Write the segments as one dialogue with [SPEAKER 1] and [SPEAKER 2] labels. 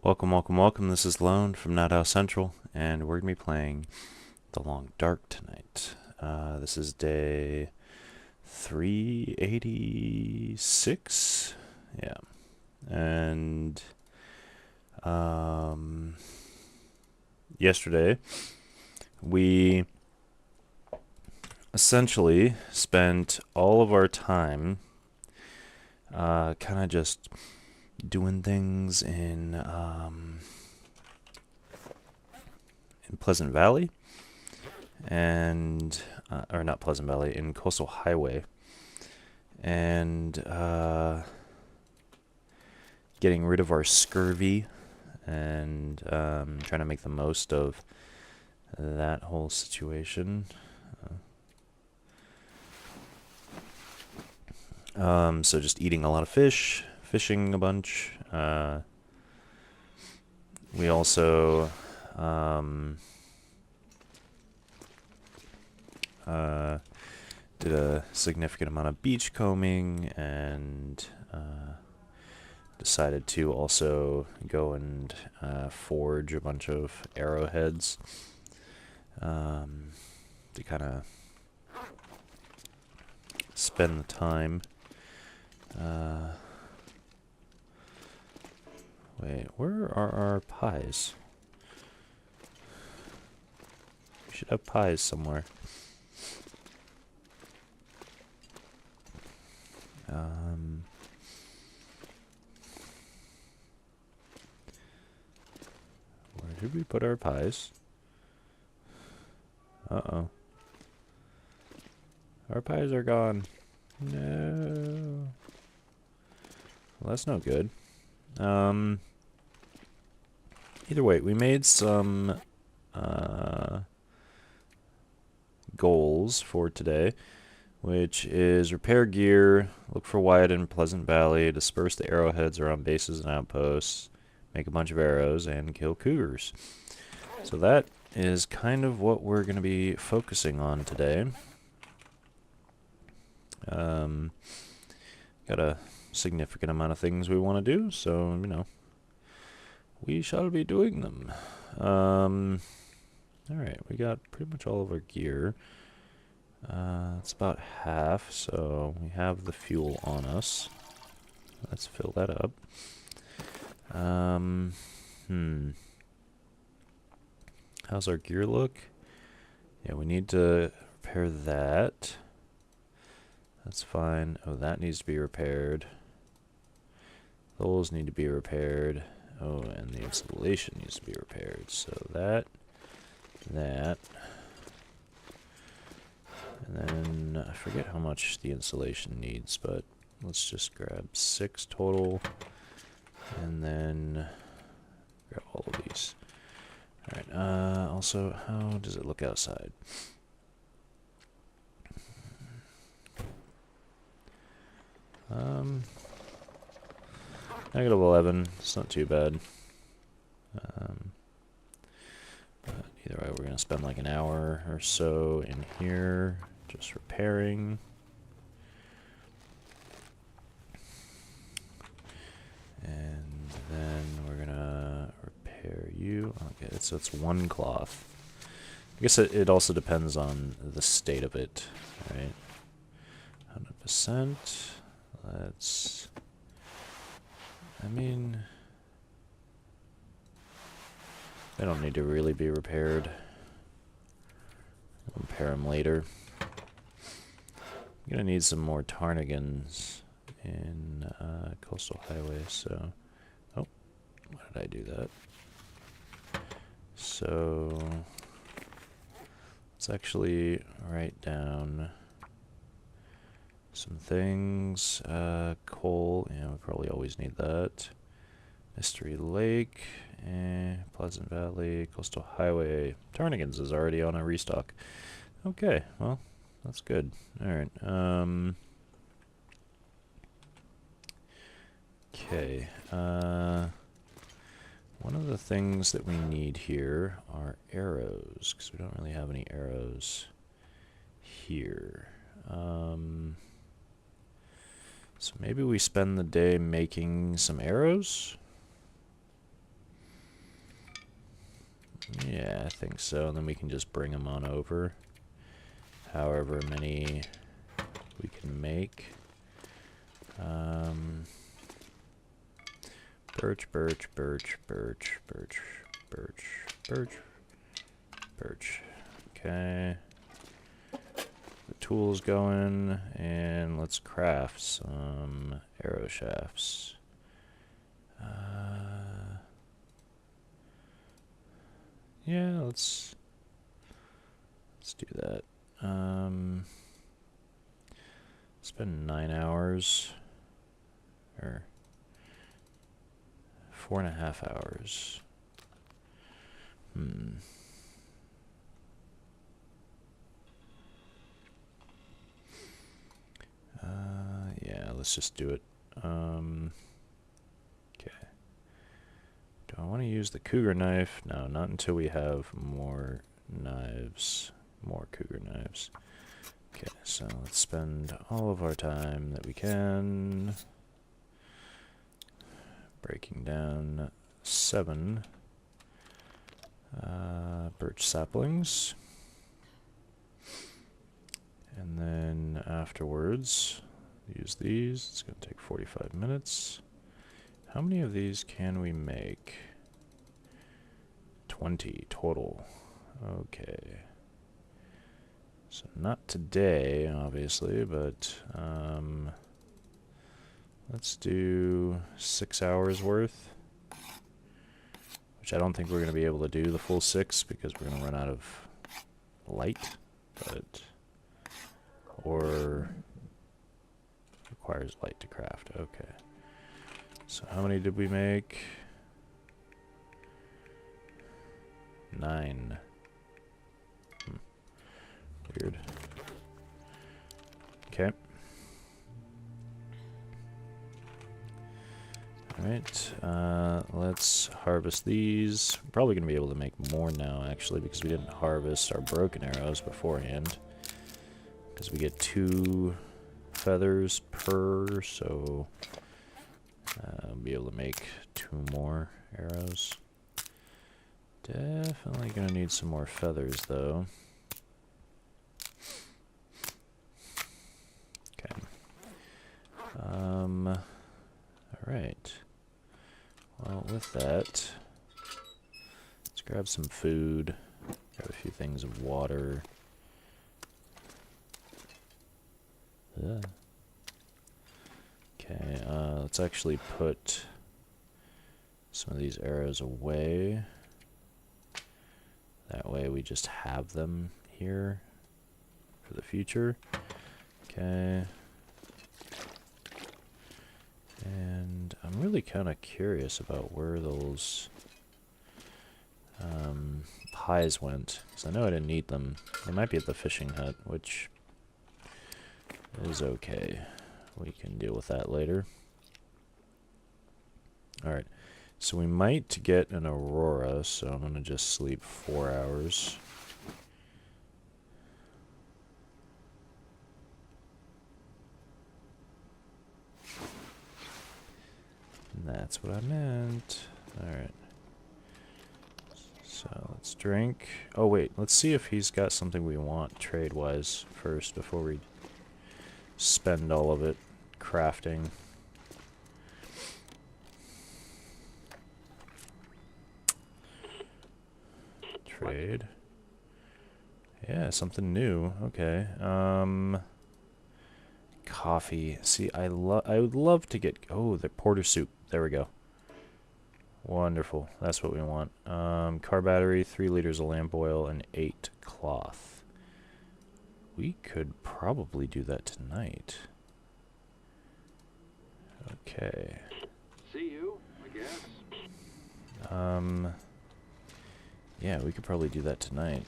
[SPEAKER 1] Welcome, welcome, welcome. This is Lone from Night Owl Central, and we're going to be playing The Long Dark tonight. This is day 386. Yeah. And yesterday, we essentially spent all of our time kind of just doing things in Pleasant Valley and or not Pleasant Valley, in Coastal Highway, and getting rid of our scurvy and trying to make the most of that whole situation. So just eating a lot of fish, fishing a bunch. We also did a significant amount of beach combing and decided to also go and forge a bunch of arrowheads to kind of spend the time. Wait, where are our pies? We should have pies somewhere. Where did we put our pies? Uh-oh. Our pies are gone. No. Well, that's no good. Either way, we made some goals for today, which is repair gear, look for Wyatt in Pleasant Valley, disperse the arrowheads around bases and outposts, make a bunch of arrows, and kill cougars. So that is kind of what we're going to be focusing on today. Got a significant amount of things we want to do, so, we shall be doing them. Alright, we got pretty much all of our gear. It's about half, so we have the fuel on us. Let's fill that up. How's our gear look? Yeah, we need to repair that. That's fine. Oh, that needs to be repaired. Those need to be repaired. Oh, and the installation needs to be repaired. So that. And then I forget how much the installation needs, but let's just grab 6 total. And then grab all of these. Alright, also, how does it look outside? -11, it's not too bad. But either way, we're going to spend like an hour or so in here just repairing. And then we're going to repair you. Okay, so it's 1 cloth. I guess it also depends on the state of it, right? 100%. Let's... they don't need to really be repaired. I'll repair them later. I'm gonna need some more ptarmigans in Coastal Highway, so... Oh, why did I do that? So... let's actually write down some things. Coal, yeah, we probably always need that. Mystery Lake, Pleasant Valley, Coastal Highway. Ptarmigans is already on a restock. Okay, well, that's good. Alright, okay, one of the things that we need here are arrows, because we don't really have any arrows here. So maybe we spend the day making some arrows? Yeah, I think so. And then we can just bring them on over. However many we can make. Birch, birch, birch, birch, birch, birch, birch, birch. Okay. The tool's going, and let's craft some arrow shafts. Yeah, let's do that. Spend 9 hours, or 4.5 hours. Yeah, let's just do it. Okay. Do I want to use the cougar knife? No, not until we have more knives, more cougar knives. Okay, so let's spend all of our time that we can breaking down 7 birch saplings. And then afterwards, use these. It's going to take 45 minutes. How many of these can we make? 20 total. Okay. So not today, obviously, but let's do 6 hours worth. Which I don't think we're going to be able to do the full 6 because we're going to run out of light. But or requires light to craft. Okay. So how many did we make? 9. Weird. Okay. Alright, let's harvest these. We're probably going to be able to make more now, actually, because we didn't harvest our broken arrows beforehand. Because we get 2 feathers per, so I'll be able to make 2 more arrows. Definitely going to need some more feathers, though. Okay. Alright. Well, with that, let's grab some food, grab a few things of water. Okay, let's actually put some of these arrows away. That way we just have them here for the future. Okay. And I'm really kind of curious about where those pies went, because I know I didn't need them. They might be at the fishing hut, which is okay. We can deal with that later. Alright, so we might get an aurora, so I'm going to just sleep 4 hours. And that's what I meant. Alright. So let's drink. Oh wait, let's see if he's got something we want trade-wise first before we spend all of it crafting. Trade. Yeah, something new. Okay. Coffee. See, I would love to get... Oh, the porter soup. There we go. Wonderful. That's what we want. Car battery, 3 liters of lamp oil, and 8 cloth. We could probably do that tonight. Okay.
[SPEAKER 2] See you, I guess.
[SPEAKER 1] Yeah, we could probably do that tonight.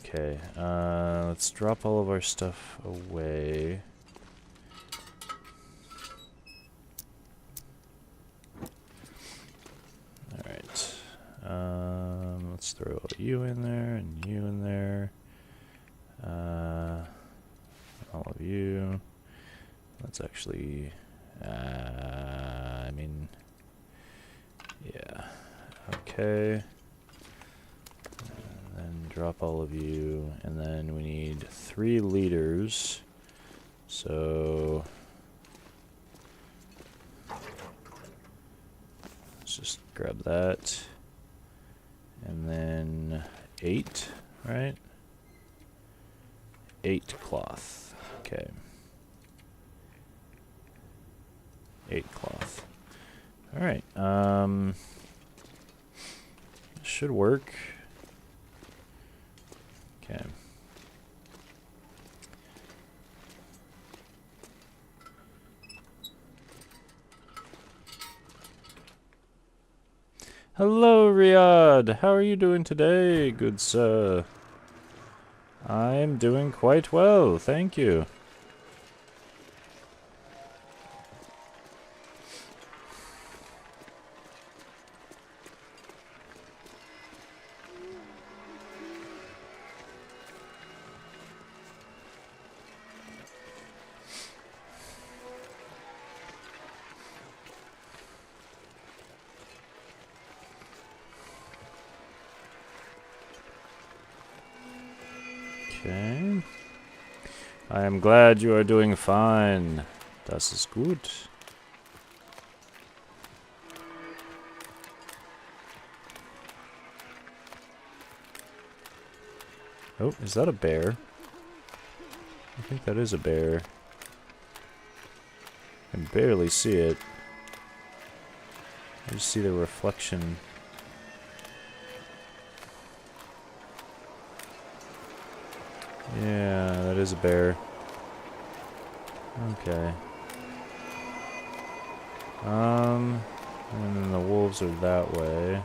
[SPEAKER 1] Okay, let's drop all of our stuff away. Alright. Let's throw you in there, and you in there. All of you. Let's actually... I mean... Yeah. Okay. And then drop all of you. And then we need 3 leaders. So let's just grab that. And then 8, right? 8 cloth. Okay. 8 cloth. Alright, should work. Okay. Hello, Riyadh. How are you doing today, good sir? I'm doing quite well, thank you. Okay. I am glad you are doing fine. Das ist gut. Oh, is that a bear? I think that is a bear. I can barely see it. I just see the reflection. Yeah, that is a bear. Okay. And then the wolves are that way.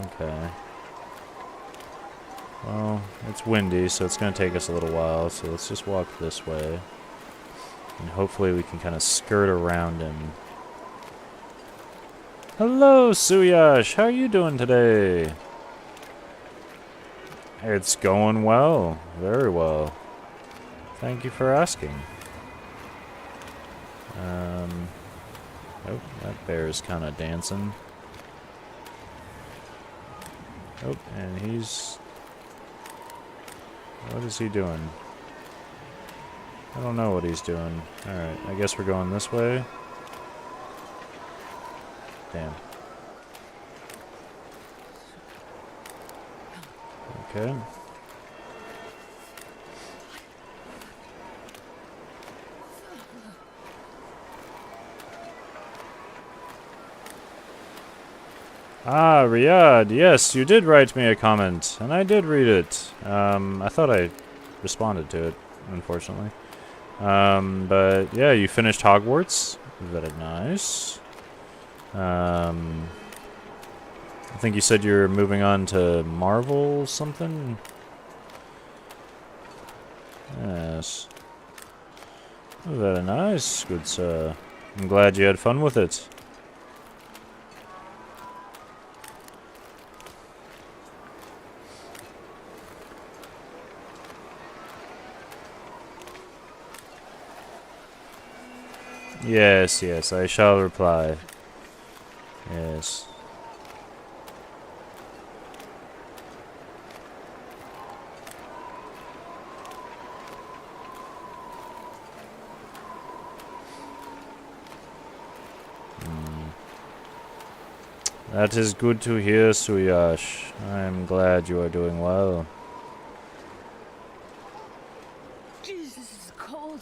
[SPEAKER 1] Okay. Well, it's windy, so it's going to take us a little while, so let's just walk this way. And hopefully we can kind of skirt around him. Hello, Suyash! How are you doing today? It's going well. Very well. Thank you for asking. Oh, that bear is kind of dancing. Oh, and he's... What is he doing? I don't know what he's doing. Alright, I guess we're going this way. Damn. Okay. Ah, Riyadh, yes, you did write me a comment, and I did read it. I thought I responded to it, unfortunately. But yeah, you finished Hogwarts. Very nice. I think you said you're moving on to Marvel something? Yes. Very nice, good sir. I'm glad you had fun with it. Yes, yes, I shall reply. Yes. That is good to hear, Suyash. I am glad you are doing well.
[SPEAKER 3] Jeez, this is cold.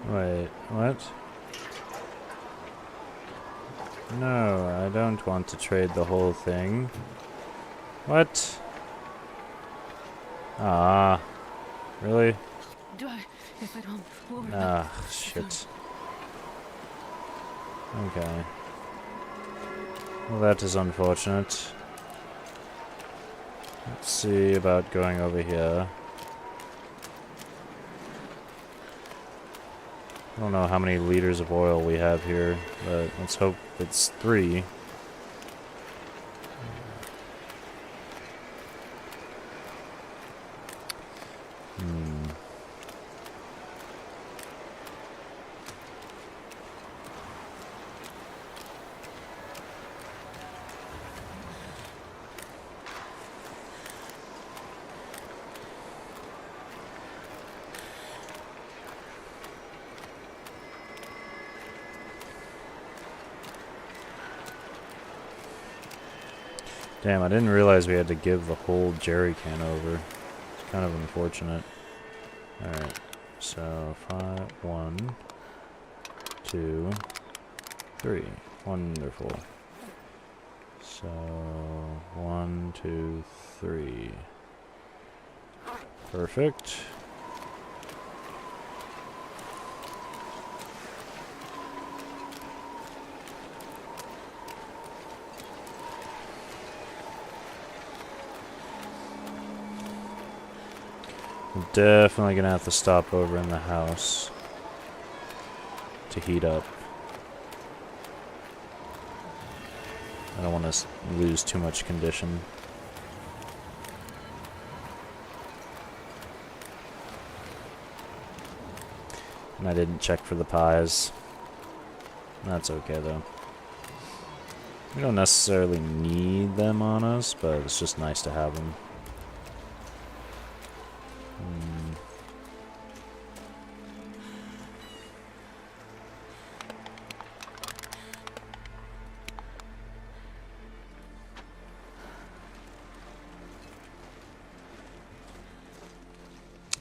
[SPEAKER 1] Wait, what? No, I don't want to trade the whole thing. What? Ah, really?
[SPEAKER 3] If I don't warn them,
[SPEAKER 1] Ah, shit. Okay. Well, that is unfortunate. Let's see about going over here. I don't know how many liters of oil we have here, but let's hope it's 3. Hmm. Damn, I didn't realize we had to give the whole jerry can over. It's kind of unfortunate. Alright, so 1, 2, 3. Wonderful. So 1, 2, 3. Perfect. I'm definitely gonna have to stop over in the house to heat up. I don't want to lose too much condition. And I didn't check for the pies. That's okay though. We don't necessarily need them on us, but it's just nice to have them.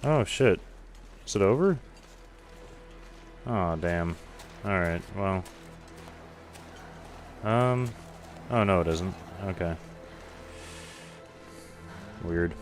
[SPEAKER 1] Oh shit. Is it over? Oh damn. Alright, well. Oh no it isn't. Okay. Weird.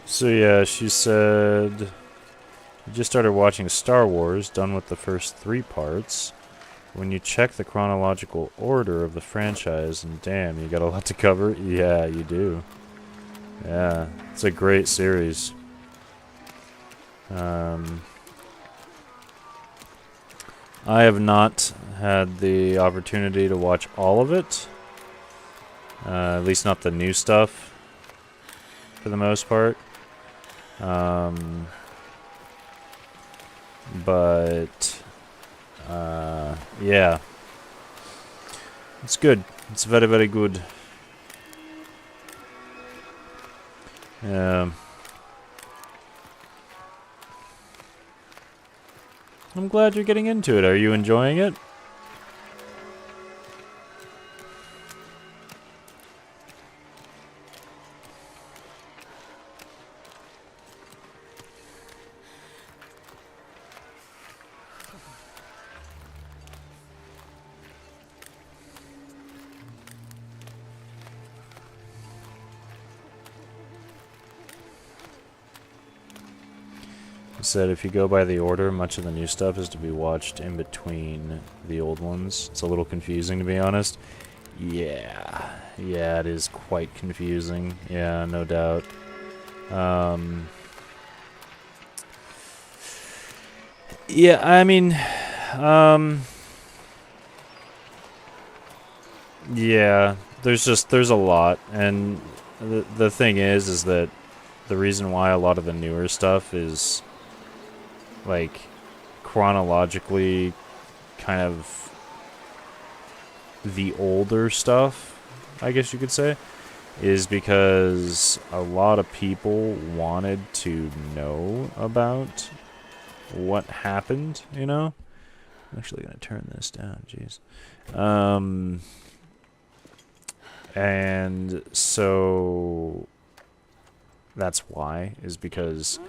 [SPEAKER 1] So yeah, she said, you just started watching Star Wars, done with the first 3 parts. When you check the chronological order of the franchise, and damn, you got a lot to cover. Yeah, you do. Yeah, it's a great series. I have not had the opportunity to watch all of it. At least not the new stuff, for the most part. But yeah, it's good. It's very, very good. I'm glad you're getting into it. Are you enjoying it? Said if you go by the order, much of the new stuff is to be watched in between the old ones. It's a little confusing, to be honest. Yeah, it is quite confusing. Yeah, no doubt. Yeah, I mean, yeah, there's a lot, and the thing is that the reason why a lot of the newer stuff is like chronologically kind of the older stuff, I guess you could say, is because a lot of people wanted to know about what happened, you know? I'm actually going to turn this down, jeez. And so that's why, is because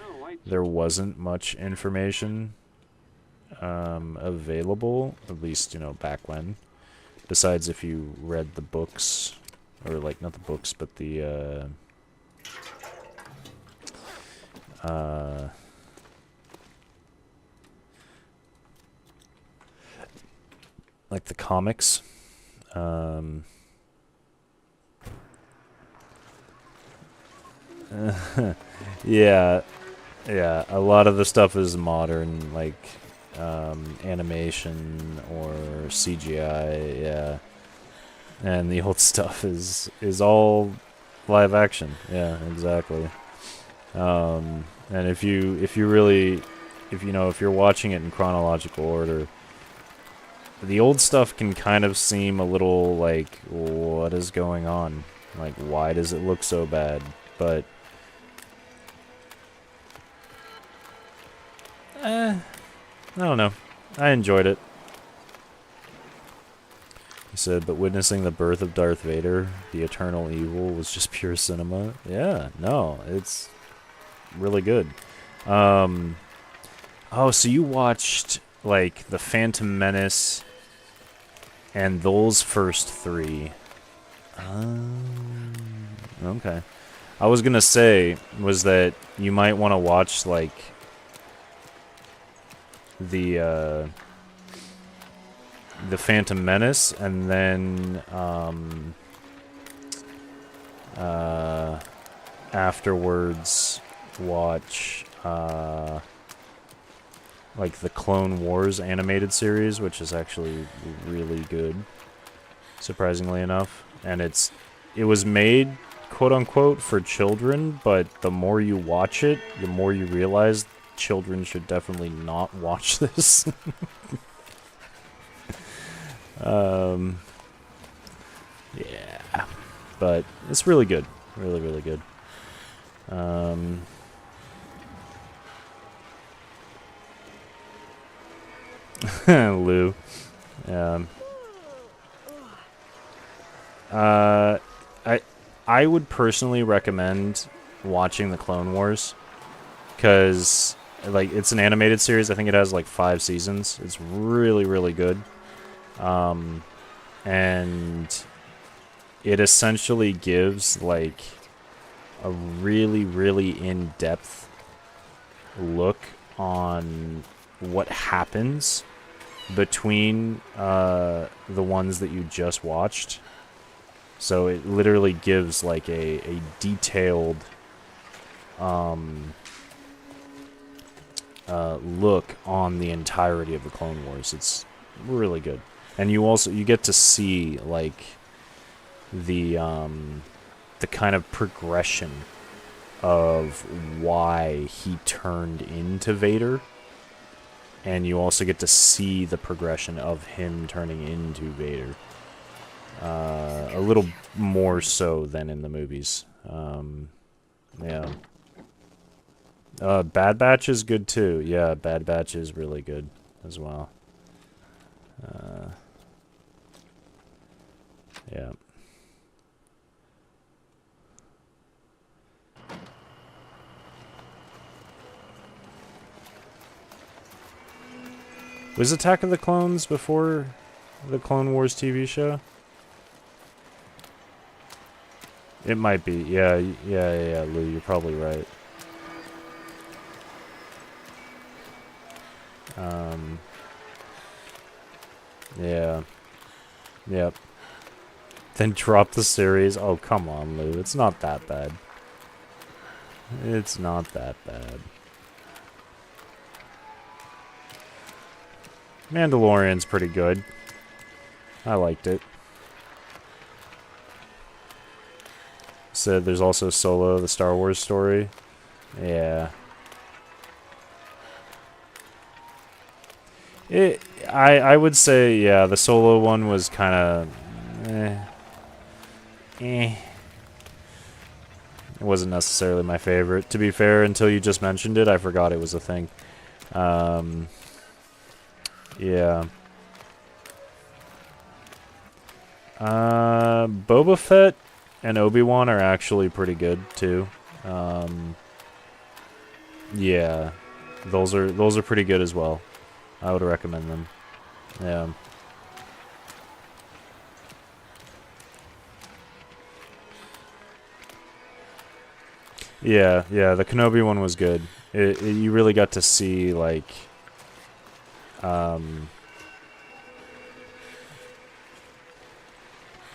[SPEAKER 1] there wasn't much information available, at least, you know, back when. Besides if you read the books, or like, not the books, but the, like the comics. Yeah, yeah, a lot of the stuff is modern, like, animation or CGI, yeah. And the old stuff is all live action. Yeah, exactly. And if you really, if you know, if you're watching it in chronological order, the old stuff can kind of seem a little like, what is going on? Like, why does it look so bad? But I don't know. I enjoyed it. He said, but witnessing the birth of Darth Vader, the eternal evil, was just pure cinema. Yeah, no, it's really good. Oh, so you watched, like, The Phantom Menace and those first three. Okay. I was gonna say, was that you might want to watch, like, the Phantom Menace, and then, afterwards watch, like, the Clone Wars animated series, which is actually really good, surprisingly enough. And it was made, quote-unquote, for children, but the more you watch it, the more you realize children should definitely not watch this. Yeah, but it's really good. Really, really good. Lou. I would personally recommend watching the Clone Wars, because, like, it's an animated series. I think it has like 5 seasons. It's really, really good. And it essentially gives, like, a really, really in-depth look on what happens between the ones that you just watched. So it literally gives, like, a detailed look on the entirety of the Clone Wars. It's really good. And you get to see, like, the kind of progression of why he turned into Vader, and you also get to see the progression of him turning into Vader, a little more so than in the movies. Yeah. Bad Batch is good too. Yeah, Bad Batch is really good as well. Yeah. Was Attack of the Clones before the Clone Wars TV show? It might be. Yeah, Lou, you're probably right. Yeah. Yep. Then drop the series. Oh, come on, Lou. It's not that bad. It's not that bad. Mandalorian's pretty good. I liked it. Said there's also Solo, the Star Wars story. Yeah. I would say, yeah, the Solo one was kind of It wasn't necessarily my favorite. To be fair, until you just mentioned it, I forgot it was a thing. Yeah. Boba Fett and Obi-Wan are actually pretty good too. Yeah, those are pretty good as well. I would recommend them. Yeah. Yeah, yeah, the Kenobi one was good. You really got to see, like,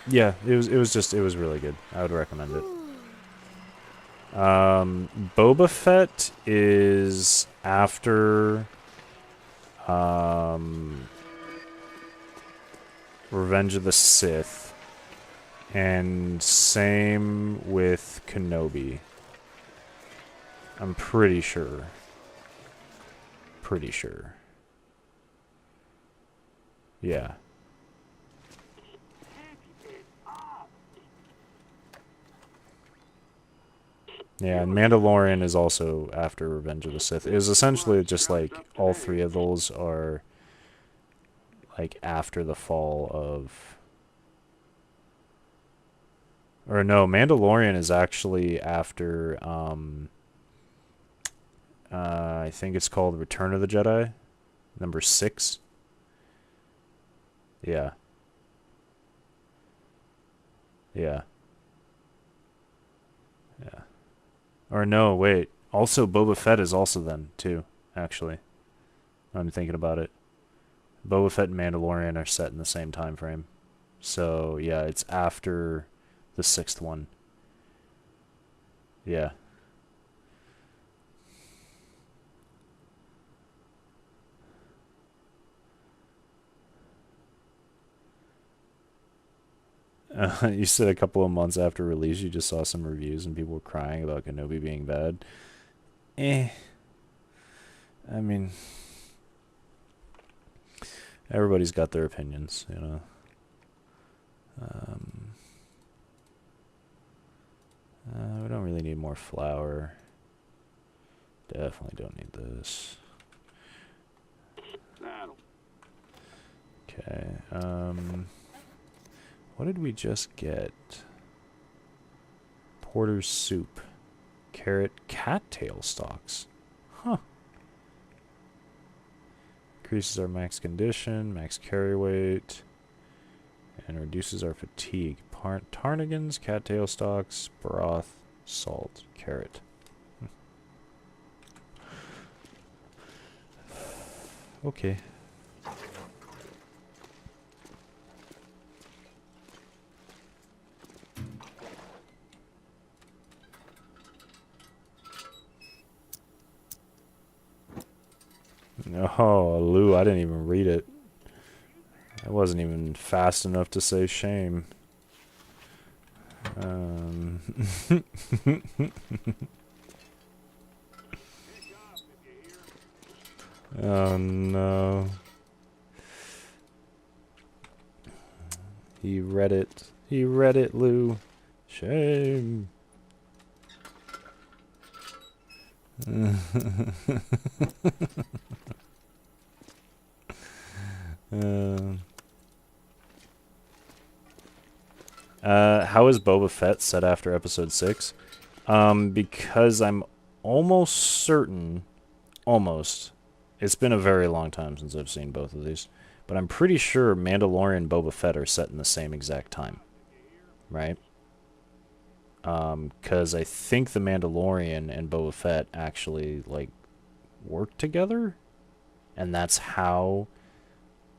[SPEAKER 1] yeah, it was really good. I would recommend it. Boba Fett is after, Revenge of the Sith, and same with Kenobi. I'm pretty sure. Pretty sure. Yeah. Yeah, and Mandalorian is also after Revenge of the Sith. It is essentially just like all three of those are like after the fall of... Or no, Mandalorian is actually after, I think it's called Return of the Jedi, number 6. Yeah. Yeah. Yeah. Or no, wait. Also, Boba Fett is also then, too, actually. I'm thinking about it. Boba Fett and Mandalorian are set in the same time frame. So, yeah, it's after the 6th one. Yeah. You said a couple of months after release, you just saw some reviews and people were crying about Kenobi being bad. Eh. I mean, everybody's got their opinions, you know. We don't really need more flour. Definitely don't need this.
[SPEAKER 2] Saddle.
[SPEAKER 1] Okay. What did we just get? Porter's soup. Carrot cattail stalks. Huh. Increases our max condition, max carry weight, and reduces our fatigue. Ptarmigans, cattail stalks, broth, salt, carrot. Okay. Oh, Lou, I didn't even read it. I wasn't even fast enough to say shame. Oh no. He read it. He read it, Lou. Shame. How is Boba Fett set after episode 6? Because I'm almost certain, it's been a very long time since I've seen both of these, but I'm pretty sure Mandalorian and Boba Fett are set in the same exact time, right? Because I think the Mandalorian and Boba Fett actually, like, work together, and that's how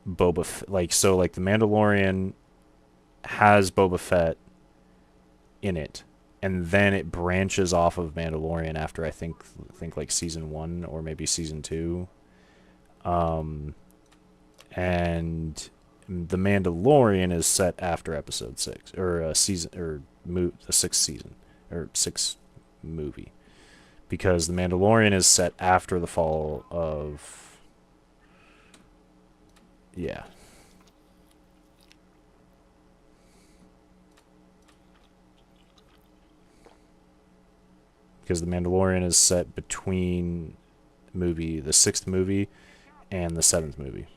[SPEAKER 1] so, like, the Mandalorian has Boba Fett in it, and then it branches off of Mandalorian after I think like season 1 or maybe season 2, and the Mandalorian is set after episode 6 or the 6th season or 6th movie, because the Mandalorian is set after the fall of, yeah. because the Mandalorian is set between the 6th movie and the 7th movie.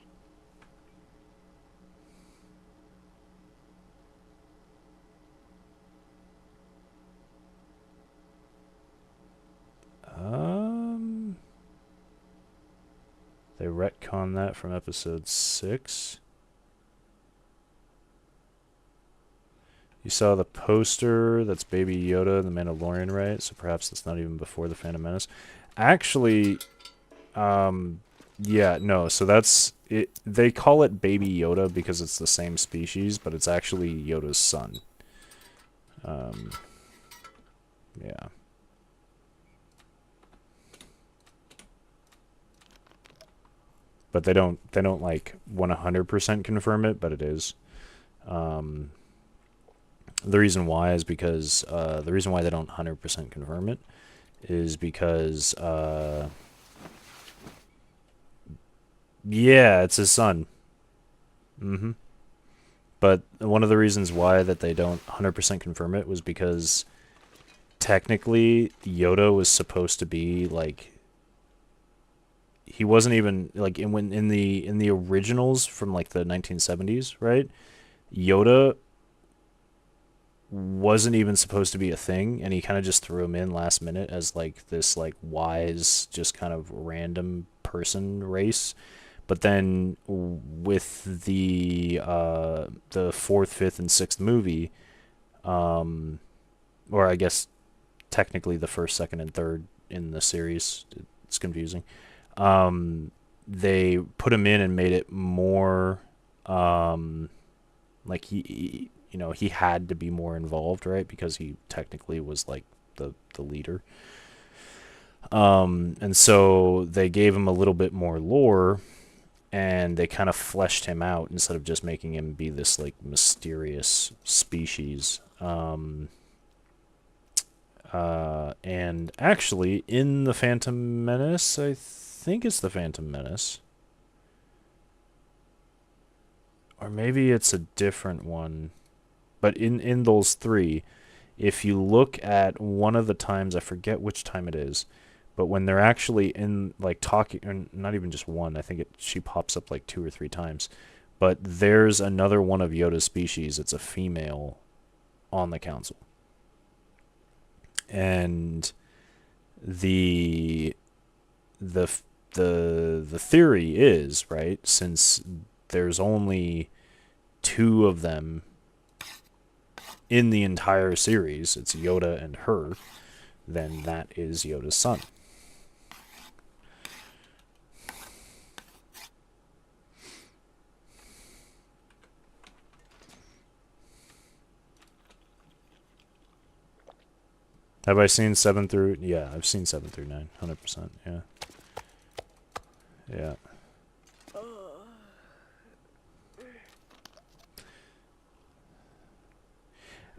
[SPEAKER 1] They retcon that from episode 6. You saw the poster, that's Baby Yoda, the Mandalorian, right? So perhaps that's not even before the Phantom Menace. Actually, yeah, no, so that's it. They call it Baby Yoda because it's the same species, but it's actually Yoda's son. Yeah. But they don't like 100% confirm it, but it is. The reason why is because the reason why they don't 100% confirm it is because yeah, it's his son. But one of the reasons why that they don't 100% confirm it was because technically Yoda was supposed to be like, he wasn't even like in the originals from like the 1970s, right? Yoda wasn't even supposed to be a thing, and he kind of just threw him in last minute as like this like wise, just kind of random person race. But then with the 4th, 5th, and 6th movie, or I guess technically the 1st, 2nd, and 3rd in the series, it's confusing. They put him in and made it more like he had to be more involved, right? Because he technically was like the leader. And so they gave him a little bit more lore, and they kind of fleshed him out instead of just making him be this like mysterious species. And actually, in the Phantom Menace, I think it's the Phantom Menace, or maybe it's a different one. But in those 3, if you look at one of the times, I forget which time it is, but when they're actually in like talking, or not even just one, I think she pops up like 2 or 3 times. But there's another one of Yoda's species. It's a female on the council. And the theory is, right, since there's only 2 of them in the entire series, it's Yoda and her, then that is Yoda's son. Have I seen 7 through... Yeah, I've seen 7 through 9, 100%, yeah. Yeah.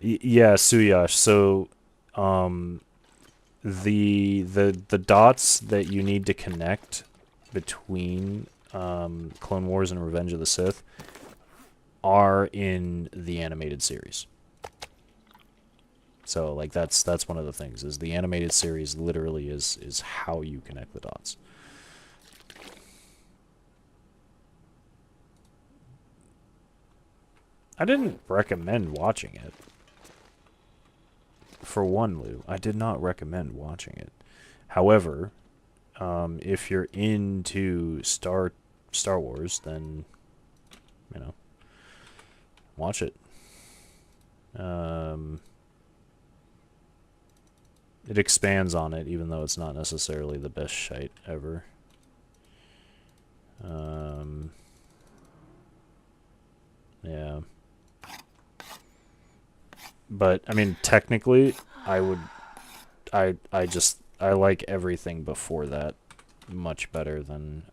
[SPEAKER 1] Yeah, Suyash. So, the dots that you need to connect between Clone Wars and Revenge of the Sith are in the animated series. So, like, that's one of the things, is the animated series literally is how you connect the dots. I didn't recommend watching it. For one, Lou, I did not recommend watching it. However, if you're into Star Wars, then, watch it. It expands on it, even though it's not necessarily the best shite ever. Yeah. But, I mean, technically, I like everything before that much better than,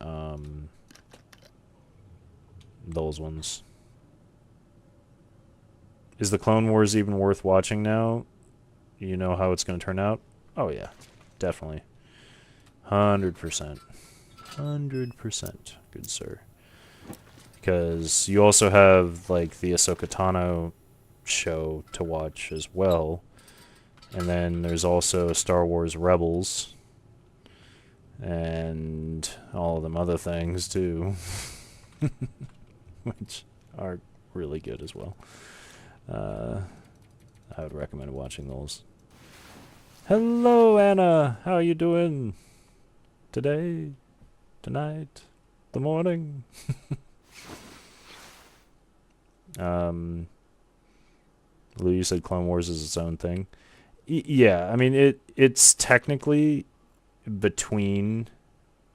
[SPEAKER 1] those ones. Is the Clone Wars even worth watching now? You know how it's going to turn out? Oh, yeah. Definitely. 100%. 100%, good sir. Because you also have, like, the Ahsoka Tano show to watch as well. And then there's also Star Wars Rebels. And all of them other things, too. Which are really good as well. I would recommend watching those. Hello, Anna! How are you doing? Today? Tonight? The morning? Lou, you said Clone Wars is its own thing. Yeah, I mean, it's technically between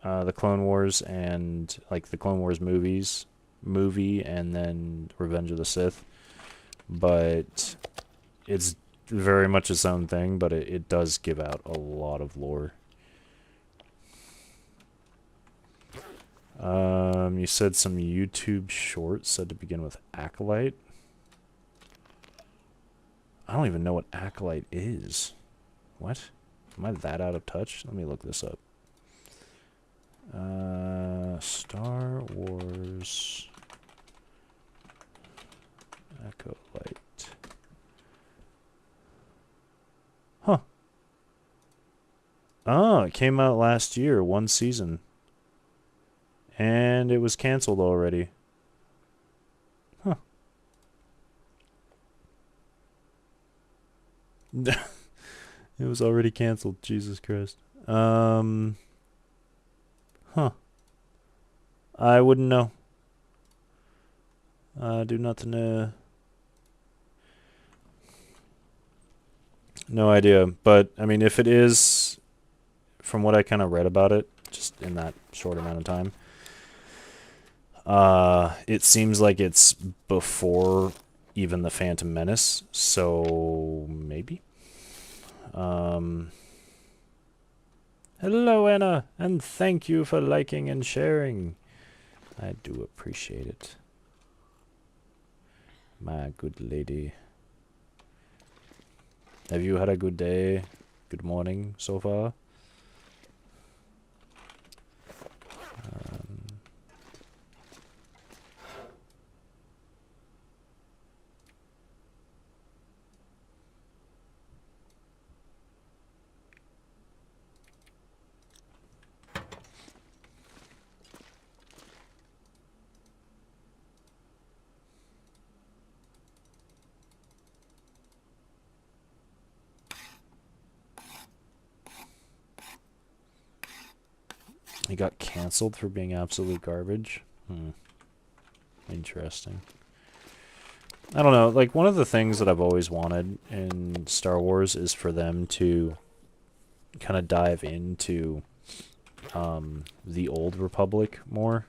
[SPEAKER 1] the Clone Wars and, like, the Clone Wars movie and then Revenge of the Sith. But it's very much its own thing, but it does give out a lot of lore. You said some YouTube shorts said to begin with Acolyte. I don't even know what Acolyte is. What? Am I that out of touch? Let me look this up. Star Wars Acolyte. Huh. Oh, it came out last year, 1 season. And it was canceled already. Huh. It was already canceled, Jesus Christ. Huh. I wouldn't know. I do not know. No idea. But, I mean, if it is, from what I kind of read about it, just in that short amount of time, it seems like it's before even the Phantom Menace, so maybe. Hello, Anna, and thank you for liking and sharing. I do appreciate it. My good lady. Have you had a good day? Good morning so far? He got canceled for being absolute garbage? Interesting. I don't know, like, one of the things that I've always wanted in Star Wars is for them to kind of dive into the Old Republic more.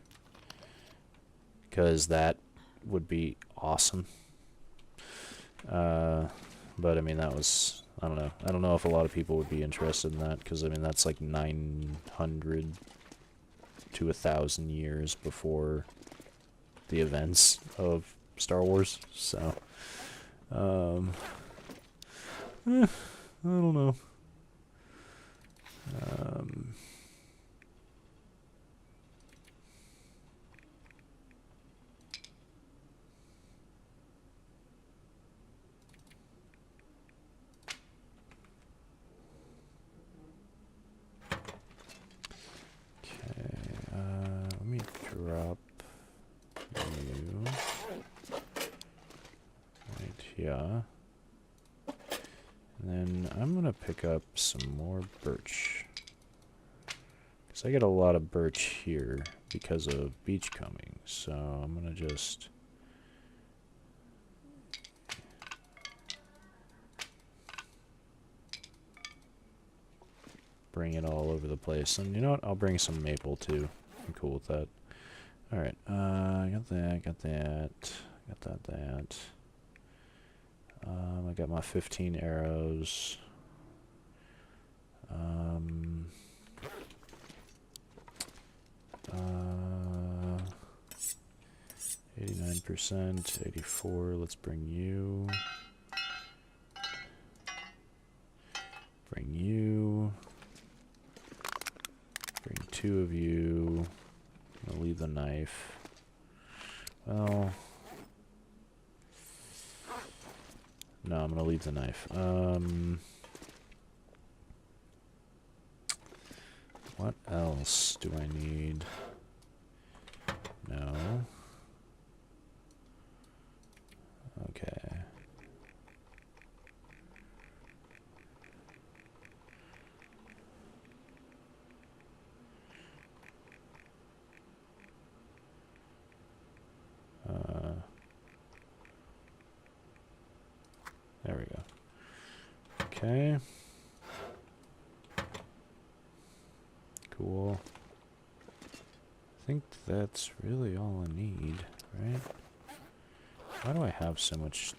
[SPEAKER 1] Because that would be awesome. But, I mean, that was... I don't know. I don't know if a lot of people would be interested in that, because, I mean, that's like 900 to 1,000 years before the events of Star Wars, so... I don't know. Let me drop you right here. And then I'm gonna pick up some more birch. Because I get a lot of birch here because of beachcombing. So I'm gonna just... bring it all over the place. And you know what? I'll bring some maple too. I'm cool with that. Alright, I got that. I got my 15 arrows. 89%, 84, let's bring you. Bring you. Bring 2 of you. I'm gonna leave the knife. Well... no, I'm gonna leave the knife. What else do I need? No. Okay. There we go. Okay. Cool. I think that's really all I need, right? Why do I have so much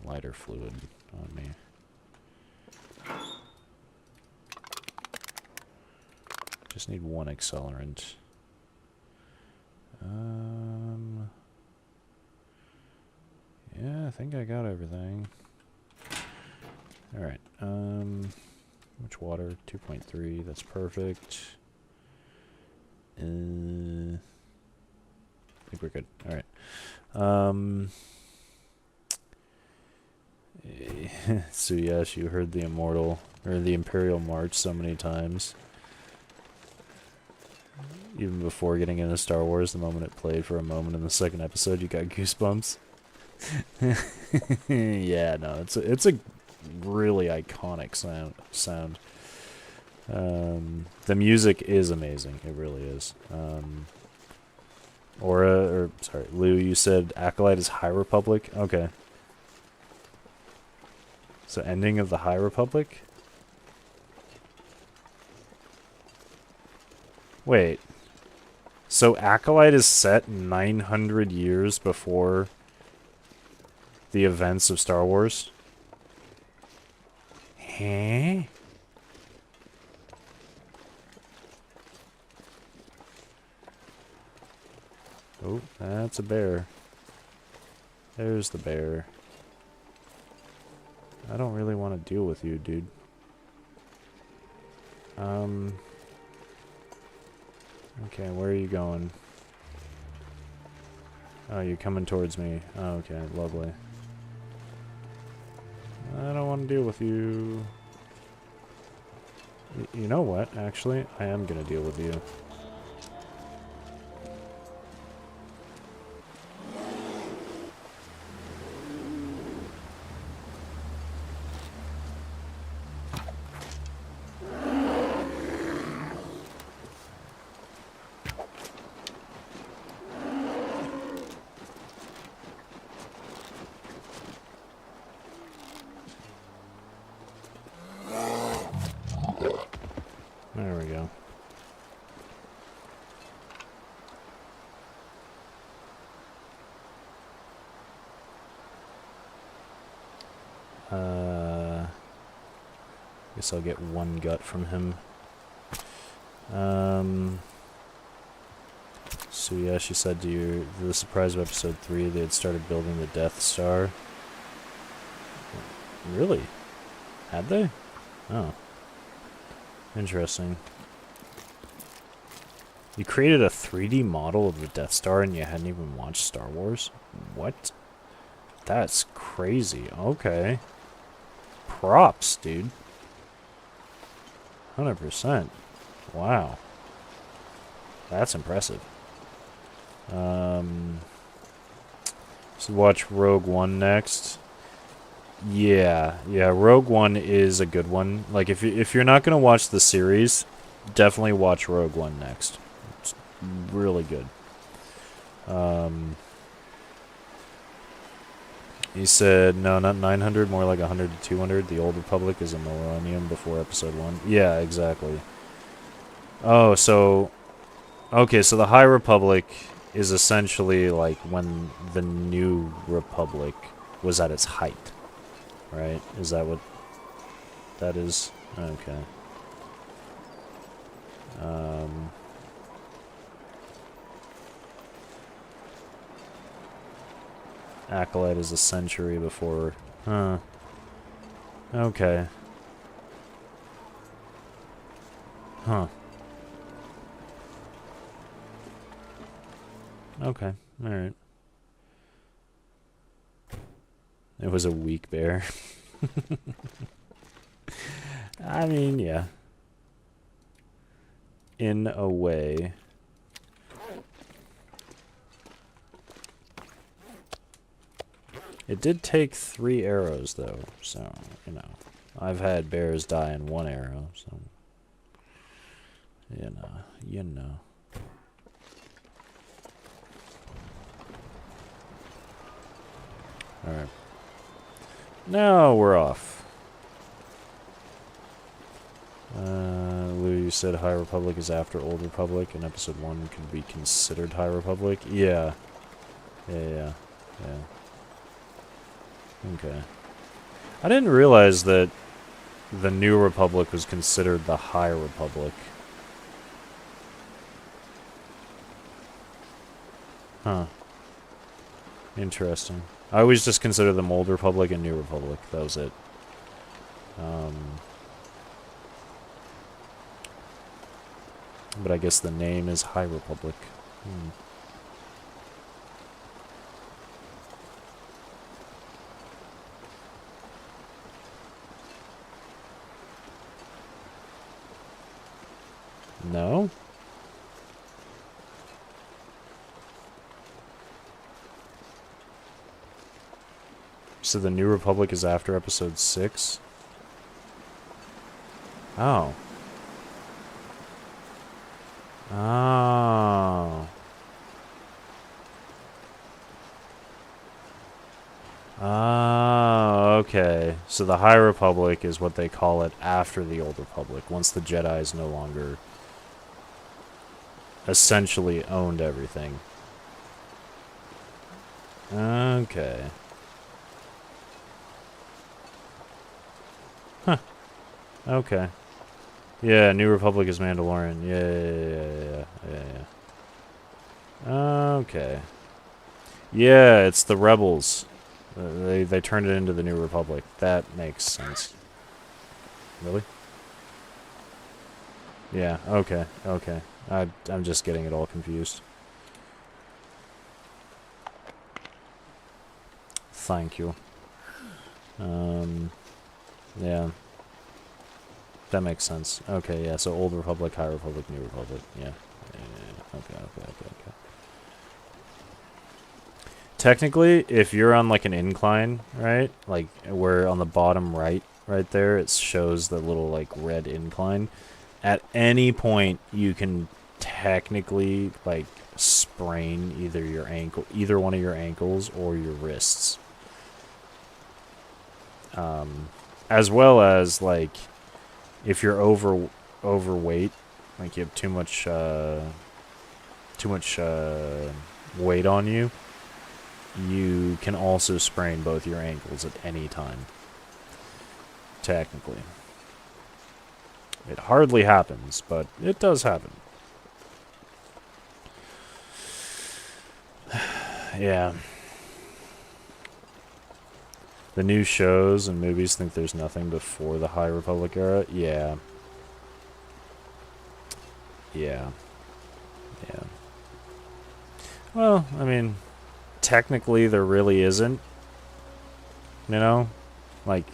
[SPEAKER 1] lighter fluid on me? Just need one accelerant. Yeah, I think I got everything. Alright, much water? 2.3, that's perfect. I think we're good. Alright. So yes, you heard the Immortal, or the Imperial March so many times. Even before getting into Star Wars, the moment it played for a moment in the second episode, you got goosebumps. Yeah, no, it's a really iconic sound. The music is amazing. It really is. Sorry, Lou, you said Acolyte is High Republic? Okay. So ending of the High Republic? Wait. So Acolyte is set 900 years before the events of Star Wars? Huh? Oh, that's a bear. There's the bear. I don't really want to deal with you, dude. Okay, where are you going? Oh, you're coming towards me. Oh, okay, lovely. I don't want to deal with you. You know what, actually? I am going to deal with you. There we go. Guess I'll get one gut from him. So yeah, she said to you, the surprise of episode 3, they had started building the Death Star. Really? Had they? Oh. Interesting. You created a 3D model of the Death Star and you hadn't even watched Star Wars? What? That's crazy. Okay. Props, dude. 100%. Wow. That's impressive. So watch Rogue One next. Yeah, Rogue One is a good one. Like, if you're not gonna watch the series, definitely watch Rogue One next. It's really good. He said, no, not 900, more like 100 to 200. The Old Republic is a millennium before Episode 1. Yeah, exactly. Oh, so... Okay, so the High Republic is essentially like when the New Republic was at its height. Right? Is that what that is? Okay. Acolyte is a century before... Huh. Okay. Huh. Okay. Alright. It was a weak bear. I mean, yeah. in a way. It did take 3 arrows, though, so, you know. I've had bears die in 1 arrow, so... You know. Alright. Now we're off. Lou, you said High Republic is after Old Republic, and Episode 1 could be considered High Republic? Yeah. Yeah. Okay. I didn't realize that the New Republic was considered the High Republic. Huh. Interesting. I always just consider them Old Republic and New Republic. That was it. But I guess the name is High Republic. No? So the New Republic is after Episode 6? Oh. Oh. Oh, okay. So the High Republic is what they call it after the Old Republic, once the Jedi's no longer essentially owned everything. Okay. Huh. Okay. Yeah, New Republic is Mandalorian. Yeah. Okay. Yeah, it's the rebels. They turned it into the New Republic. That makes sense. Really? Yeah, okay. I'm just getting it all confused. Thank you. Yeah. That makes sense. Okay, yeah, so Old Republic, High Republic, New Republic. Yeah. Okay. Technically, if you're on, like, an incline, right? Like, where on the bottom right there, it shows the little, like, red incline. At any point, you can technically, like, sprain either one of your ankles or your wrists. As well as, like, if you're overweight, like you have too much weight on you, you can also sprain both your ankles at any time. Technically. It hardly happens, but it does happen. Yeah. The new shows and movies think there's nothing before the High Republic era? Yeah. Well, I mean, technically there really isn't. You know? Like,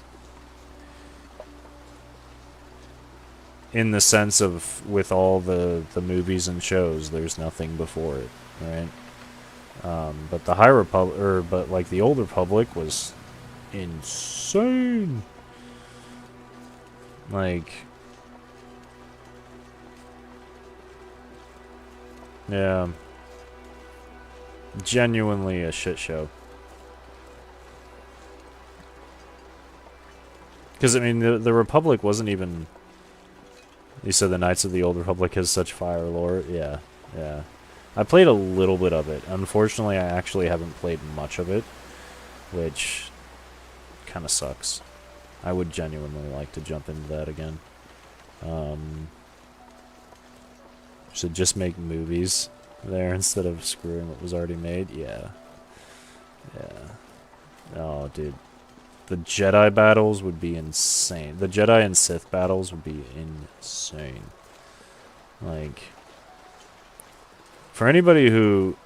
[SPEAKER 1] in the sense of, with all the movies and shows, there's nothing before it, right? But the High Republic, but like the Old Republic was insane. Like, yeah, genuinely a shit show. Because I mean, the Republic wasn't even. You said the Knights of the Old Republic has such fire lore. Yeah. I played a little bit of it. Unfortunately, I actually haven't played much of it, which kind of sucks. I would genuinely like to jump into that again. Should just make movies there instead of screwing what was already made. Yeah. Oh, dude. The Jedi battles would be insane. The Jedi and Sith battles would be insane. Like, for anybody who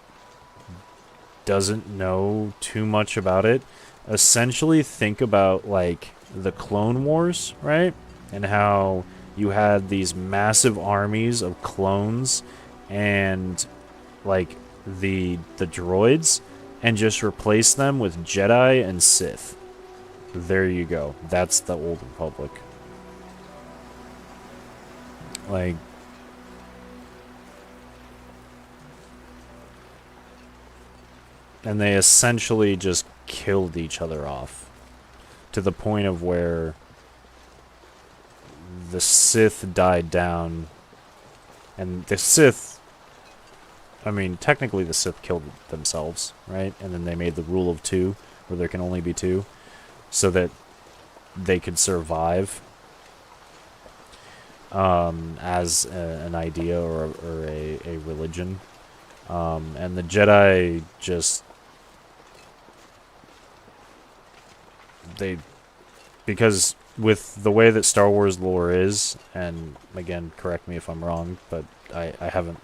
[SPEAKER 1] doesn't know too much about it, essentially think about, like, the Clone Wars, right? And how you had these massive armies of clones and like the droids, and just replace them with Jedi and Sith. There you go. That's the Old Republic. Like, and they essentially just killed each other off to the point of where the Sith died down, and the Sith, I mean, technically the Sith killed themselves, right? And then they made the rule of two, where there can only be two, so that they could survive as an idea or a religion. And the Jedi just, because with the way that Star Wars lore is, and again, correct me if I'm wrong, but I haven't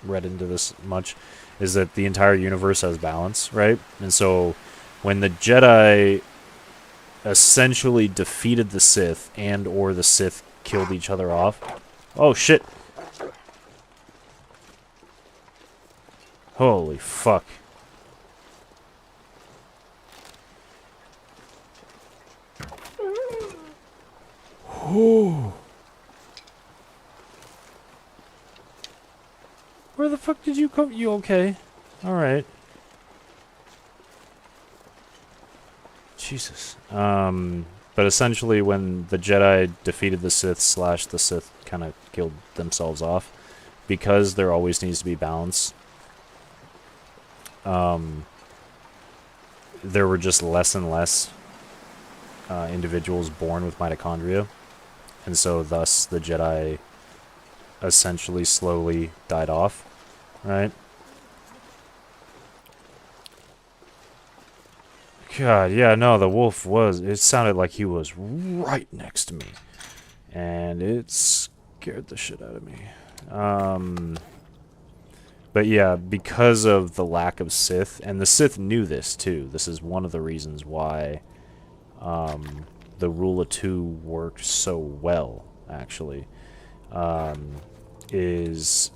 [SPEAKER 1] read into this much, is that the entire universe has balance, right? And so when the Jedi essentially defeated the Sith, and or the Sith killed each other off. Oh shit. Holy fuck. Whew. Where the fuck did you come? You okay? Alright. Jesus. But essentially when the Jedi defeated the Sith / the Sith kind of killed themselves off, because there always needs to be balance, there were just less and less individuals born with mitochondria, and so thus the Jedi essentially slowly died off, right? God, yeah, no, the wolf was, it sounded like he was right next to me, and it scared the shit out of me. But yeah, because of the lack of Sith, and the Sith knew this too, this is one of the reasons why the rule of two worked so well, actually, is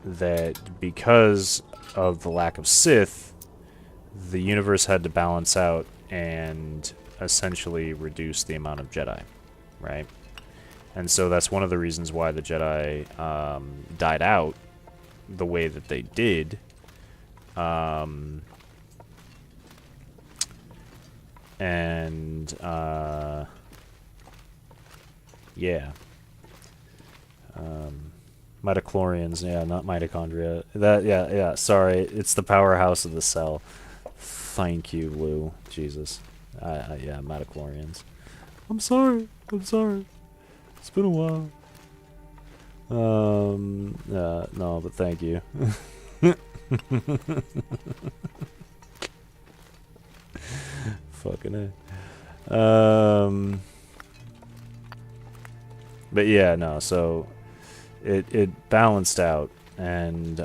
[SPEAKER 1] that because of the lack of Sith, the universe had to balance out and essentially reduce the amount of Jedi, right? And so that's one of the reasons why the Jedi died out the way that they did. Yeah. Midichlorians, yeah, not mitochondria. Yeah, sorry. It's the powerhouse of the cell. Thank you, Lou. Jesus. Yeah, midichlorians. I'm sorry. It's been a while. No, but thank you. Fucking A. But yeah, no, so it balanced out, and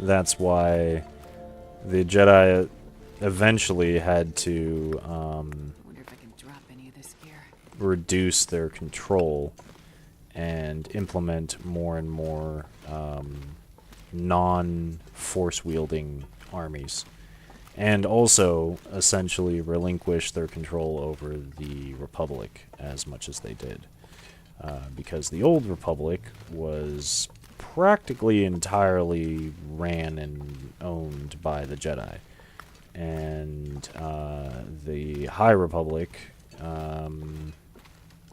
[SPEAKER 1] that's why the Jedi eventually had to
[SPEAKER 3] Wonder if I can drop any of this here.
[SPEAKER 1] reduce their control and implement more and more non-force wielding armies, and also essentially relinquish their control over the Republic as much as they did, because the Old Republic was practically entirely ran and owned by the Jedi, and the High Republic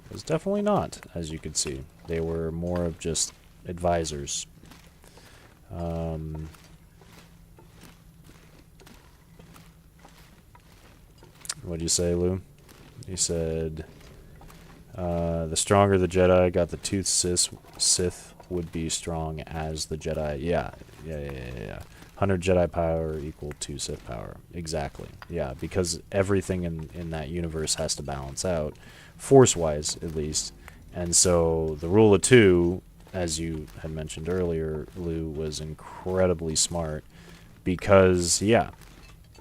[SPEAKER 1] was definitely not, as you could see. They were more of just advisors. What'd you say, Lou? He said, the stronger the Jedi got the tooth, Sith would be strong as the Jedi. Yeah. 100 Jedi power equal 2 Sith power. Exactly. Yeah, because everything in that universe has to balance out, force-wise, at least. And so the rule of two, as you had mentioned earlier, Lou, was incredibly smart, because, yeah,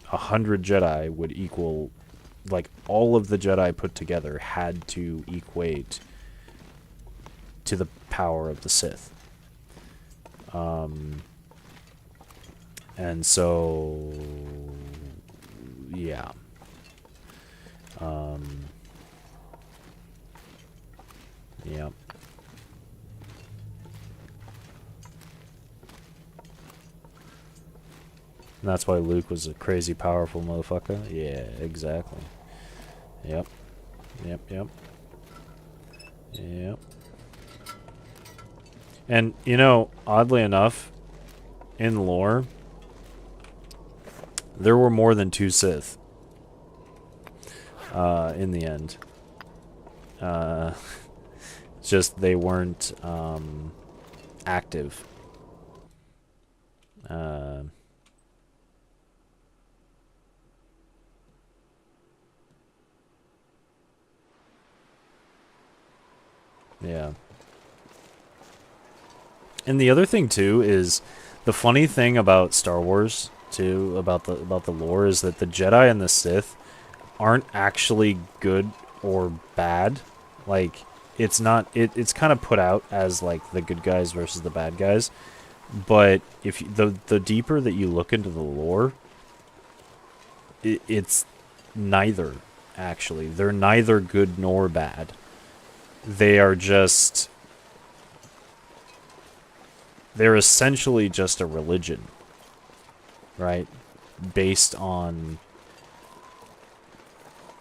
[SPEAKER 1] 100 Jedi would equal like, all of the Jedi put together had to equate to the power of the Sith. And so, yeah. Yeah. And that's why Luke was a crazy powerful motherfucker. Yeah, exactly. Yep. Yep, yep. Yep. And, you know, oddly enough, in lore, there were more than 2 Sith. In the end. Just they weren't, active. Yeah. And the other thing too is the funny thing about Star Wars too, about the lore, is that the Jedi and the Sith aren't actually good or bad. Like, it's not, it's kind of put out as like the good guys versus the bad guys. But if the deeper that you look into the lore, it's neither, actually. They're neither good nor bad. They are just, they're essentially just a religion, right? Based on,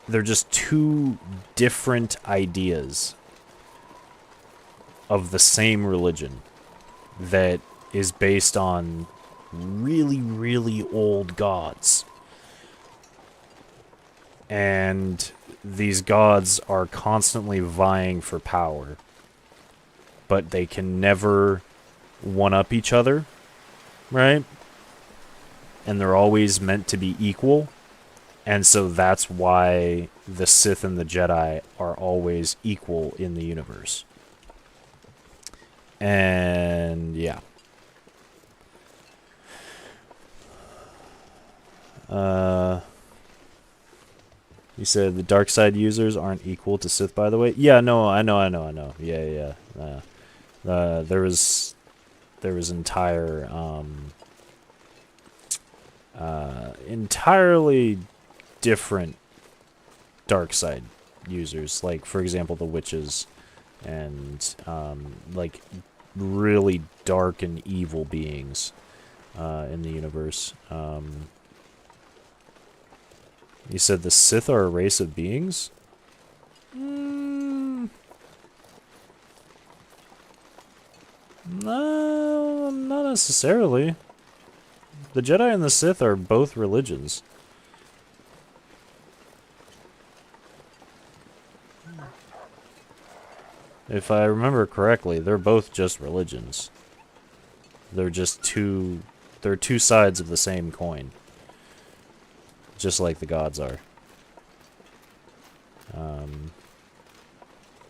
[SPEAKER 1] they're just 2 different ideas of the same religion that is based on really, really old gods. And these gods are constantly vying for power, but they can never one-up each other, right? And they're always meant to be equal. And so that's why the Sith and the Jedi are always equal in the universe. And yeah. You said the dark side users aren't equal to Sith, by the way. Yeah, no, I know. Yeah. There was entire entirely different dark side users, like for example the witches, and like really dark and evil beings in the universe. You said the Sith are a race of beings? No, not necessarily. The Jedi and the Sith are both religions. If I remember correctly, they're both just religions. They're just they're 2 sides of the same coin. Just like the gods are.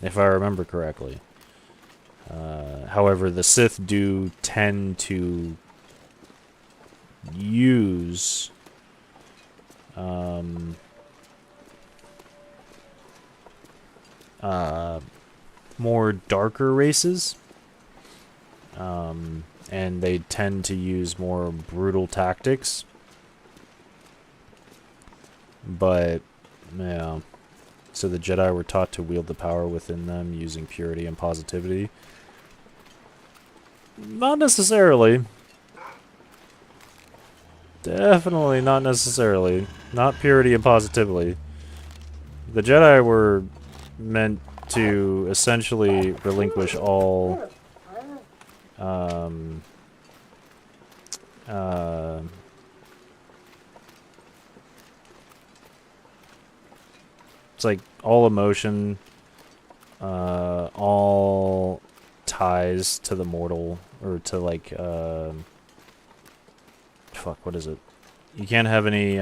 [SPEAKER 1] If I remember correctly. However, the Sith do tend to use more darker races, and they tend to use more brutal tactics. But yeah, so the Jedi were taught to wield the power within them using purity and positivity. Not necessarily. Definitely not necessarily. Not purity and positivity. The Jedi were meant to essentially relinquish all it's like all emotion, all ties to the mortal, or to like fuck, what is it? You can't have any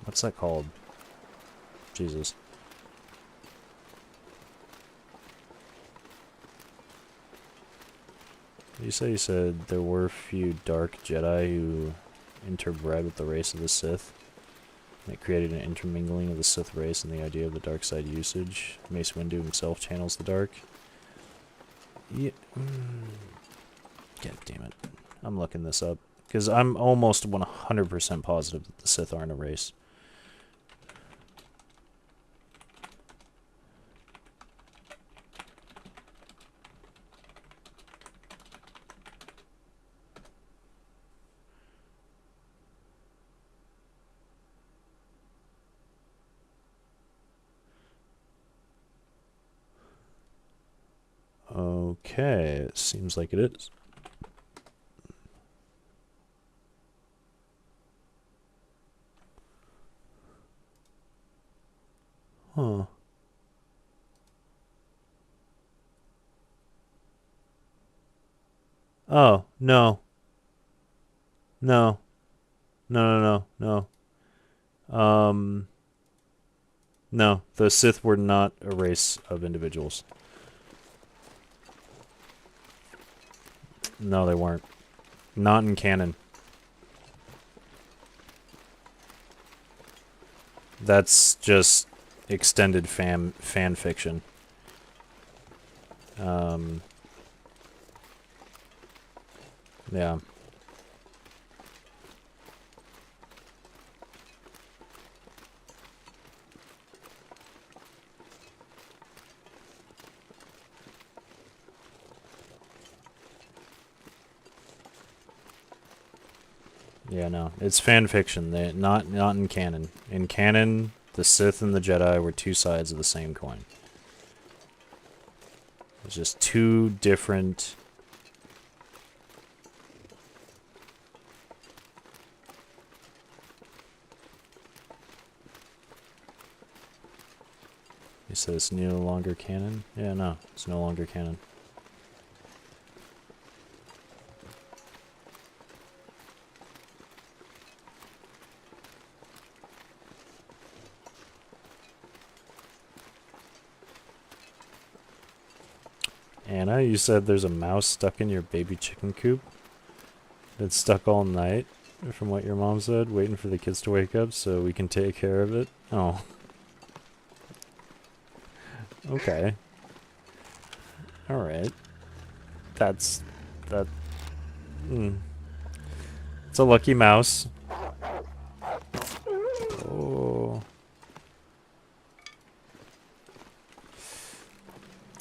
[SPEAKER 1] what's that called? Jesus. You said there were a few dark Jedi who interbred with the race of the Sith. It created an intermingling of the Sith race and the idea of the dark side usage. Mace Windu himself channels the dark. Yeah. God damn it. I'm looking this up. Because I'm almost 100% positive that the Sith aren't a race. Okay, it seems like it is. Huh. Oh, no. No. No, no, no, no. No, the Sith were not a race of individuals. No, they weren't. Not in canon. That's just extended fan fiction. Yeah. Yeah, no. It's fan fiction. They not in canon. In canon, the Sith and the Jedi were two sides of the same coin. It's just two different. You said it's no longer canon? Yeah, no. It's no longer canon. Anna, you said there's a mouse stuck in your baby chicken coop? It's stuck all night, from what your mom said, waiting for the kids to wake up so we can take care of it. Oh. Okay. Alright. That's... that... It's a lucky mouse. Oh.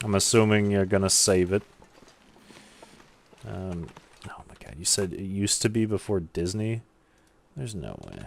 [SPEAKER 1] I'm assuming you're gonna save it. Oh my god, you said it used to be before Disney? There's no way.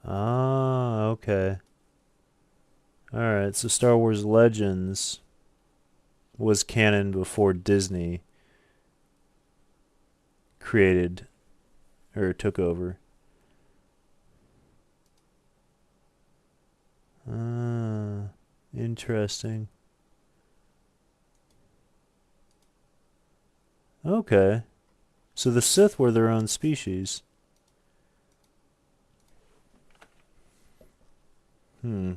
[SPEAKER 1] Ah, okay. Alright, so Star Wars Legends was canon before Disney created or took over. Ah, interesting. Okay. So the Sith were their own species. Hmm.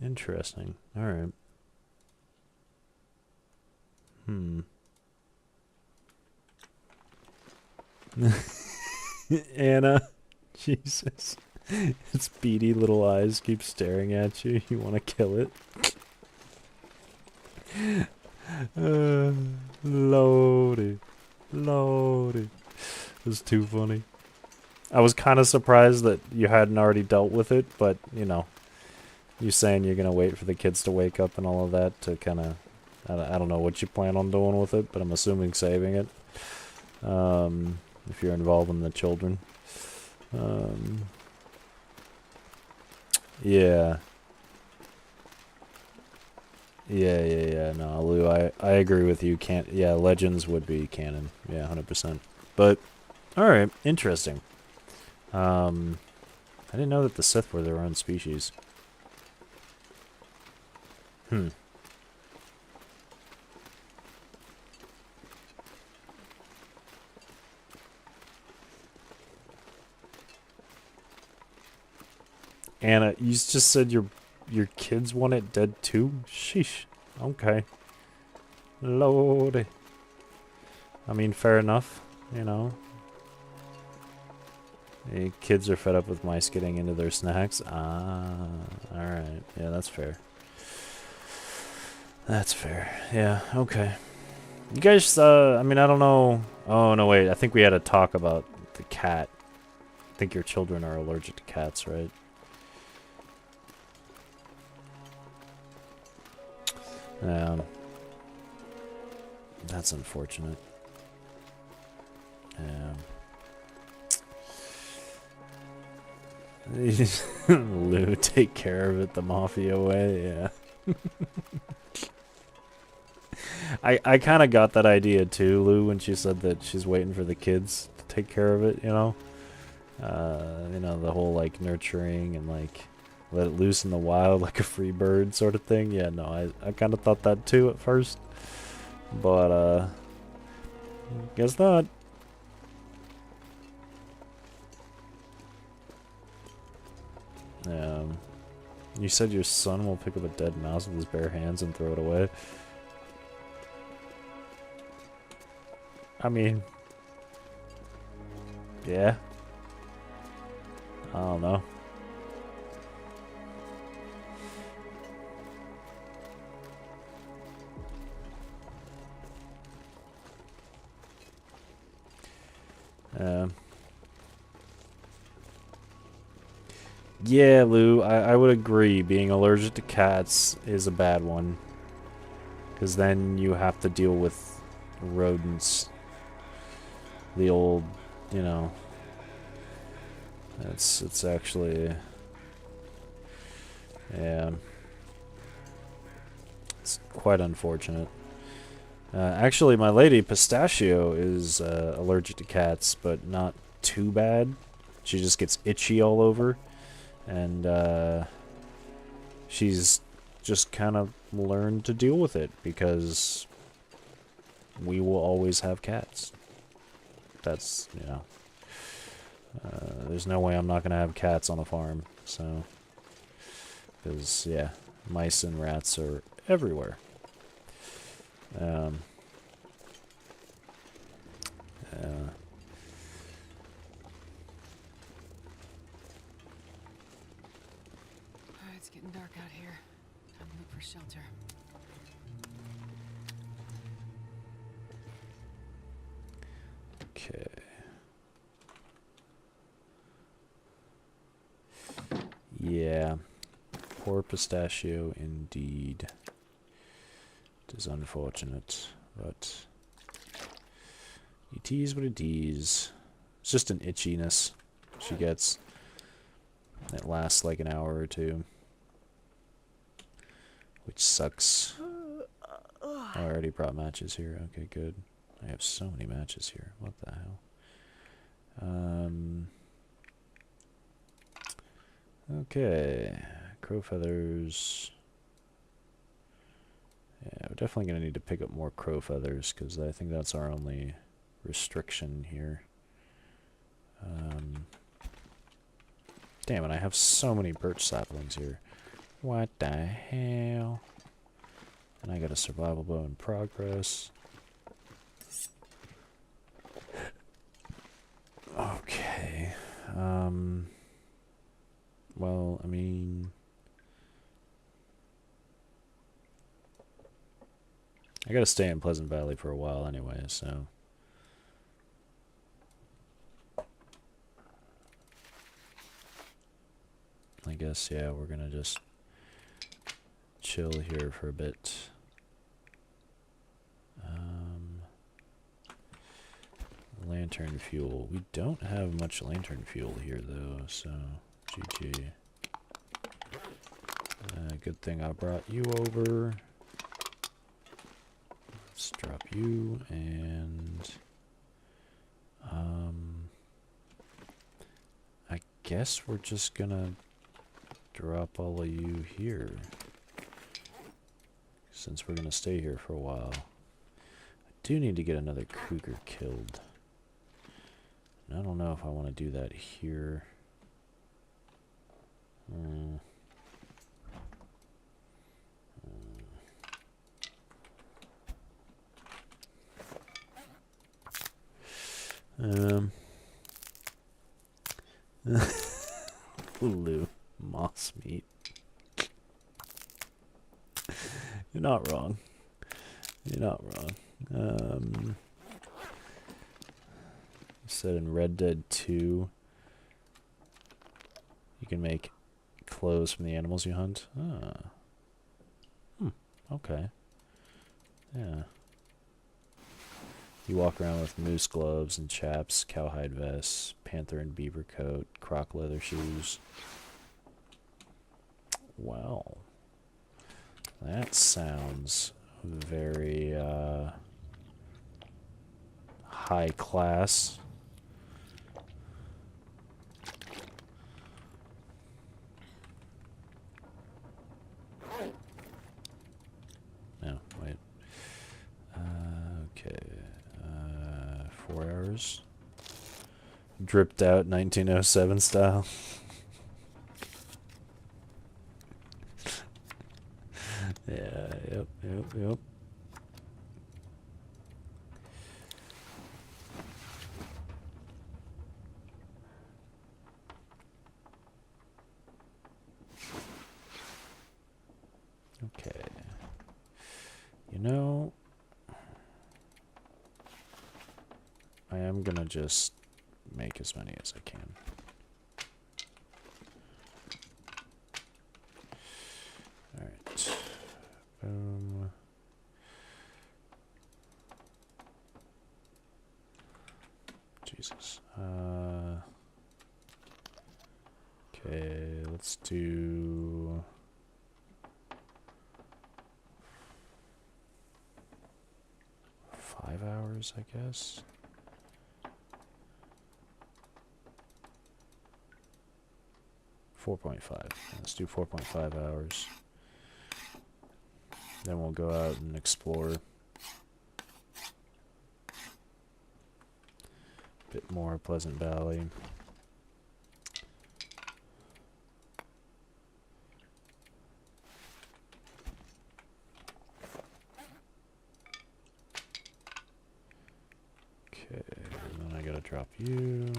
[SPEAKER 1] Interesting. Alright. Hmm. Anna. Jesus. Its beady little eyes keep staring at you. You want to kill it? Loaded. Loaded. It was too funny. I was kind of surprised that you hadn't already dealt with it, but, you know, you saying you're going to wait for the kids to wake up and all of that to kind of... I don't know what you plan on doing with it, but I'm assuming saving it. If you're involving the children. Yeah. Yeah. No, Lou, I agree with you. Can't. Yeah, Legends would be canon. Yeah, 100%. But, alright, interesting. I didn't know that the Sith were their own species. Hmm. Anna, you just said your kids want it dead too? Sheesh. Okay. Lordy. I mean, fair enough. You know. The kids are fed up with mice getting into their snacks. Ah, alright. Yeah, that's fair. That's fair. Yeah, okay. You guys, I mean, I don't know. Oh, no, wait. I think we had a talk about the cat. I think your children are allergic to cats, right? That's unfortunate. Lou, take care of it the mafia way, yeah. I kind of got that idea too, Lou, when she said that she's waiting for the kids to take care of it, you know? You know, the whole, like, nurturing and, like, let it loose in the wild like a free bird sort of thing. Yeah, no, I kind of thought that too at first. But, guess not. You said your son will pick up a dead mouse with his bare hands and throw it away. I mean... yeah. I don't know. Yeah, Lou, I would agree. Being allergic to cats is a bad one. Because then you have to deal with rodents. The old, you know... It's actually... yeah. It's quite unfortunate. Actually, my lady, Pistachio, is allergic to cats, but not too bad. She just gets itchy all over. And she's just kind of learned to deal with it because we will always have cats. That's, you know, there's no way I'm not going to have cats on a farm, so, because, yeah, mice and rats are everywhere.
[SPEAKER 3] It's getting dark out here. Time to look for shelter.
[SPEAKER 1] Okay. Yeah. Poor Pistachio indeed. It is unfortunate, but it is what it is. It's just an itchiness she gets. It lasts like an hour or two. Which sucks. I already brought matches here. Okay, good. I have so many matches here. What the hell? Okay. Crow feathers. Yeah, we're definitely going to need to pick up more crow feathers, because I think that's our only restriction here. Damn it, I have so many birch saplings here. What the hell? And I got a survival bow in progress. Okay. Well, I mean... I gotta stay in Pleasant Valley for a while anyway, so... I guess, yeah, we're gonna just chill here for a bit. Lantern fuel. We don't have much lantern fuel here, though, so GG. Good thing I brought you over. Let's drop you, and... I guess we're just gonna drop all of you here. Since we're gonna stay here for a while. I do need to get another cougar killed. And I don't know if I want to do that here. Lou, moss meat. You're not wrong. You're not wrong. You said in Red Dead 2, you can make clothes from the animals you hunt. Ah. Okay. Yeah. You walk around with moose gloves and chaps, cowhide vests, panther and beaver coat, croc leather shoes. Well, that sounds very high class. No, wait. Okay. 4 hours. Dripped out 1907 style. Yeah, yep. Okay. You know, I am gonna just make as many as I can. Alright. Boom. Jesus. Okay, let's do... hours, I guess. .5. Let's do 4.5 hours. Then we'll go out and explore a bit more Pleasant Valley. Okay, and then I gotta drop you.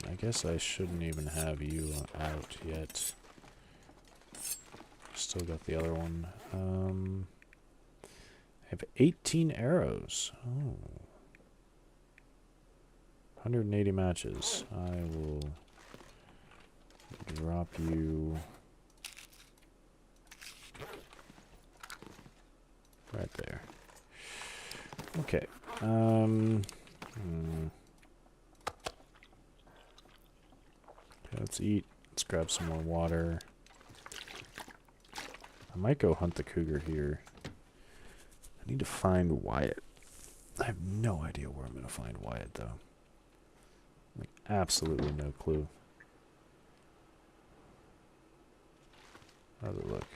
[SPEAKER 1] I guess I shouldn't even have you out yet. Still got the other one. I have 18 arrows. Oh. 180 matches. I will drop you right there. Okay. Let's eat. Let's grab some more water. I might go hunt the cougar here. I need to find Wyatt. I have no idea where I'm going to find Wyatt, though. Like, absolutely no clue. How does it look?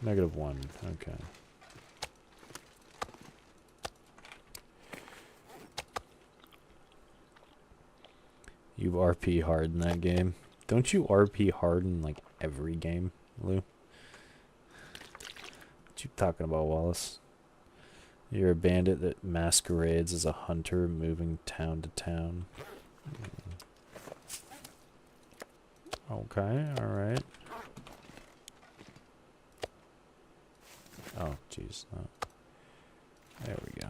[SPEAKER 1] -1. Okay. You RP hard in that game. Don't you RP hard in like every game, Lou? What you talking about, Wallace? You're a bandit that masquerades as a hunter moving town to town. Okay, alright. Oh, jeez. Oh. There we go.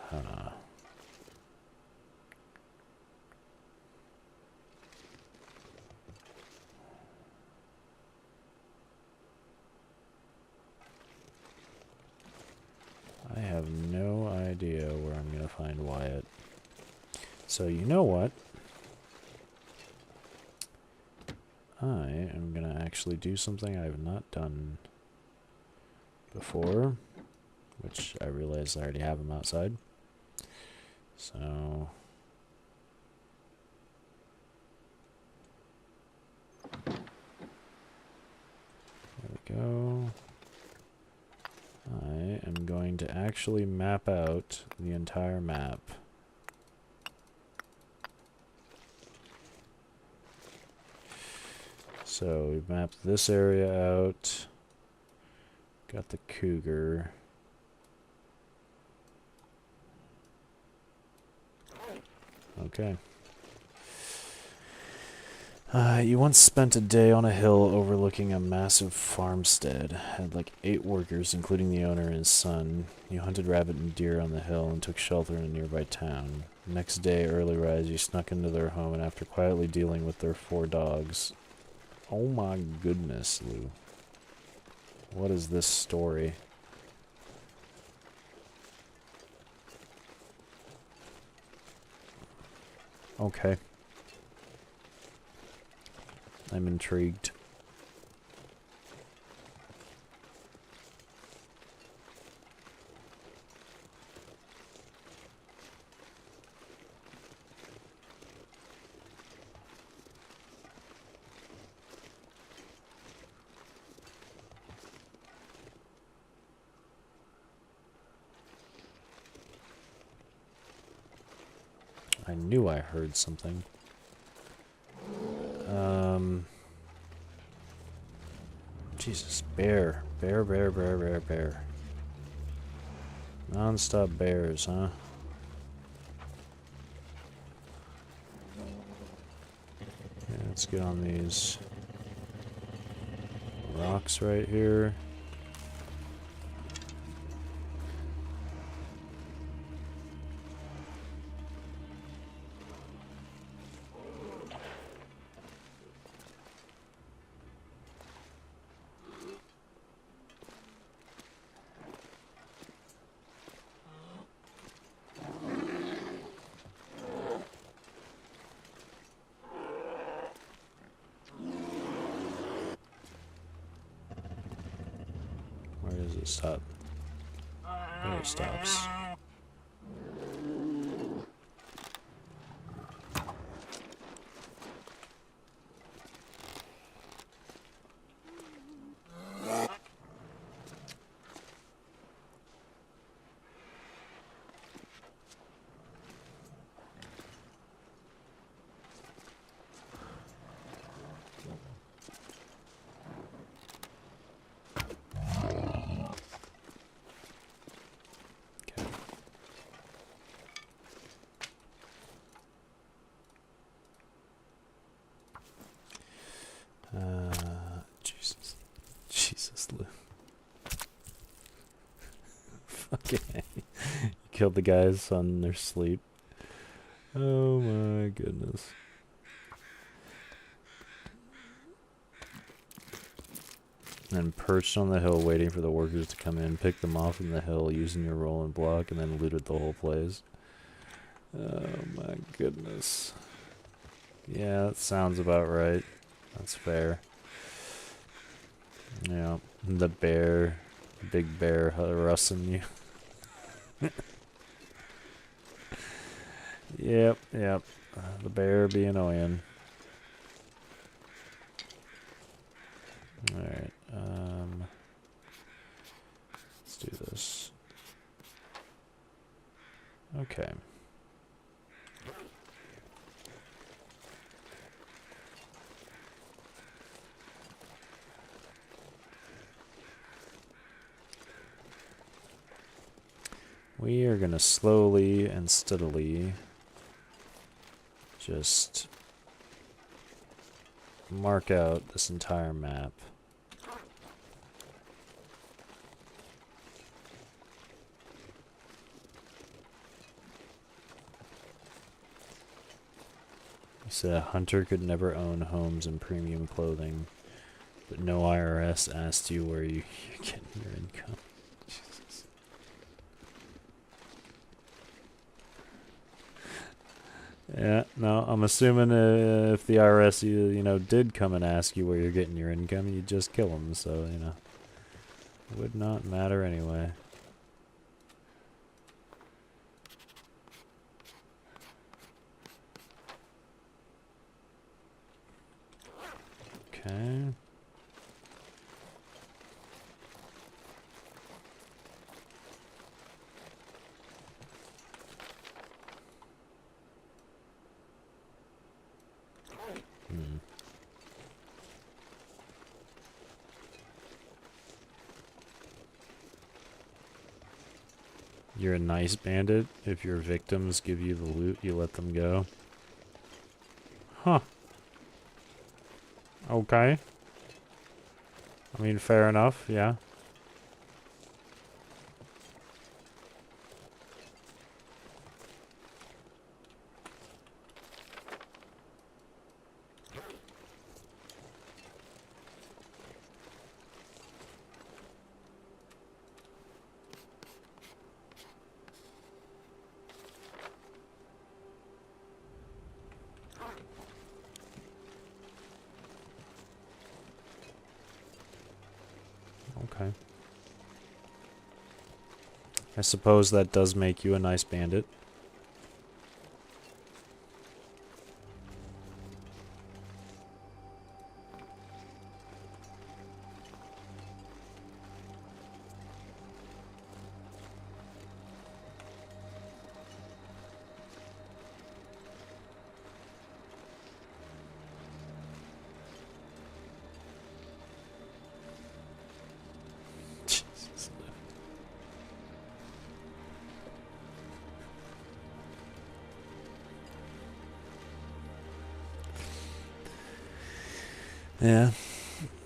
[SPEAKER 1] Huh. I have no idea where I'm gonna find Wyatt. So you know what? I am gonna actually do something I have not done before, which I realize I already have him outside. So there we go. I am going to actually map out the entire map. So we've mapped this area out. Got the cougar. Okay. You once spent a day on a hill overlooking a massive farmstead. Had like 8 workers, including the owner and his son. You hunted rabbit and deer on the hill and took shelter in a nearby town. Next day, early rise, you snuck into their home, and after quietly dealing with their 4 dogs... Oh my goodness, Lou. What is this story? Okay. I'm intrigued. I knew I heard something. Jesus, bear. Bear. Non-stop bears, huh? Yeah, let's get on these rocks right here. Where does it stop? There it stops. Jesus, Lou. Fucking you killed the guys on their sleep. Oh my goodness. And perched on the hill waiting for the workers to come in, picked them off from the hill using your roll and block, and then looted the whole place. Oh my goodness. Yeah, that sounds about right. That's fair. Yeah, the bear, big bear harassing you. Yep. The bear be annoying. Alright, let's do this. Okay. We are gonna slowly and steadily just mark out this entire map. He said a hunter could never own homes and premium clothing, but no IRS asked you where you're getting your income. Jesus. Yeah, no, I'm assuming if the IRS, you know, did come and ask you where you're getting your income, you'd just kill them, so, you know, it would not matter anyway. Okay. Hmm. You're a nice bandit. If your victims give you the loot, you let them go. Huh. Okay. I mean, fair enough, yeah. Okay. I suppose that does make you a nice bandit. Jesus. Yeah.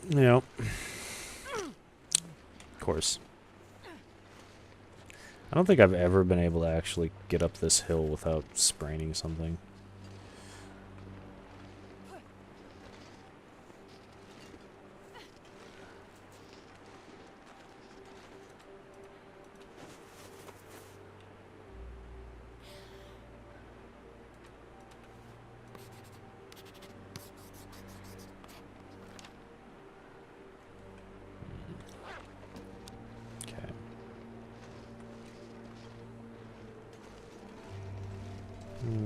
[SPEAKER 1] Yep. Of course. I don't think I've ever been able to actually get up this hill without spraining something. Okay.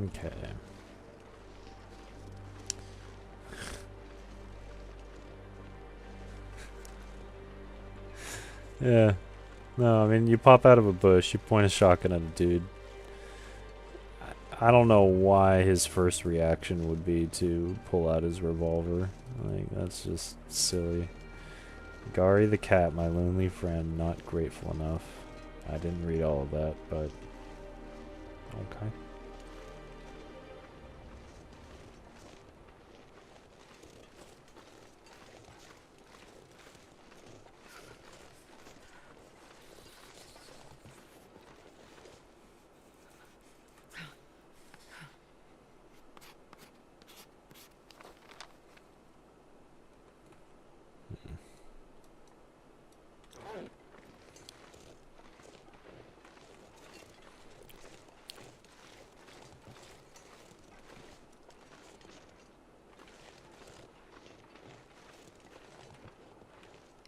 [SPEAKER 1] Okay. Yeah. No, I mean, you pop out of a bush, you point a shotgun at a dude. I don't know why his first reaction would be to pull out his revolver. Like, that's just silly. Gary the cat, my lonely friend, not grateful enough. I didn't read all of that, but... okay.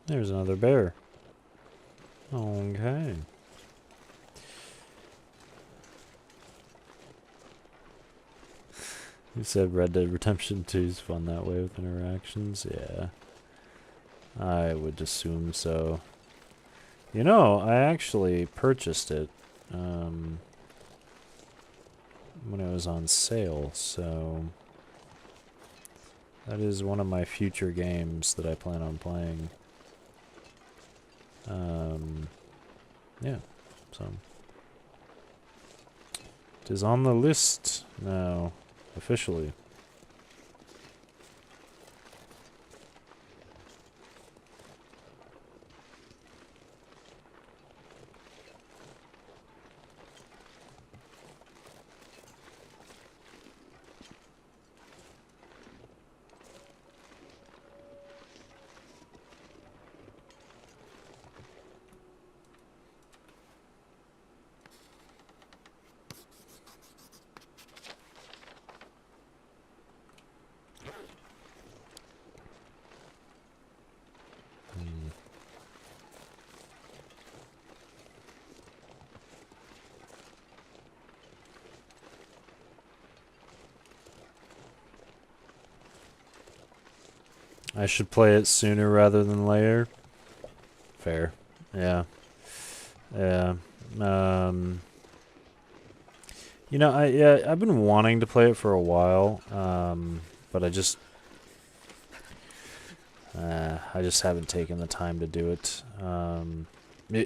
[SPEAKER 1] There's another bear. Okay. You said Red Dead Redemption 2 is fun that way with interactions? Yeah. I would assume so. You know, I actually purchased it when it was on sale, so that is one of my future games that I plan on playing. Yeah, so it is on the list now, officially. I should play it sooner rather than later. Fair. Yeah. Yeah. You know, I've been wanting to play it for a while, but I just haven't taken the time to do it.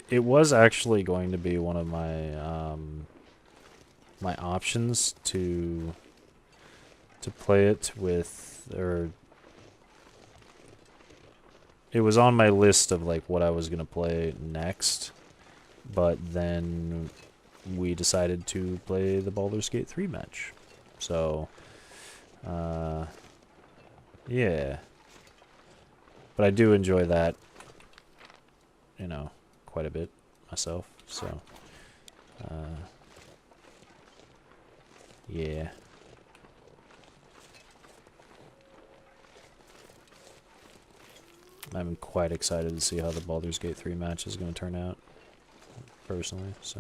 [SPEAKER 1] It was actually going to be one of my my options to play it with, or it was on my list of like what I was gonna play next, but then we decided to play the Baldur's Gate 3 match. So, yeah. But I do enjoy that, you know, quite a bit myself, so, yeah. I'm quite excited to see how the Baldur's Gate 3 match is going to turn out, personally, so.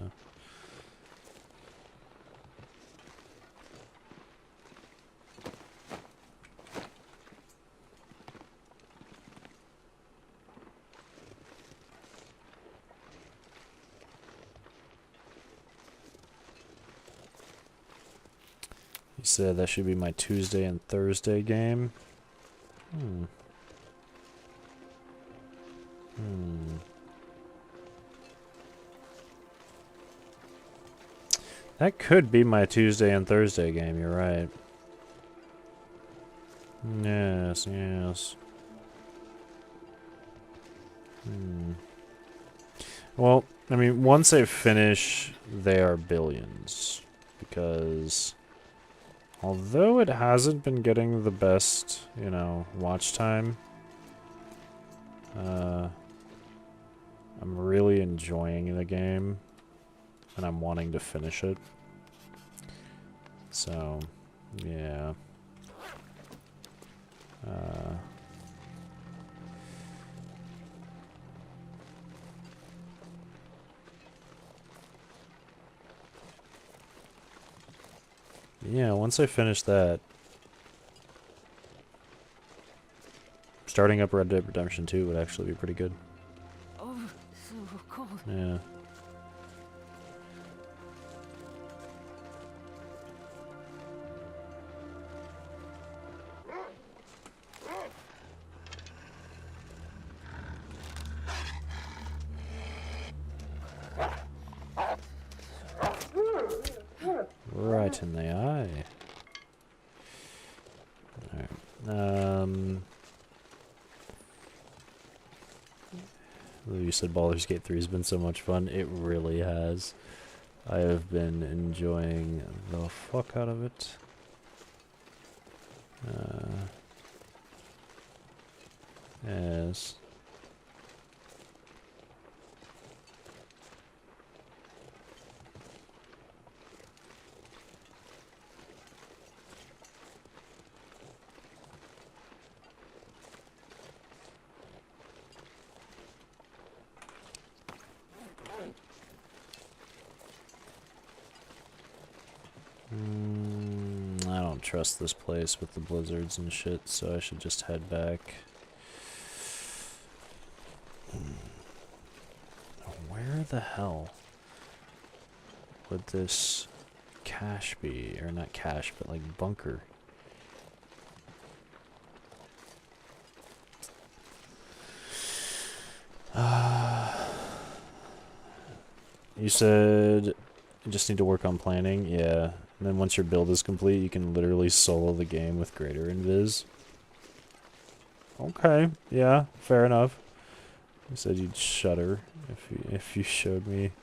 [SPEAKER 1] You said that should be my Tuesday and Thursday game. That could be my Tuesday and Thursday game, you're right. Yes, yes. Well, I mean, once they finish, they are billions. Because although it hasn't been getting the best, you know, watch time, I'm really enjoying the game, and I'm wanting to finish it. So, yeah. Yeah, once I finish that, starting up Red Dead Redemption 2 would actually be pretty good.
[SPEAKER 3] Oh, so cold.
[SPEAKER 1] Yeah. Right in the eye. Alright. You said Baldur's Gate 3 has been so much fun. It really has. I have been enjoying the fuck out of it. Yes. I don't trust this place with the blizzards and shit, so I should just head back. Where the hell would this cache be? Or not cache, but like bunker. You said you just need to work on planning? Yeah. And then once your build is complete, you can literally solo the game with greater invis. Okay, yeah, fair enough. You said you'd shudder if you showed me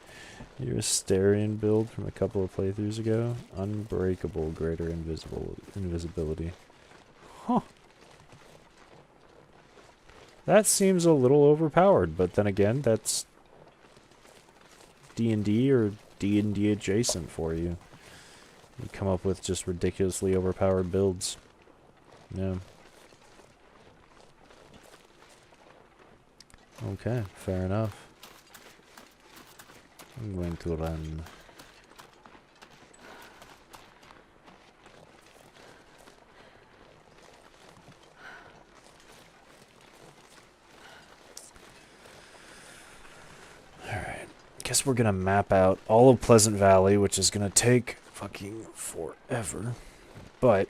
[SPEAKER 1] your Asterian build from a couple of playthroughs ago. Unbreakable greater invisibility. Huh. That seems a little overpowered, but then again, that's D&D or D&D adjacent for you. You come up with just ridiculously overpowered builds. Yeah. Okay, fair enough. I'm going to run. Alright. Guess we're gonna map out all of Pleasant Valley, which is gonna take fucking forever. But,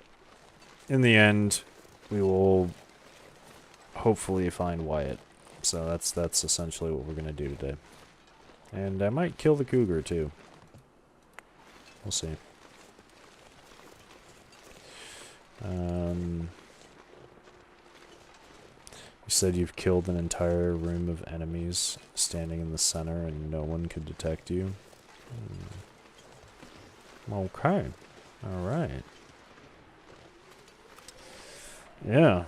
[SPEAKER 1] in the end, we will hopefully find Wyatt. So that's essentially what we're gonna do today. And I might kill the cougar too. We'll see. You said you've killed an entire room of enemies standing in the center and no one could detect you. Okay. Alright. Yeah.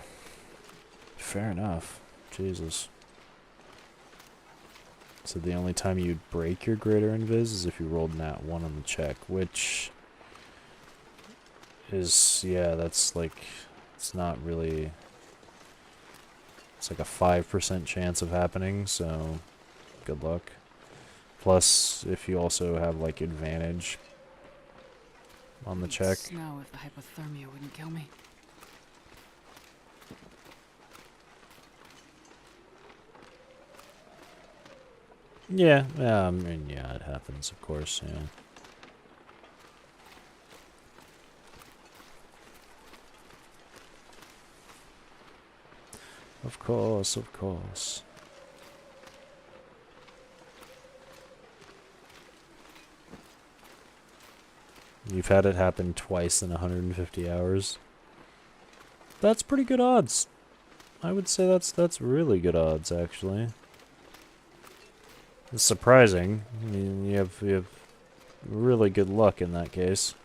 [SPEAKER 1] Fair enough. Jesus. So the only time you'd break your greater invis is if you rolled nat 1 on the check, which is, yeah, that's like, it's not really, it's like a 5% chance of happening, so good luck. Plus, if you also have like advantage on the check.
[SPEAKER 3] Snow if the hypothermia wouldn't kill me.
[SPEAKER 1] Yeah, I mean, yeah, it happens, of course, yeah. Of course, of course. You've had it happen twice in 150 hours. That's pretty good odds. I would say that's really good odds, actually. It's surprising. I mean, you have really good luck in that case.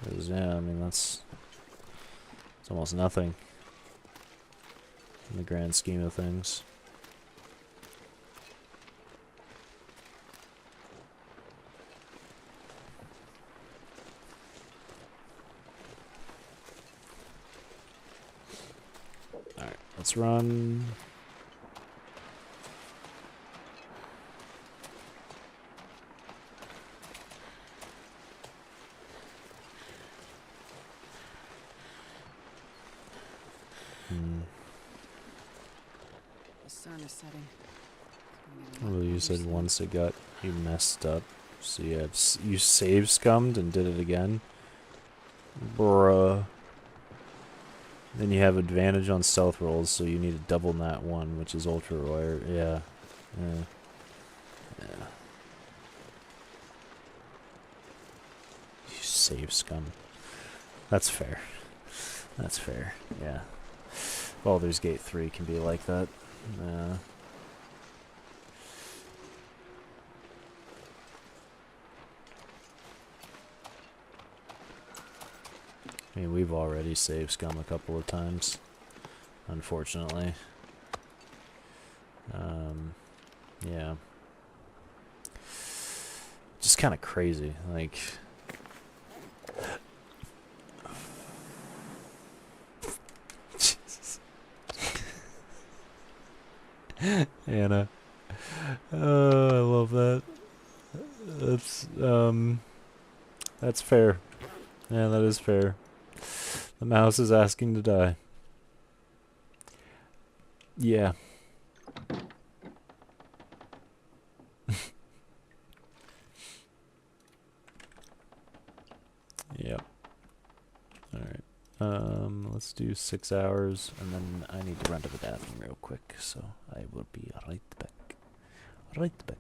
[SPEAKER 1] 'Cause, yeah, I mean, it's almost nothing in the grand scheme of things. Alright, let's run.
[SPEAKER 3] The sun is setting.
[SPEAKER 1] Well, you said once it got you messed up, so you save scummed and did it again. Bruh. Then you have advantage on stealth rolls, so you need a double nat 1, which is ultra rare. Yeah. Yeah. You save scum. That's fair. That's fair. Yeah. Baldur's Gate 3 can be like that. I mean, we've already saved scum a couple of times, unfortunately. Yeah. Just kind of crazy, like... Anna. I love that. That's fair. Yeah, that is fair. The mouse is asking to die. Yeah. Yep. Alright. Let's do 6 hours, and then I need to run to the bathroom real quick, so I will be right back. Right back.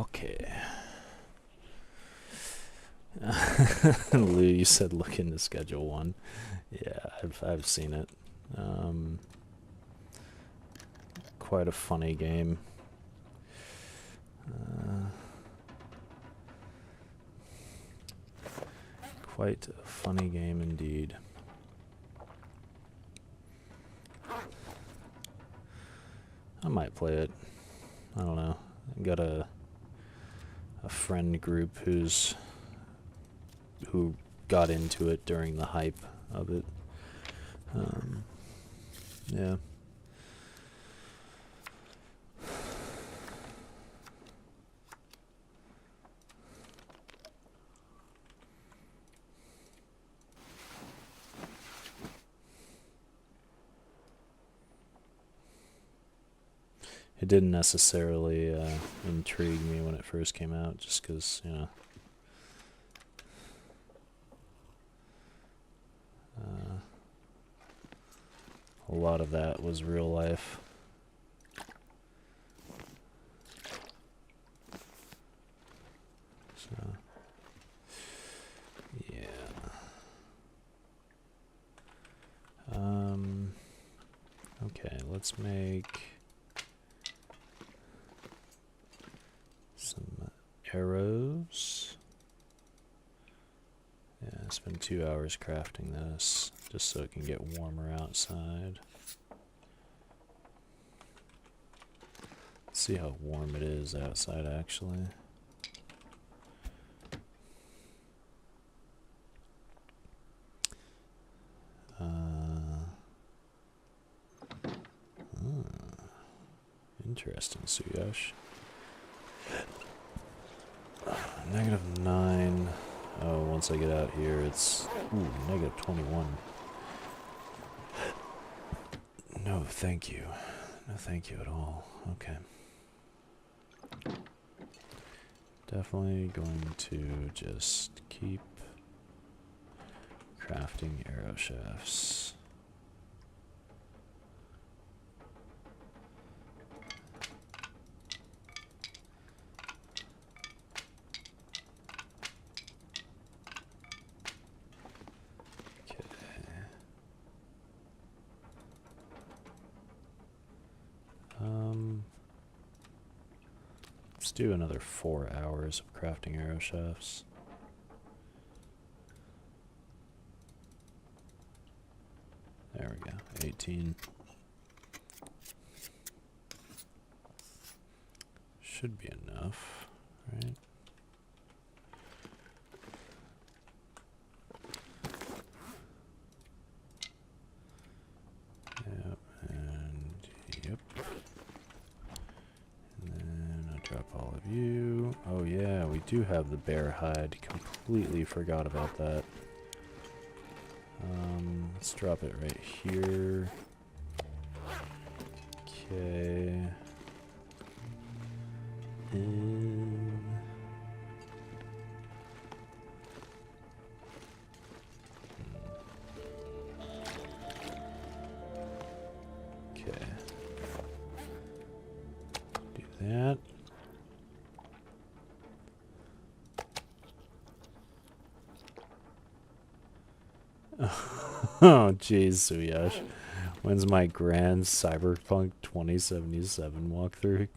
[SPEAKER 1] Okay. Lou, you said look into Schedule 1. Yeah, I've seen it. Quite a funny game. Quite a funny game indeed. I might play it. I don't know. I've got a friend group who got into it during the hype of it. Yeah. It didn't necessarily intrigue me when it first came out, just because, you know, a lot of that was real life. So, yeah. Okay, let's make some arrows. Yeah, spend 2 hours crafting this, just so it can get warmer outside. Let's see how warm it is outside, actually. Interesting, Suyash. -9. Oh, once I get out here, it's -21. No, thank you. No, thank you at all. Okay. Definitely going to just keep crafting arrow shafts. Let's do another 4 hours of crafting arrow shafts. There we go, 18. Should be enough, right? Yep, and yep. And then I'll drop all of you. Oh yeah, we do have the bear hide. Completely forgot about that. Let's drop it right here. Okay. Okay. Do that. Oh, jeez, Suyash. When's my grand Cyberpunk 2077 walkthrough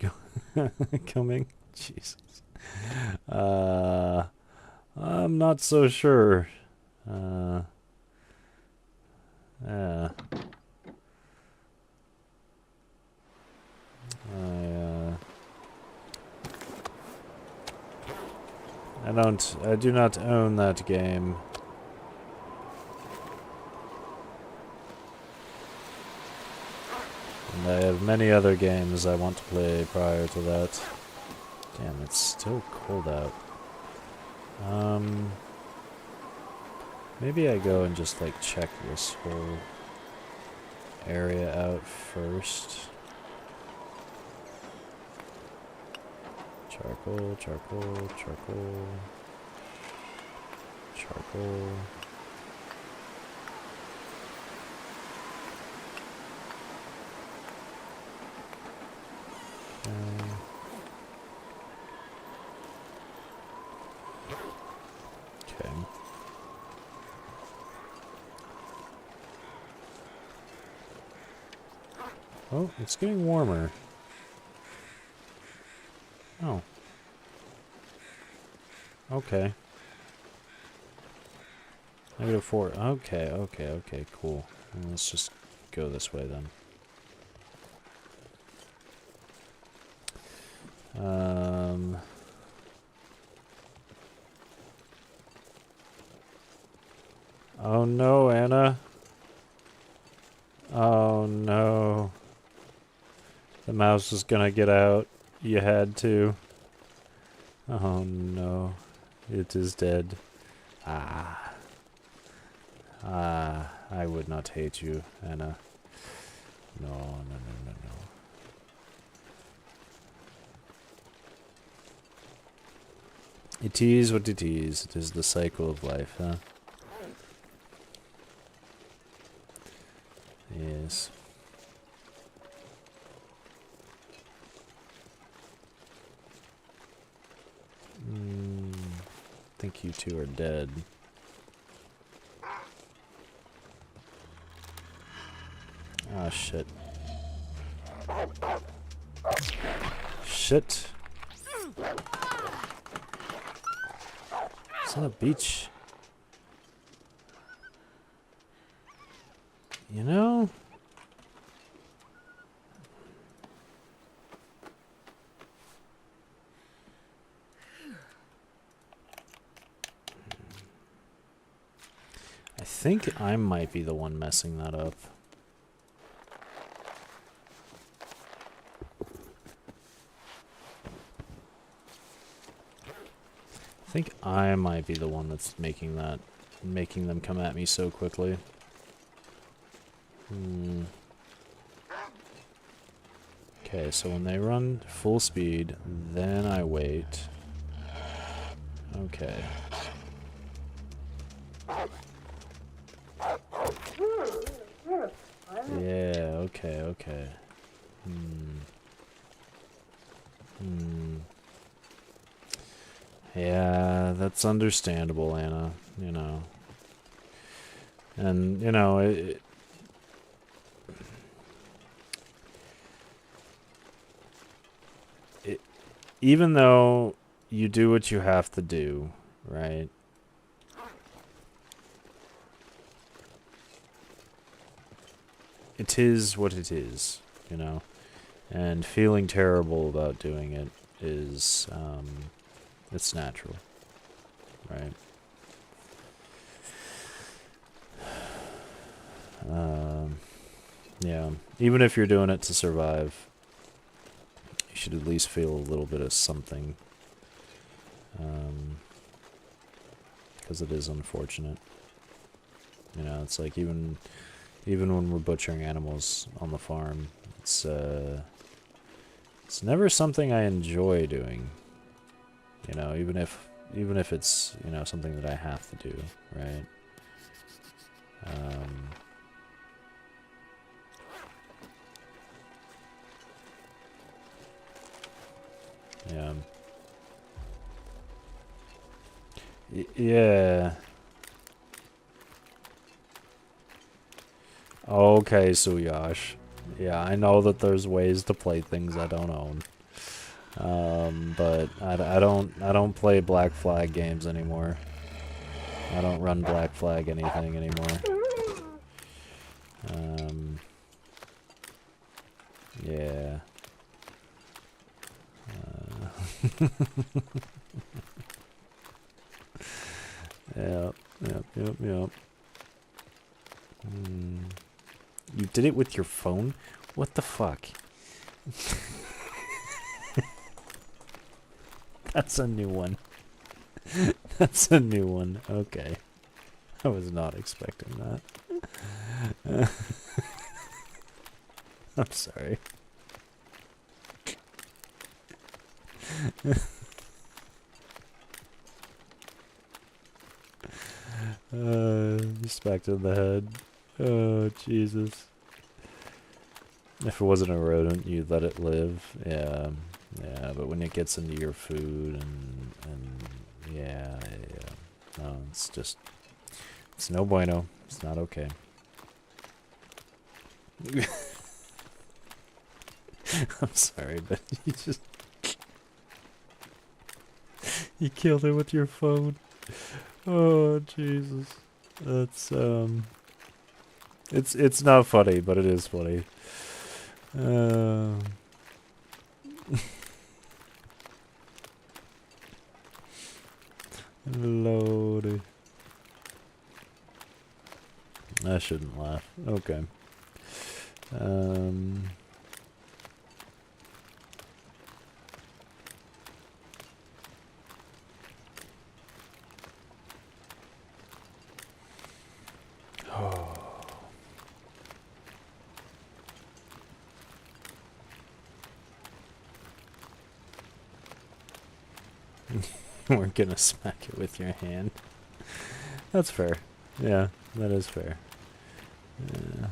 [SPEAKER 1] coming? Jesus. I'm not so sure. Yeah. I do not own that game. And I have many other games I want to play prior to that. Damn, it's still cold out. Maybe I go and just like check this whole area out first. Charcoal, charcoal, charcoal, charcoal. Okay. Oh, it's getting warmer. Oh. Okay. -4. Okay, okay, okay, cool. Well, let's just go this way then. Oh no, Anna. Oh no. The mouse is gonna get out. You had to. Oh no. It is dead. Ah. Ah. I would not hate you, Anna. No, no, no, no, no. It is what it is. It is the cycle of life, huh? Yes. I think you two are dead. Ah, shit. Shit. It's on the beach. You know? I think I might be the one messing that up. I think I might be the one that's making them come at me so quickly. Okay, so when they run full speed, then I wait. Okay. Yeah, okay, okay. Yeah, that's understandable, Anna, you know. And, you know, even though you do what you have to do, right? It is what it is, you know? And feeling terrible about doing it is, it's natural, right? Yeah, even if you're doing it to survive, you should at least feel a little bit of something. Because it is unfortunate. You know, it's like even when we're butchering animals on the farm, it's never something I enjoy doing. You know, even if it's, you know, something that I have to do, right? Yeah. Yeah. Okay, Suyash. Yeah, I know that there's ways to play things I don't own. But I don't play Black Flag games anymore. I don't run Black Flag anything anymore. Yeah. Yep, yep, yep, yep. You did it with your phone? What the fuck? That's a new one. That's a new one. Okay. I was not expecting that. I'm sorry. Smacked in the head. Oh, Jesus. If it wasn't a rodent, you'd let it live. Yeah, yeah, but when it gets into your food and yeah, yeah. No, it's just, it's no bueno. It's not okay. I'm sorry, but you just... You killed it with your phone. Oh, Jesus. That's, It's not funny, but it is funny. Lordy. I shouldn't laugh. Okay. Oh. You weren't gonna smack it with your hand. That's fair. Yeah, that is fair. Yeah.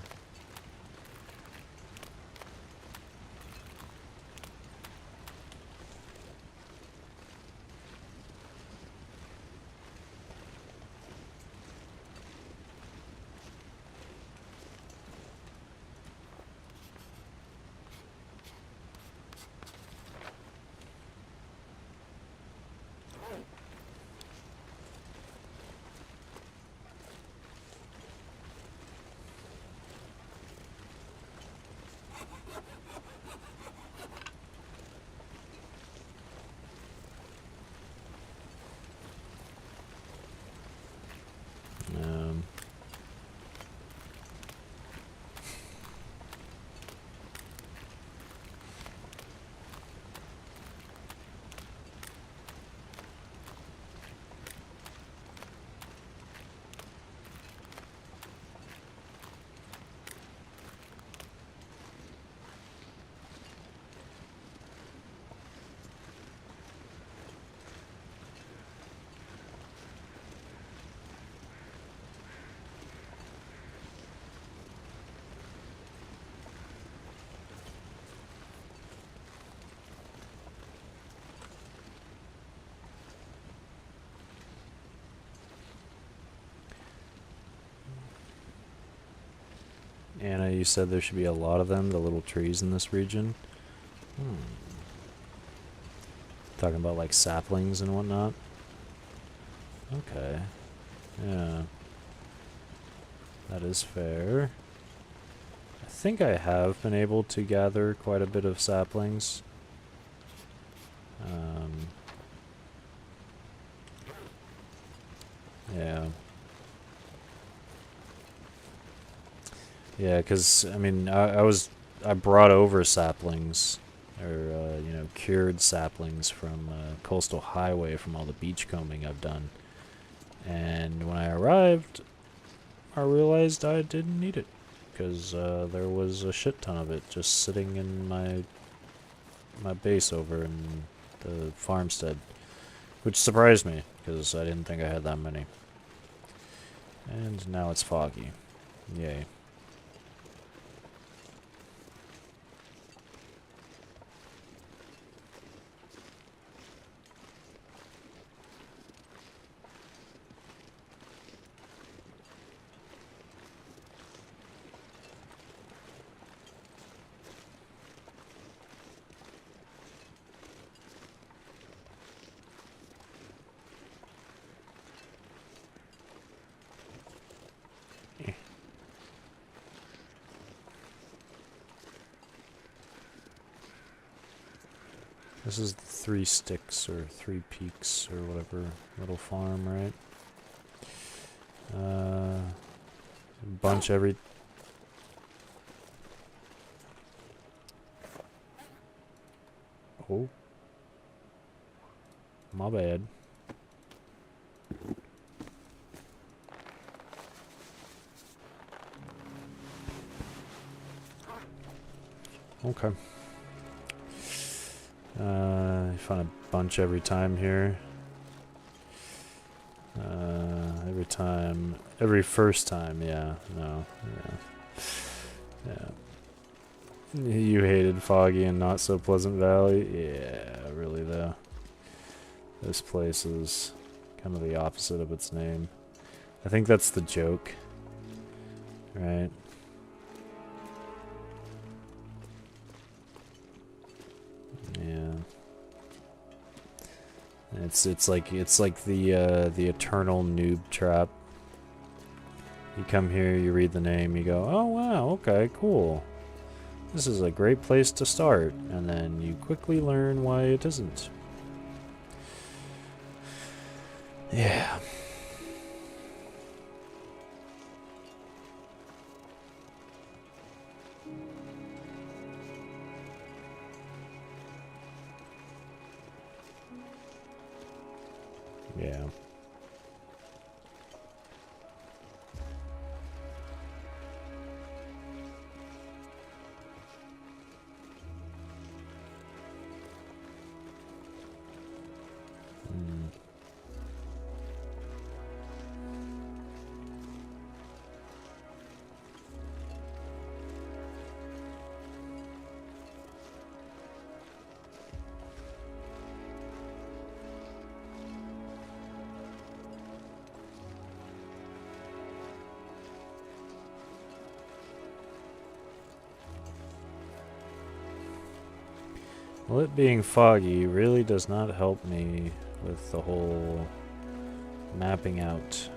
[SPEAKER 1] Um, Anna, you said there should be a lot of them, the little trees in this region. Talking about like saplings and whatnot. Okay. Yeah. That is fair. I think I have been able to gather quite a bit of saplings. Yeah. Yeah, because, I mean, I brought over saplings, or, you know, cured saplings from Coastal Highway from all the beachcombing I've done. And when I arrived, I realized I didn't need it, because there was a shit ton of it just sitting in my base over in the farmstead, which surprised me, because I didn't think I had that many. And now it's foggy. Yay. This is the 3 Sticks, or 3 Peaks, or whatever, little farm, right? Bunch every... Oh. My bad. Okay. You find a bunch every time here. Every first time, yeah, no, yeah. You hated Foggy and Not So Pleasant Valley? Yeah, really though. This place is kind of the opposite of its name. I think that's the joke, right? It's like the eternal noob trap. You come here, you read the name, you go, oh wow, okay, cool. This is a great place to start, and then you quickly learn why it isn't. Yeah. Yeah. Well, it being foggy really does not help me with the whole mapping out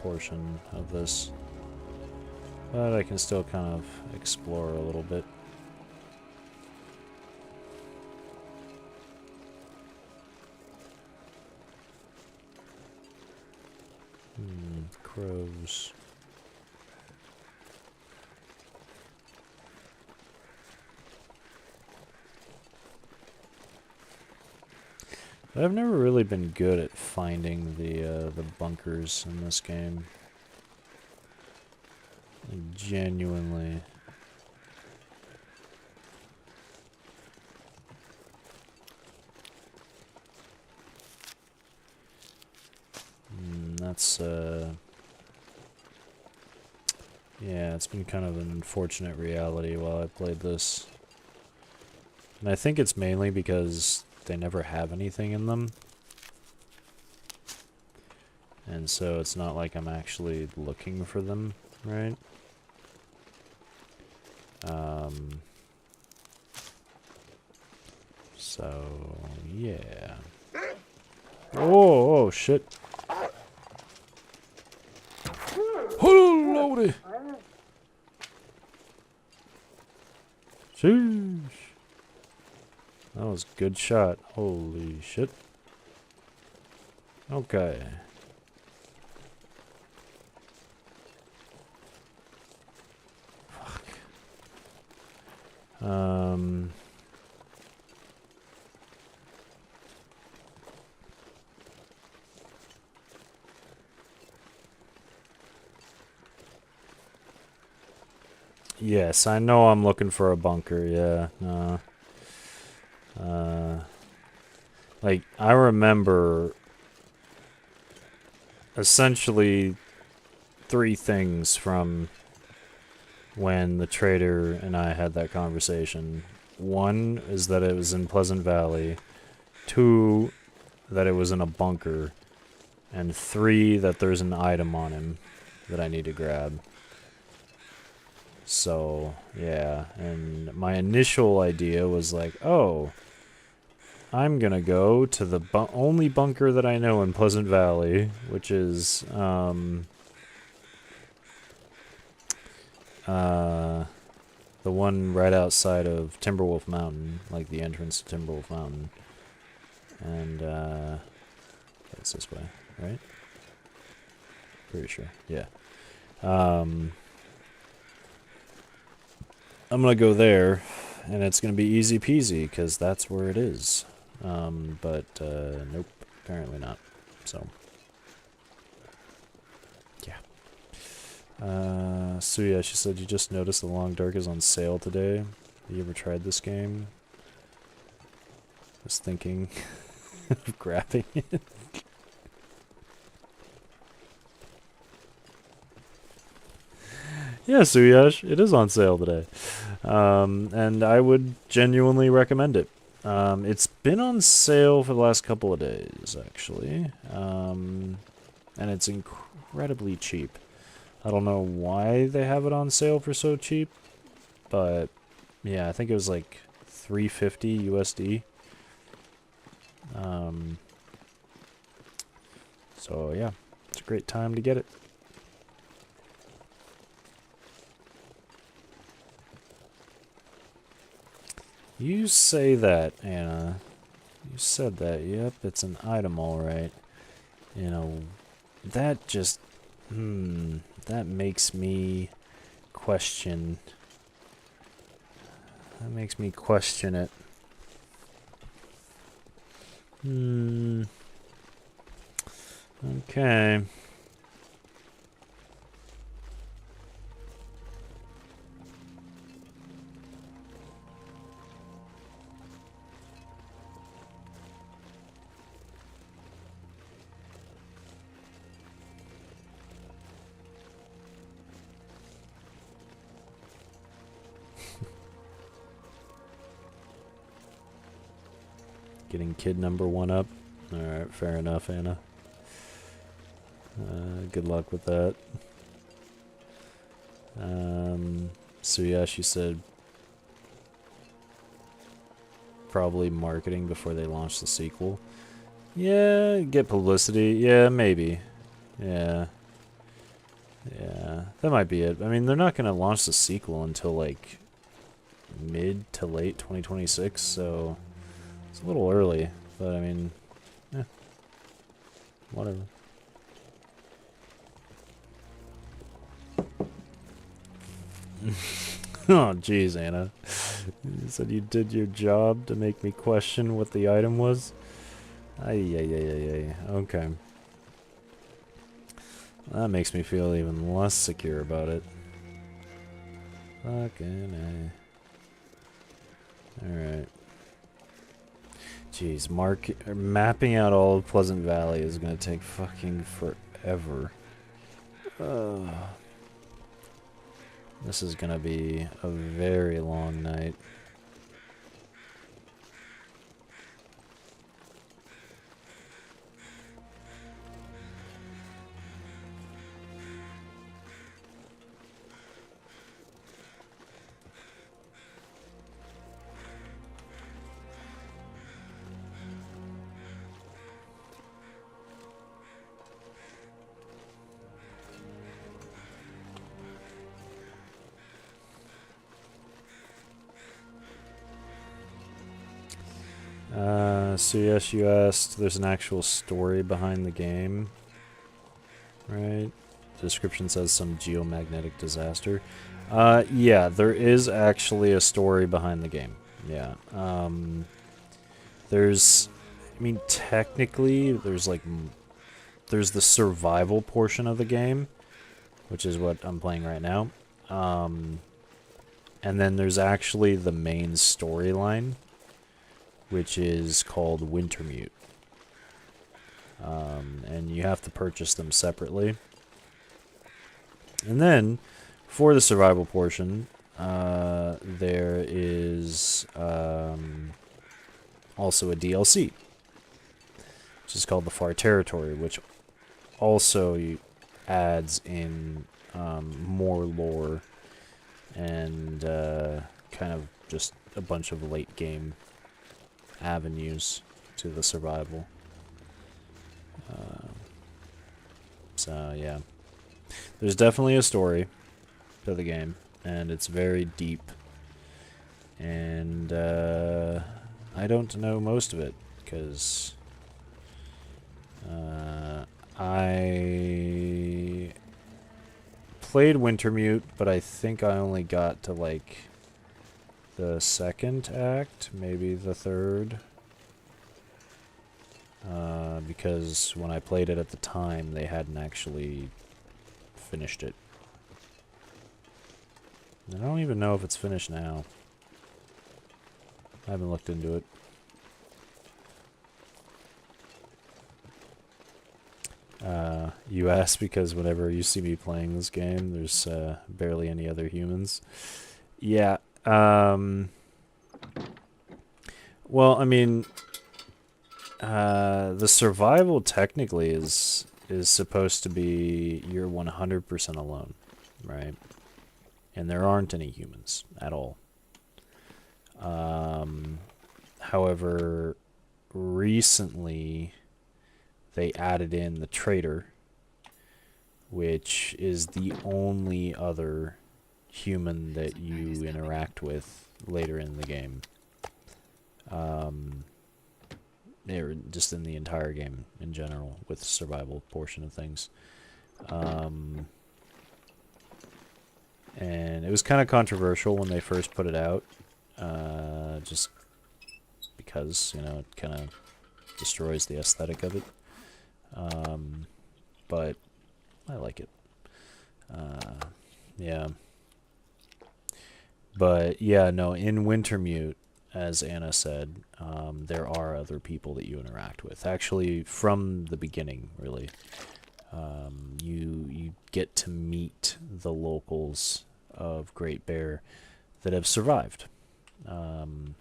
[SPEAKER 1] portion of this. But I can still kind of explore a little bit. Crows. I've never really been good at finding the bunkers in this game. Like, genuinely. That's yeah, it's been kind of an unfortunate reality while I played this. And I think it's mainly because they never have anything in them. And so it's not like I'm actually looking for them, right? So, yeah. Oh, shit. Holy! Sheesh. That was a good shot. Holy shit. Okay. Fuck. Yes, I know I'm looking for a bunker, yeah. Like, I remember essentially 3 things from when the trader and I had that conversation. 1 is that it was in Pleasant Valley. 2, that it was in a bunker. And 3, that there's an item on him that I need to grab. So, yeah, and my initial idea was like, oh, I'm gonna go to the only bunker that I know in Pleasant Valley, which is, the one right outside of Timberwolf Mountain, like the entrance to Timberwolf Mountain. And, it's this way, right? Pretty sure, yeah. I'm gonna go there, and it's gonna be easy peasy, because that's where it is. But, nope, apparently not. So, yeah. So yeah, she said, you just noticed the Long Dark is on sale today. Have you ever tried this game? I was thinking of grabbing it. Yeah, Suyash, it is on sale today. And I would genuinely recommend it. It's been on sale for the last couple of days, actually. And it's incredibly cheap. I don't know why they have it on sale for so cheap, but yeah, I think it was like $350 USD. So yeah, it's a great time to get it. You say that, Anna. You said that. Yep, it's an item, all right. You know, that just, that makes me question. That makes me question it. Okay. Getting kid number 1 up. Alright, fair enough, Anna. Good luck with that. So yeah, she said probably marketing before they launch the sequel. Yeah, get publicity. Yeah, maybe. Yeah. Yeah, that might be it. I mean, they're not going to launch the sequel until like mid to late 2026, so it's a little early, but I mean, whatever. Oh, jeez, Anna. You said you did your job to make me question what the item was? Ay. Okay. That makes me feel even less secure about it. Fucking A. Alright. Jeez, mapping out all of Pleasant Valley is gonna take fucking forever. This is gonna be a very long night. So yes, you asked, there's an actual story behind the game, right? The description says some geomagnetic disaster. Yeah, there is actually a story behind the game. Yeah. There's, I mean, technically, there's the survival portion of the game, which is what I'm playing right now. And then there's actually the main storyline, which is called Wintermute. And you have to purchase them separately. And then, for the survival portion, there is also a DLC, which is called The Far Territory, which also adds in more lore and kind of just a bunch of late game avenues to the survival. So yeah, there's definitely a story to the game, and it's very deep, and I don't know most of it because I played Wintermute, but I think I only got to like the second act, maybe the third. Because when I played it at the time, they hadn't actually finished it. I don't even know if it's finished now. I haven't looked into it. You asked because whenever you see me playing this game, there's barely any other humans. Yeah. Well, I mean, the survival technically is supposed to be you're 100% alone, right? And there aren't any humans at all. However, recently they added in the traitor, which is the only other human that you interact with later in the game. Or just in the entire game in general, with the survival portion of things. And it was kind of controversial when they first put it out, just because, you know, it kind of destroys the aesthetic of it. But I like it. Yeah. But yeah, no, in Wintermute, as Anna said, there are other people that you interact with. Actually, from the beginning, really. You get to meet the locals of Great Bear that have survived. And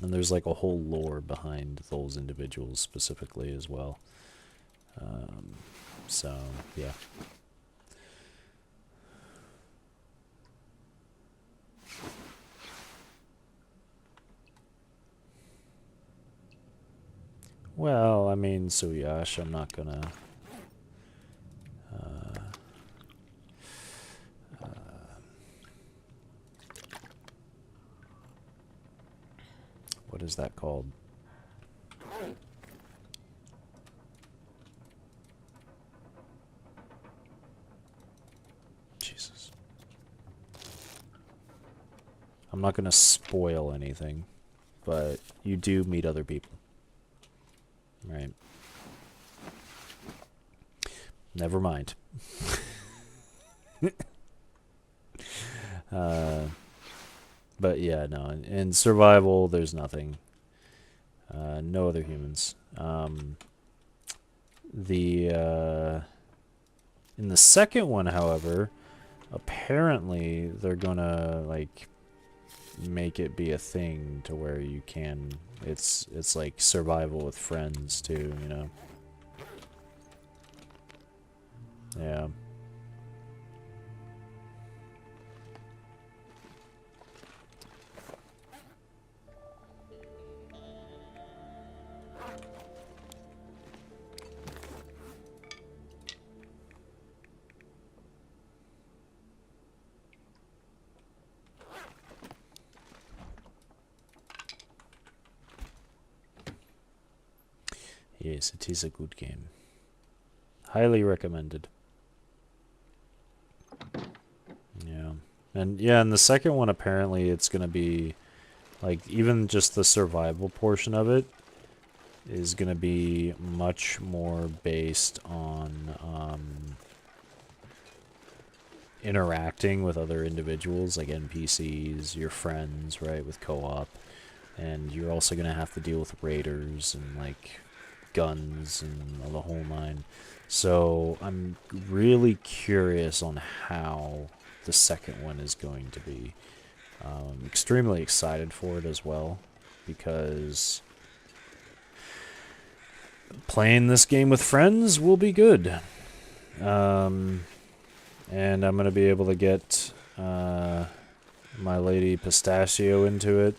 [SPEAKER 1] there's like a whole lore behind those individuals specifically as well. So, yeah. Well, I mean, Suyash, I'm not gonna... what is that called? Jesus. I'm not gonna spoil anything, but you do meet other people. Right. Never mind. But yeah, no. In survival, there's nothing. No other humans. In the second one, however, apparently they're gonna like make it be a thing to where you can. It's like survival with friends too, you know. Yeah. Yes, it is a good game. Highly recommended. Yeah. And yeah, in the second one apparently it's going to be like even just the survival portion of it is going to be much more based on interacting with other individuals like NPCs, your friends, right, with co-op. And you're also going to have to deal with raiders and like guns and the whole nine. So I'm really curious on how the second one is going to be. Extremely excited for it as well, because playing this game with friends will be good. And I'm going to be able to get my lady Pistachio into it,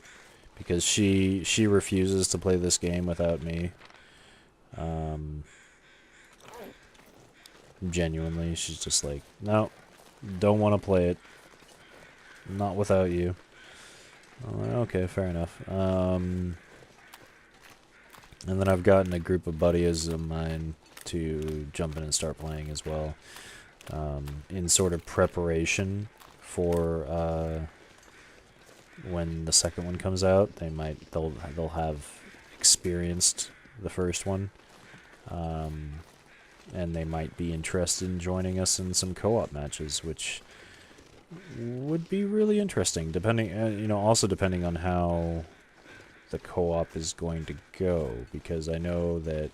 [SPEAKER 1] because she refuses to play this game without me. Genuinely, she's just like, no, don't want to play it. Not without you. I'm like, okay, fair enough. And then I've gotten a group of buddies of mine to jump in and start playing as well. In sort of preparation for when the second one comes out. They'll have experienced the first one. And they might be interested in joining us in some co-op matches, which would be really interesting, depending, also depending on how the co-op is going to go, because I know that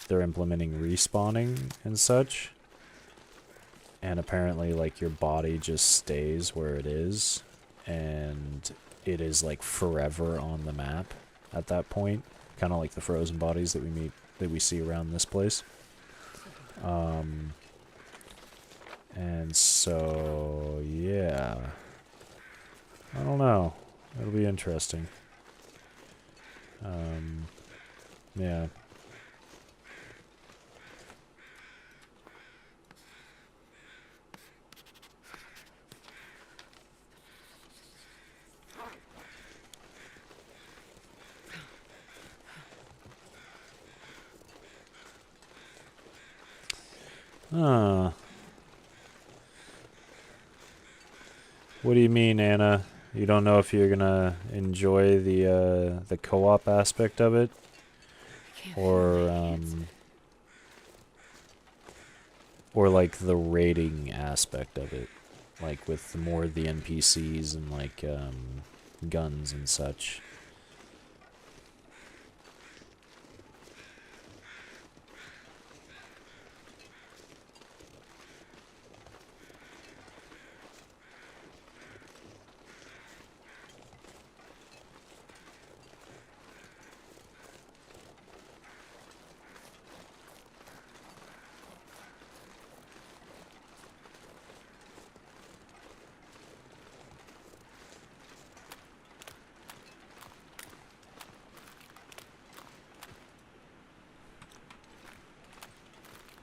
[SPEAKER 1] they're implementing respawning and such, and apparently, like, your body just stays where it is, and it is, like, forever on the map at that point, kind of like the frozen bodies that we see around this place. And so, yeah. I don't know. It'll be interesting. Yeah. Huh. What do you mean, Anna? You don't know if you're gonna enjoy the co-op aspect of it,
[SPEAKER 3] Can't feel
[SPEAKER 1] or
[SPEAKER 3] my hands.
[SPEAKER 1] or like the raiding aspect of it, like with more of the NPCs and like guns and such.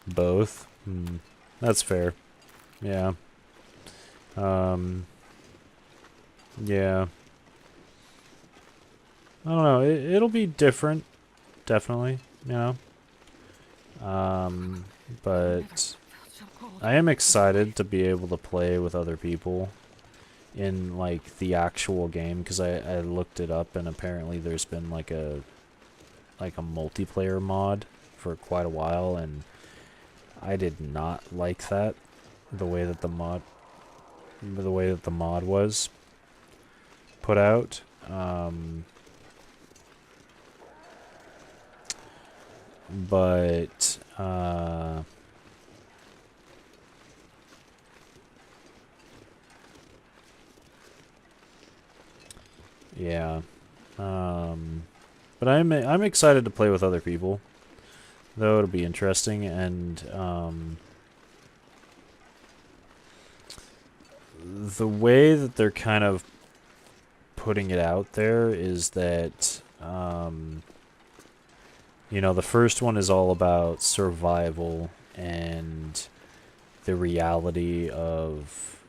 [SPEAKER 1] Both. Hmm. That's fair. Yeah. Um. Yeah. I don't know. It'll be different, definitely. You know.
[SPEAKER 3] Never
[SPEAKER 1] But
[SPEAKER 3] felt so cold.
[SPEAKER 1] I am excited to be able to play with other people in like the actual game, because I looked it up and apparently there's been like a multiplayer mod for quite a while, and I did not like that, the way that the mod was put out. But yeah. But I'm excited to play with other people, though. It'll be interesting, and the way that they're kind of putting it out there is that you know, the first one is all about survival and the reality of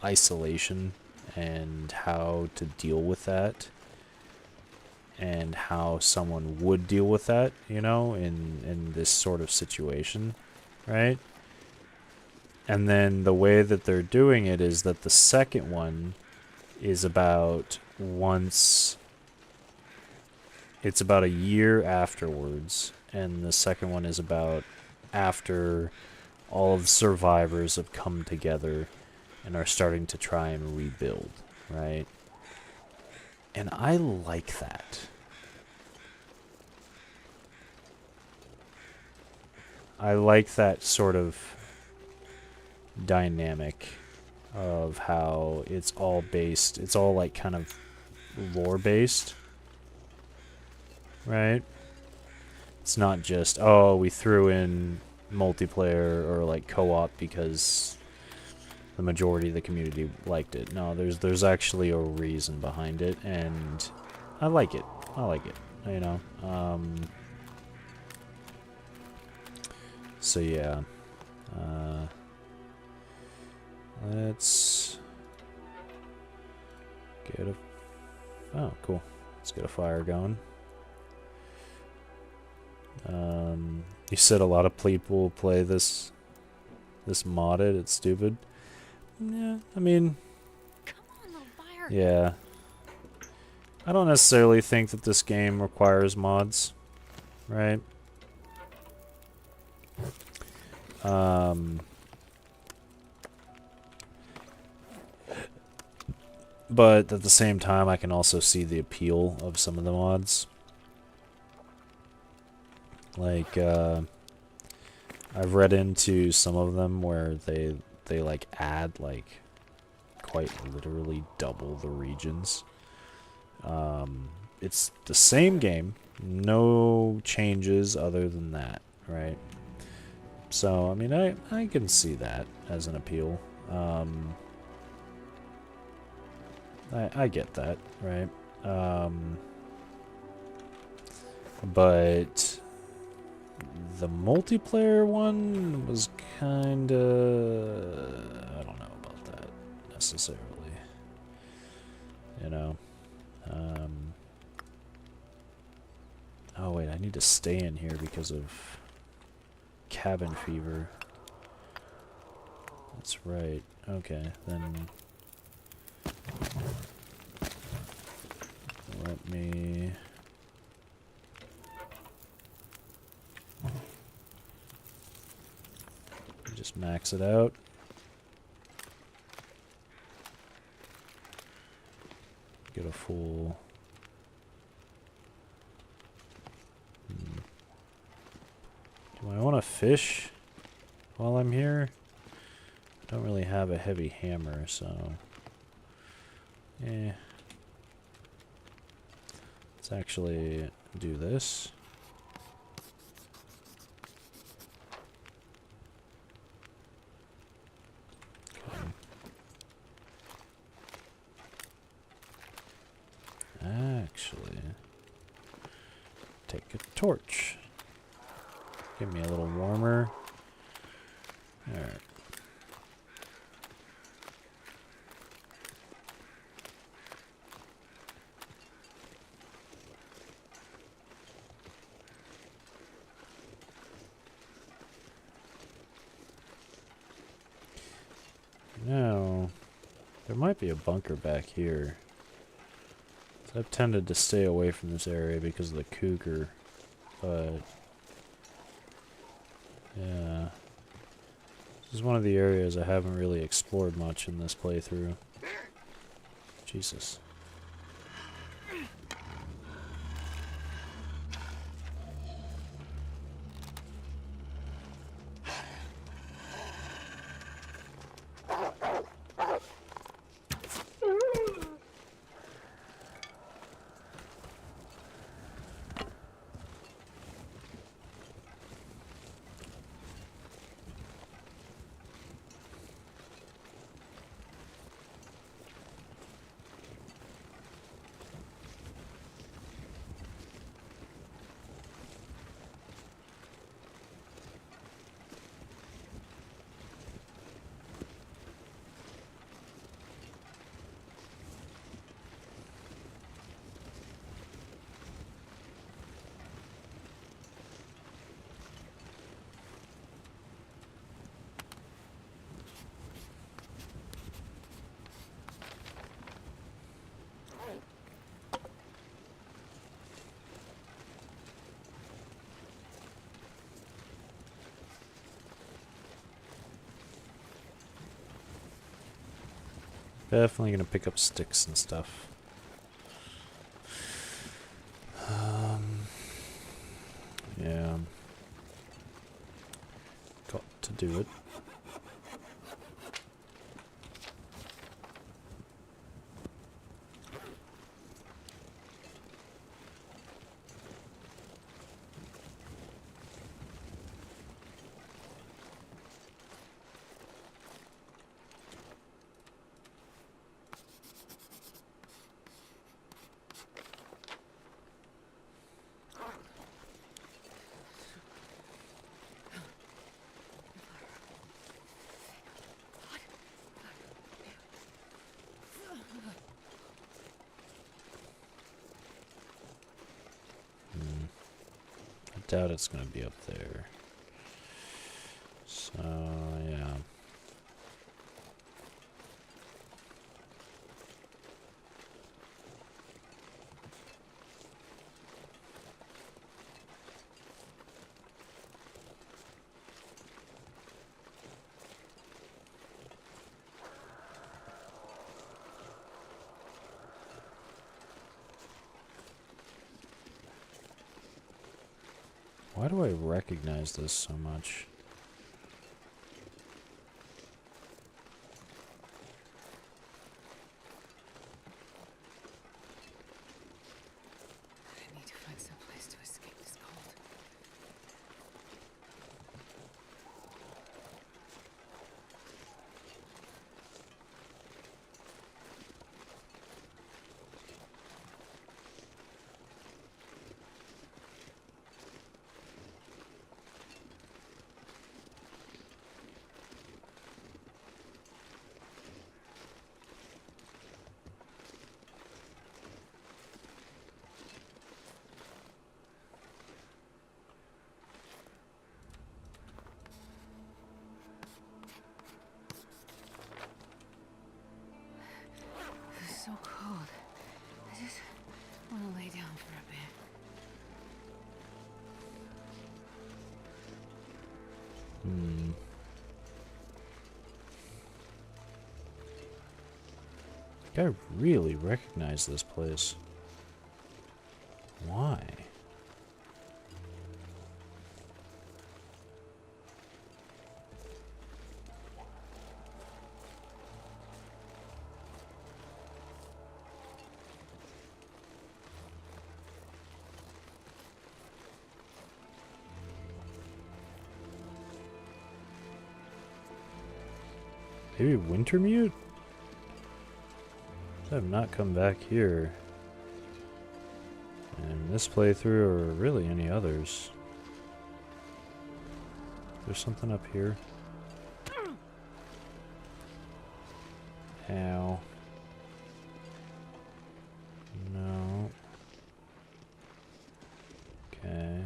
[SPEAKER 1] isolation and how to deal with that, and how someone would deal with that, you know, in this sort of situation, right? And then the way that they're doing it is that the second one is about once it's about a year afterwards, and the second one is about after all of the survivors have come together and are starting to try and rebuild, right? And I like that. I like that sort of dynamic of how it's all based, it's all like kind of lore based, right? It's not just, oh, we threw in multiplayer or like co-op because the majority of the community liked it. No, there's actually a reason behind it, and I like it. I like it, you know. So yeah. Let's get a... Oh, cool. Let's get a fire going. You said a lot of people play this modded. It's stupid. Yeah, I mean,
[SPEAKER 3] Come on, little fire.
[SPEAKER 1] yeah. I don't necessarily think that this game requires mods, right? But at the same time, I can also see the appeal of some of the mods. Like, I've read into some of them where they like add like quite literally double the regions. It's the same game, no changes other than that, right? So I mean, I can see that as an appeal. I get that, right? But the multiplayer one was kinda... I don't know about that necessarily. You know? Oh wait, I need to stay in here because of cabin fever. That's right. Okay, then let me... just max it out. Get a full... Do I want to fish while I'm here? I don't really have a heavy hammer, so... Let's actually do this. Actually, take a torch. Give me a little warmer. Alright. Now, there might be a bunker back here. I've tended to stay away from this area because of the cougar, but yeah, this is one of the areas I haven't really explored much in this playthrough. Jesus. Definitely gonna pick up sticks and stuff. Yeah. Got to do it. Doubt it's gonna be up there. So, yeah. Why do I recognize this so much?
[SPEAKER 3] I need to find some place to escape this cold.
[SPEAKER 1] Like, I really recognize this place. Why? Maybe Wintermute? I have not come back here. In this playthrough, or really any others. There's something up here. Ow. No. Okay.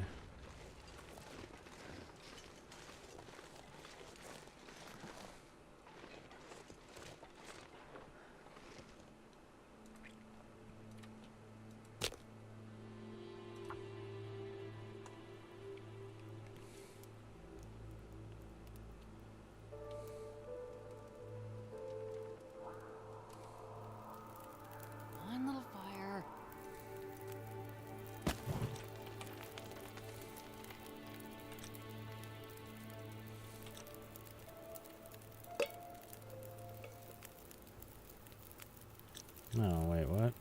[SPEAKER 3] One little fire.
[SPEAKER 1] No, wait, what?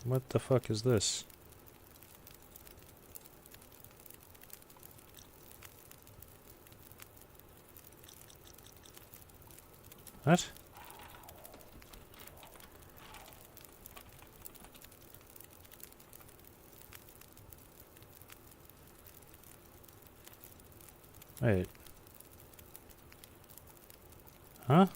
[SPEAKER 1] What the fuck is this? What? Wait. Huh?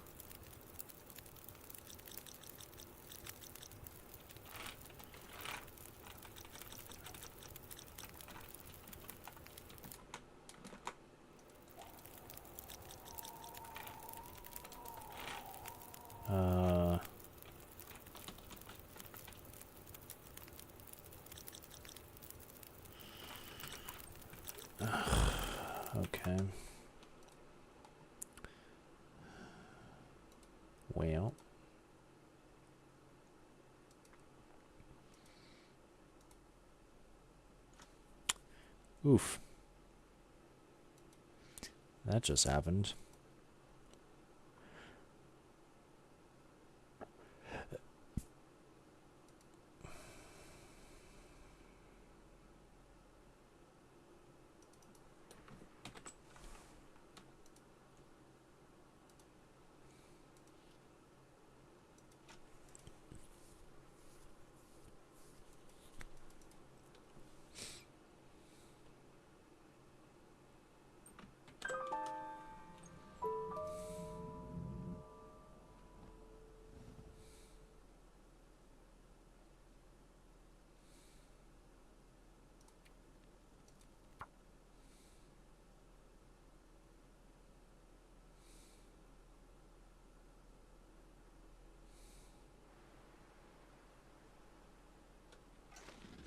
[SPEAKER 1] Okay. Well. Oof. That just happened.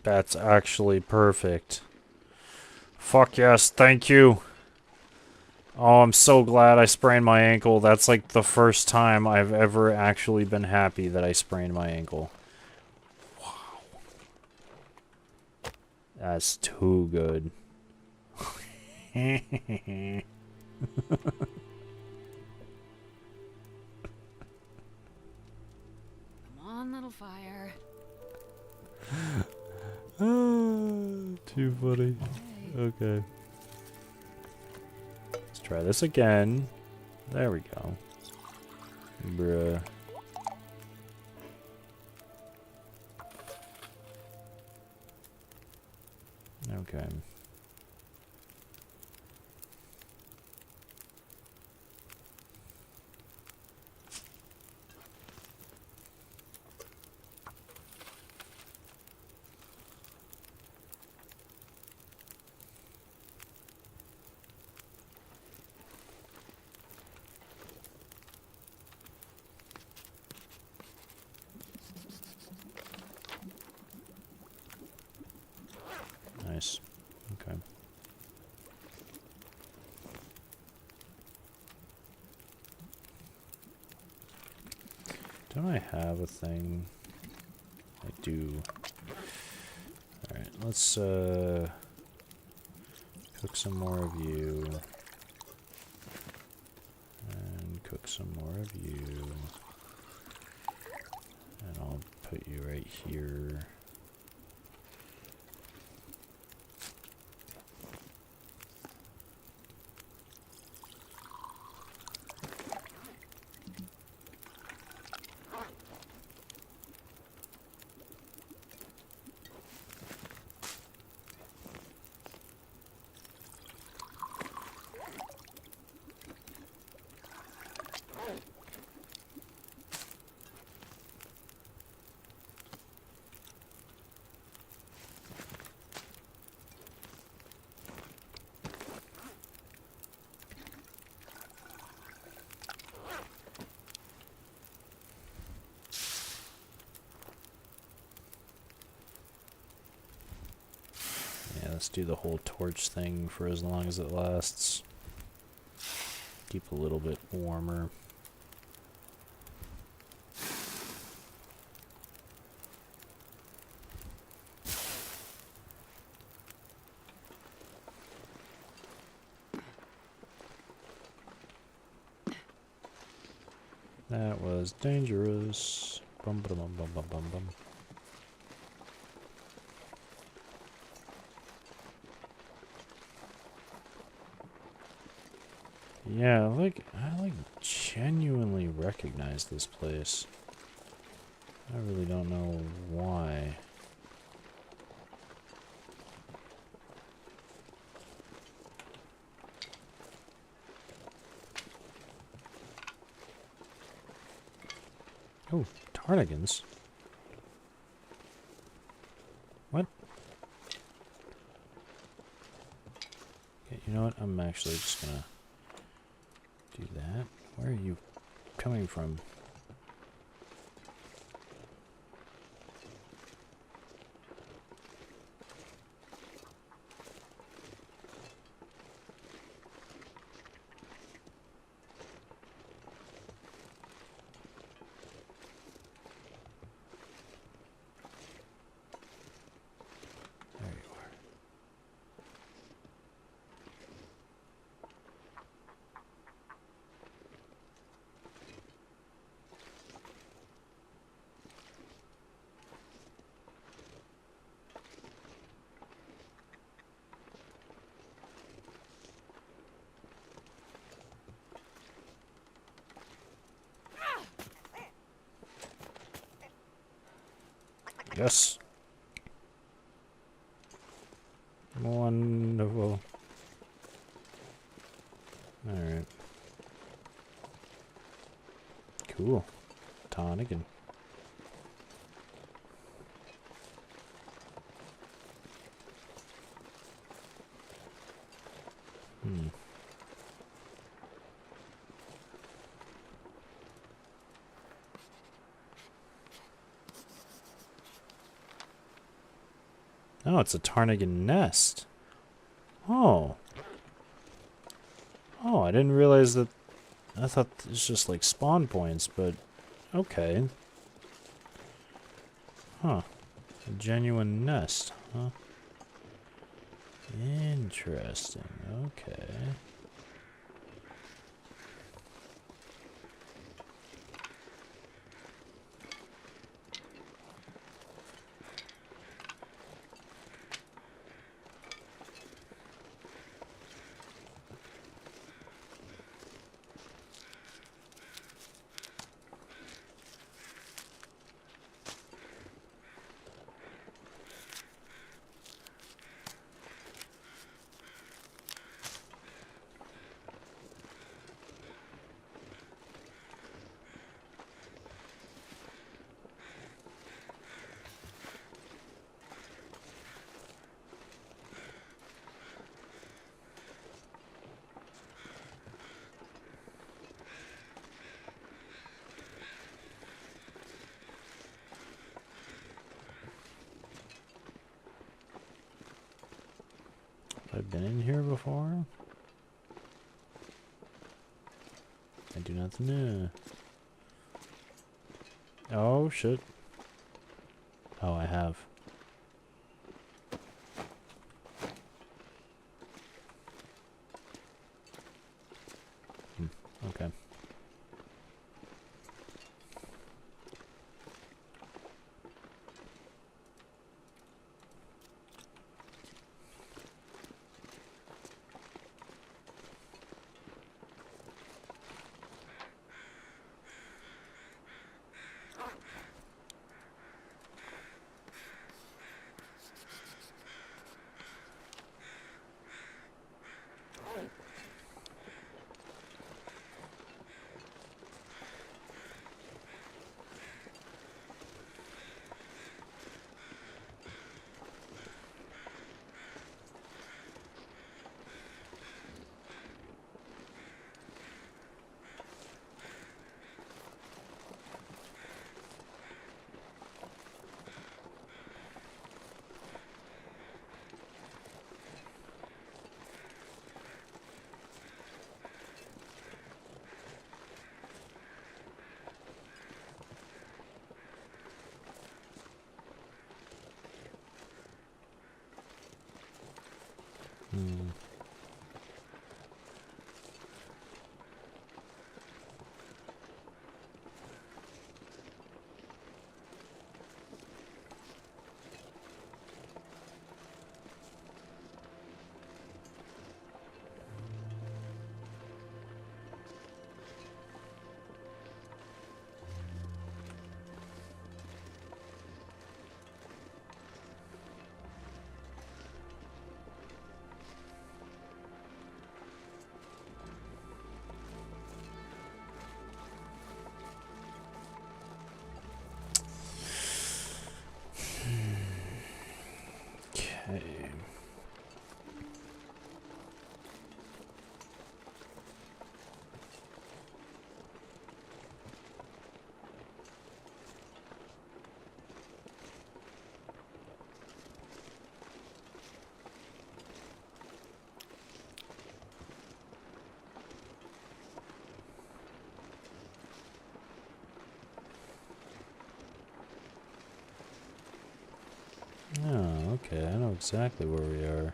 [SPEAKER 1] That's actually perfect. Fuck yes, thank you. Oh, I'm so glad I sprained my ankle. That's like the first time I've ever actually been happy that I sprained my ankle. Wow. That's too good.
[SPEAKER 3] Come on, little fire.
[SPEAKER 1] Too funny.
[SPEAKER 3] Hey.
[SPEAKER 1] Okay. Let's try this again. There we go. Bruh. Okay. Nice. Okay. Don't I have a thing? I do. Alright, let's cook some more of you. And cook some more of you. And I'll put you right here. Let's do the whole torch thing for as long as it lasts. Keep a little bit warmer. That was dangerous. Bum bum bum bum bum bum bum. Yeah, I genuinely recognize this place. I really don't know why. Oh, ptarmigans. What? Okay, you know what? I'm actually just gonna do that. Where are you coming from? There you are. Yes. Wonderful. Alright. Cool. Ptarmigan. Oh, it's a ptarmigan nest. Oh. Oh, I didn't realize that. I thought it's just like spawn points, but okay. Huh. A genuine nest, huh? Interesting. Okay. Have I been in here before? I do not know. Oh, shit. Oh, I have. Okay. Hmm. Okay. Oh, okay. I know exactly where we are.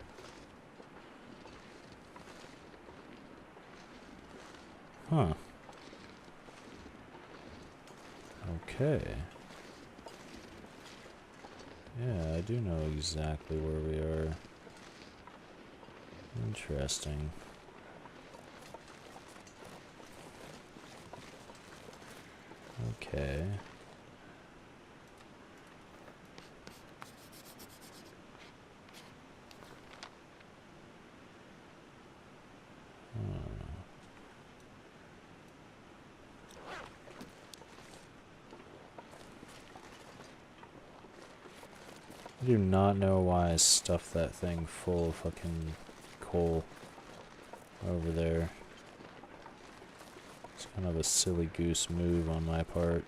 [SPEAKER 1] Huh. Okay. Yeah, I do know exactly where we are. Interesting. Okay. I do not know why I stuffed that thing full of fucking coal over there. It's kind of a silly goose move on my part.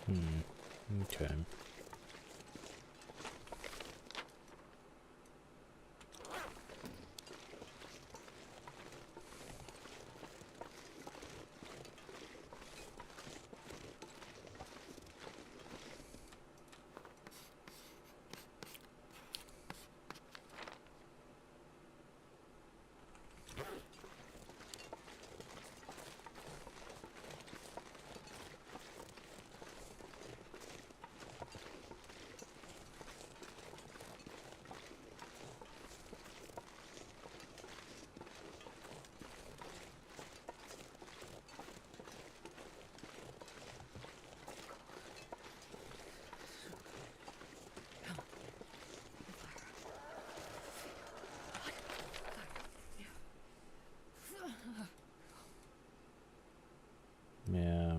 [SPEAKER 1] Okay. Yeah.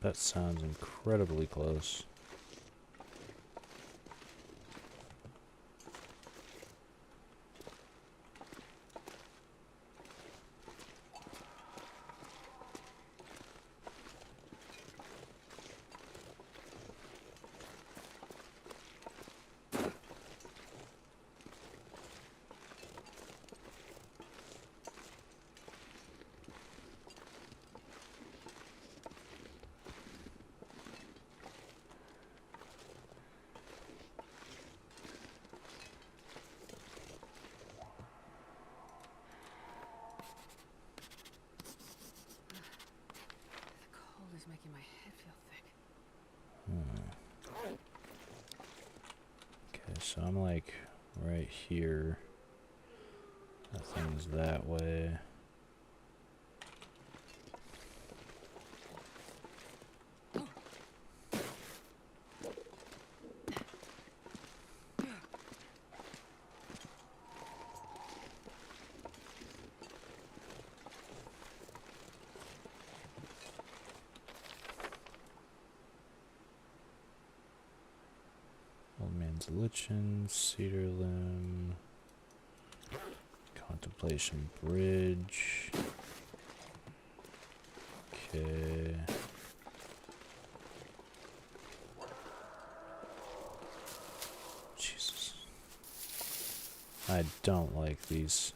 [SPEAKER 1] That sounds incredibly close.
[SPEAKER 3] The cold is making my head feel thick.
[SPEAKER 1] Okay, so I'm like right here. That thing's that way. Old man's lichen, cedar limb, contemplation bridge. Okay. Jesus. I don't like these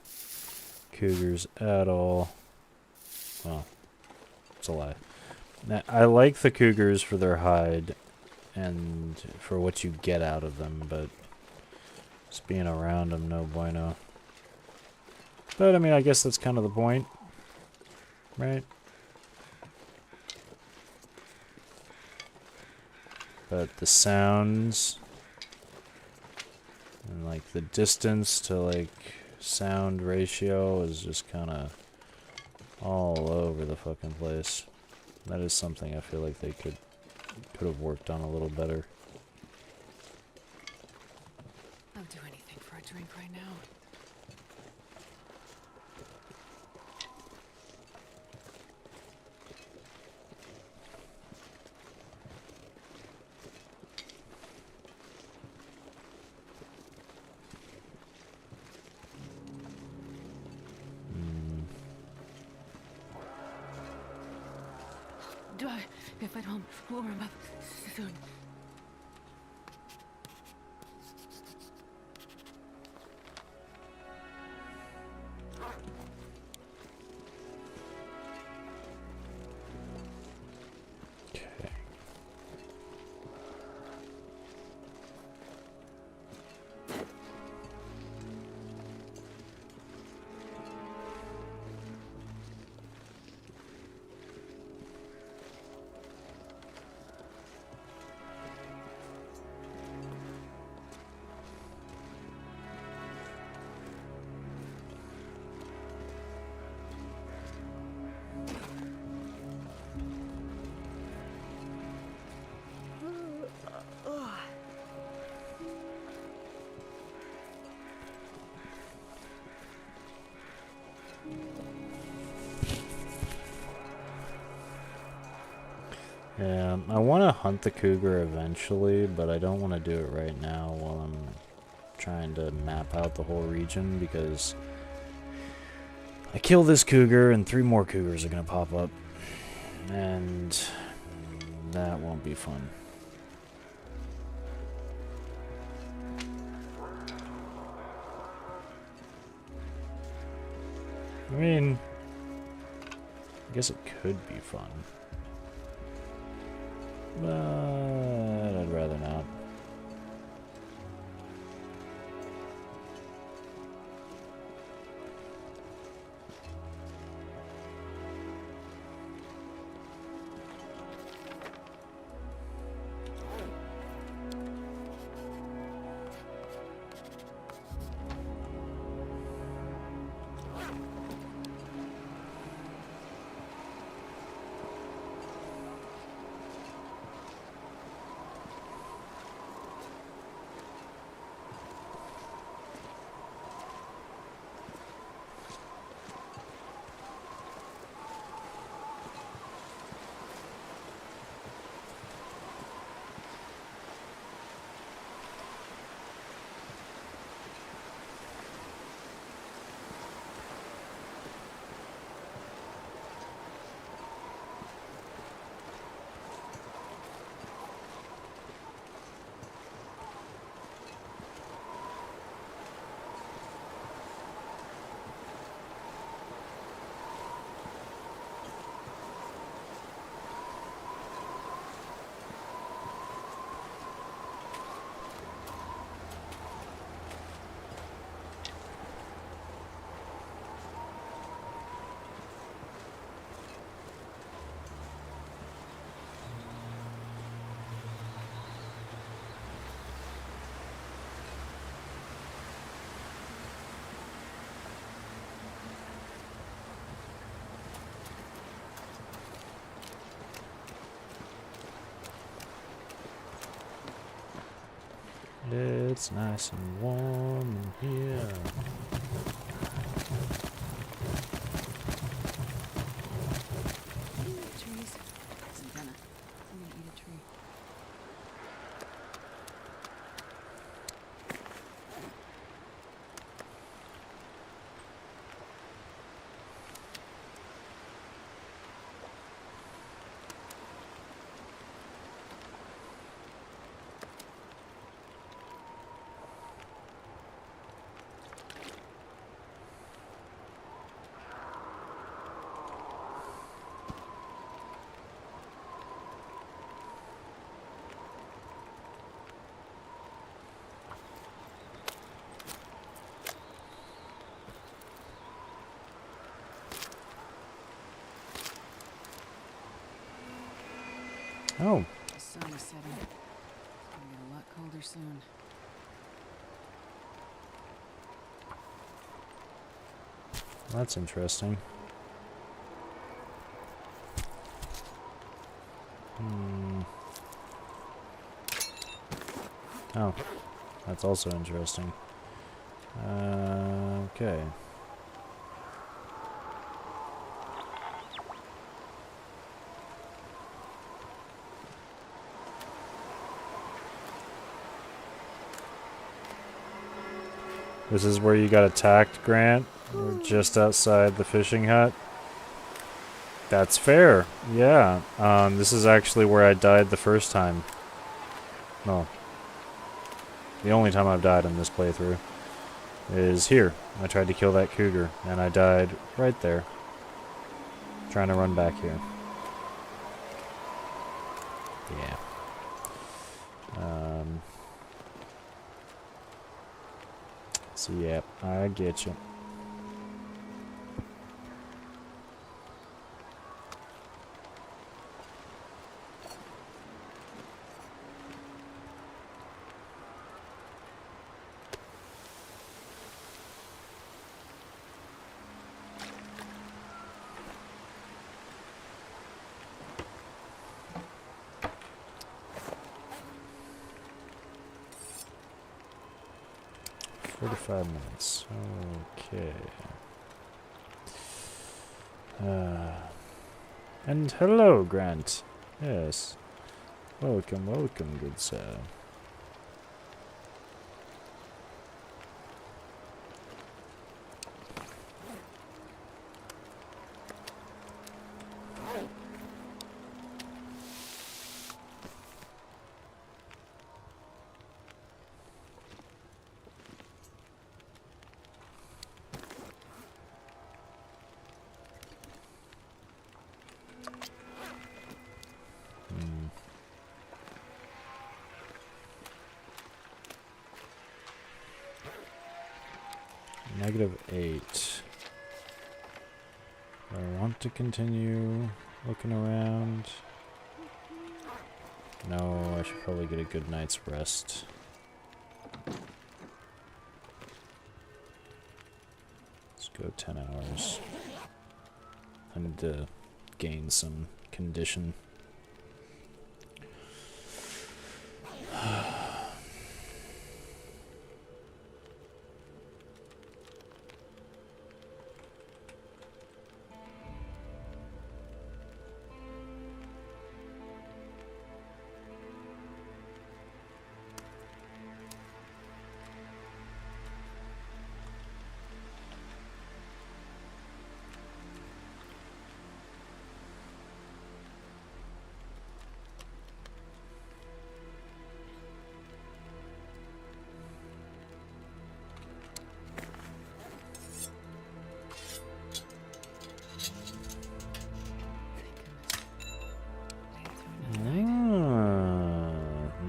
[SPEAKER 1] cougars at all. Well, it's a lie. Now, I like the cougars for their hide and for what you get out of them, but just being around them, no bueno. But, I mean, I guess that's kind of the point, right? But the sounds and, like, the distance to, like, sound ratio is just kind of all over the fucking place. That is something I feel like they could have worked on a little better.
[SPEAKER 3] I'll do anything for a drink right now. Do I, if I don't warm up soon?
[SPEAKER 1] Okay. Yeah, I want to hunt the cougar eventually, but I don't want to do it right now while I'm trying to map out the whole region because I kill this cougar and 3 more cougars are gonna pop up. And that won't be fun. I mean, I guess it could be fun. But I'd rather not. It's nice and warm in here.
[SPEAKER 3] Trees. Listen, Jenna. I'm gonna eat a tree.
[SPEAKER 1] Oh,
[SPEAKER 3] The sun is setting. It's gonna get a lot colder soon.
[SPEAKER 1] that's interesting. Oh, that's also interesting. Okay. This is where you got attacked, Grant? We're just outside the fishing hut. That's fair. Yeah. This is actually where I died the first time. No. The only time I've died in this playthrough is here. I tried to kill that cougar, and I died right there. Trying to run back here. Yeah. So, yep, I get you. $45. Okay. And hello, Grant. Yes. Welcome, welcome, good sir. -8. Do I want to continue looking around? No, I should probably get a good night's rest. Let's go 10 hours. I need to gain some condition.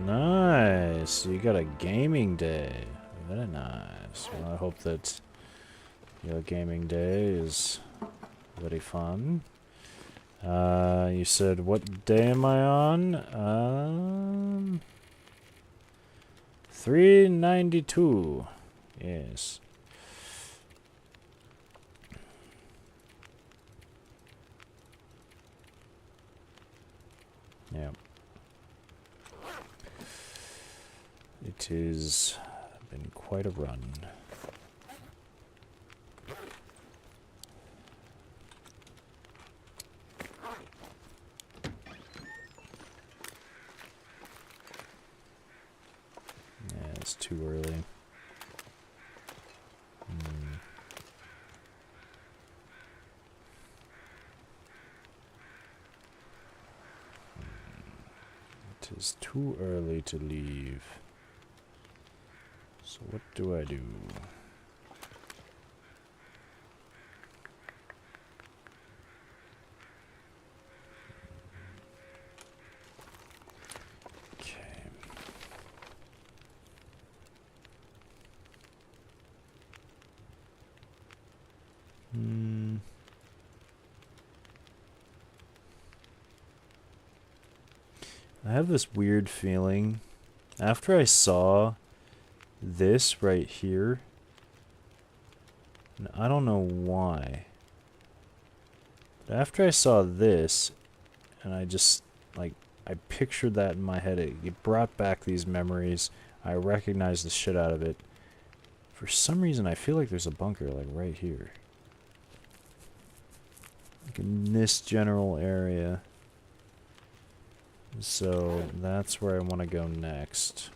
[SPEAKER 1] Nice. You got a gaming day. Very nice. Well, I hope that your gaming day is very fun. You said, what day am I on? 392. Yes. Yeah. It has been quite a run. Yeah, it's too early. It is too early to leave. So what do I do? Okay. I have this weird feeling. After I saw this right here, and I don't know why, but after I saw this, and I just, like, I pictured that in my head, it brought back these memories. I recognized the shit out of it. For some reason, I feel like there's a bunker, like, right here. Like, in this general area. So, that's where I want to go next.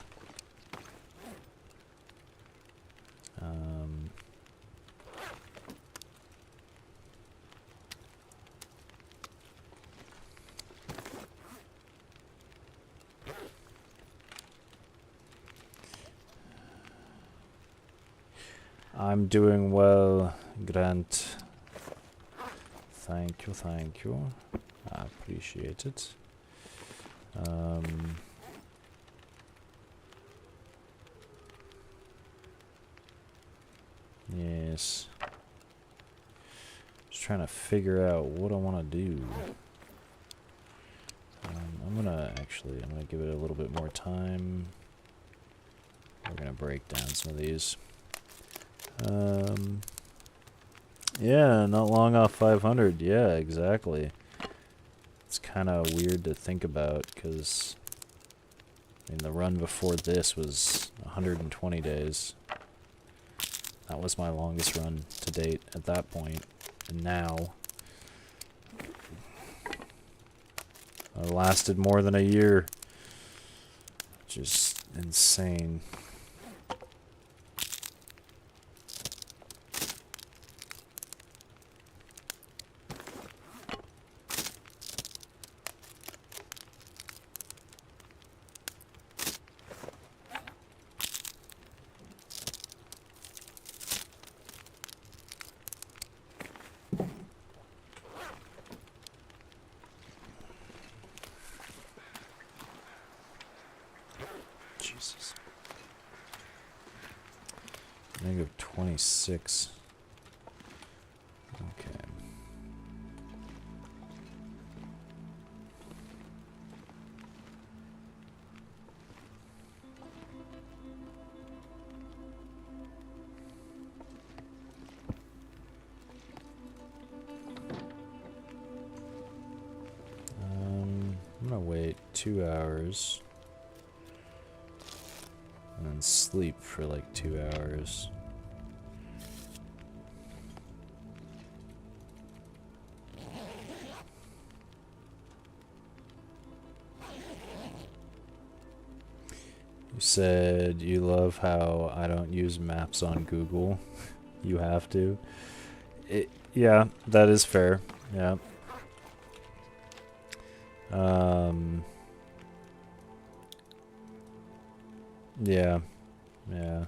[SPEAKER 1] I'm doing well, Grant. Thank you, thank you. I appreciate it. Yes. Just trying to figure out what I want to do. I'm gonna give it a little bit more time. We're gonna break down some of these. Yeah, not long off 500. Yeah, exactly. It's kind of weird to think about because, I mean, the run before this was 120 days. That was my longest run to date at that point. And now, it lasted more than a year. Which is insane. Jesus. 26. Okay. I'm gonna wait 2 hours and then sleep for like 2 hours. You said you love how I don't use maps on Google. You have to. Yeah, that is fair. Yeah. Yeah. Yeah.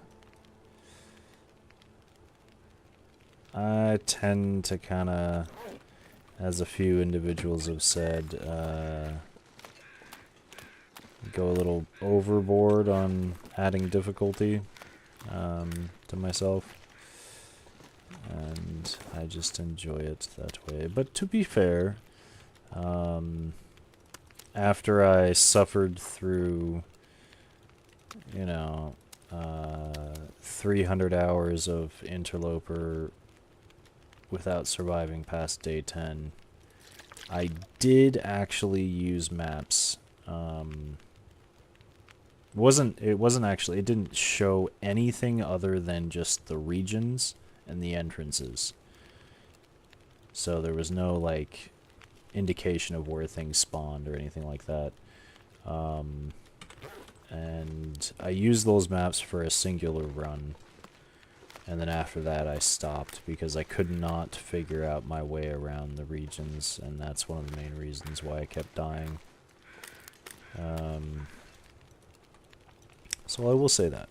[SPEAKER 1] I tend to kind of, as a few individuals have said, go a little overboard on adding difficulty to myself. And I just enjoy it that way. But to be fair, after I suffered through, you know, 300 hours of Interloper without surviving past day 10, I did actually use maps. It didn't show anything other than just the regions and the entrances. So there was no, like, indication of where things spawned or anything like that. And I used those maps for a singular run. And then after that I stopped because I could not figure out my way around the regions, and that's one of the main reasons why I kept dying. So I will say that.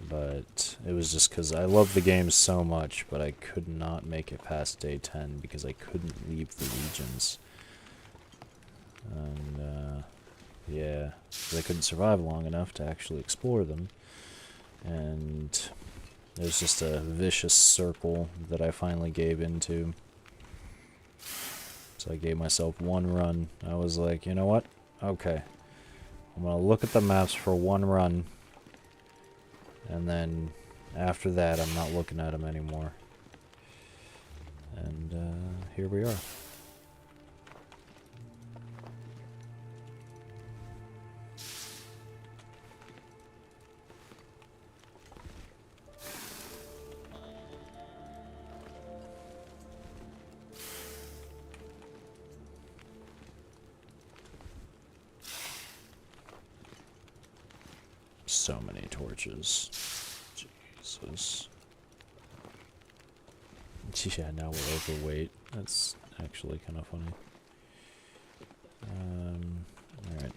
[SPEAKER 1] But it was just because I love the game so much, but I could not make it past day 10 because I couldn't leave the regions. And, yeah, 'cause I couldn't survive long enough to actually explore them. And there's just a vicious circle that I finally gave into. So I gave myself one run. I was like, you know what? Okay. I'm gonna look at the maps for one run. And then after that, I'm not looking at them anymore. And here we are. So many torches. Jesus. Yeah, now we're overweight. That's actually kind of funny. Alright.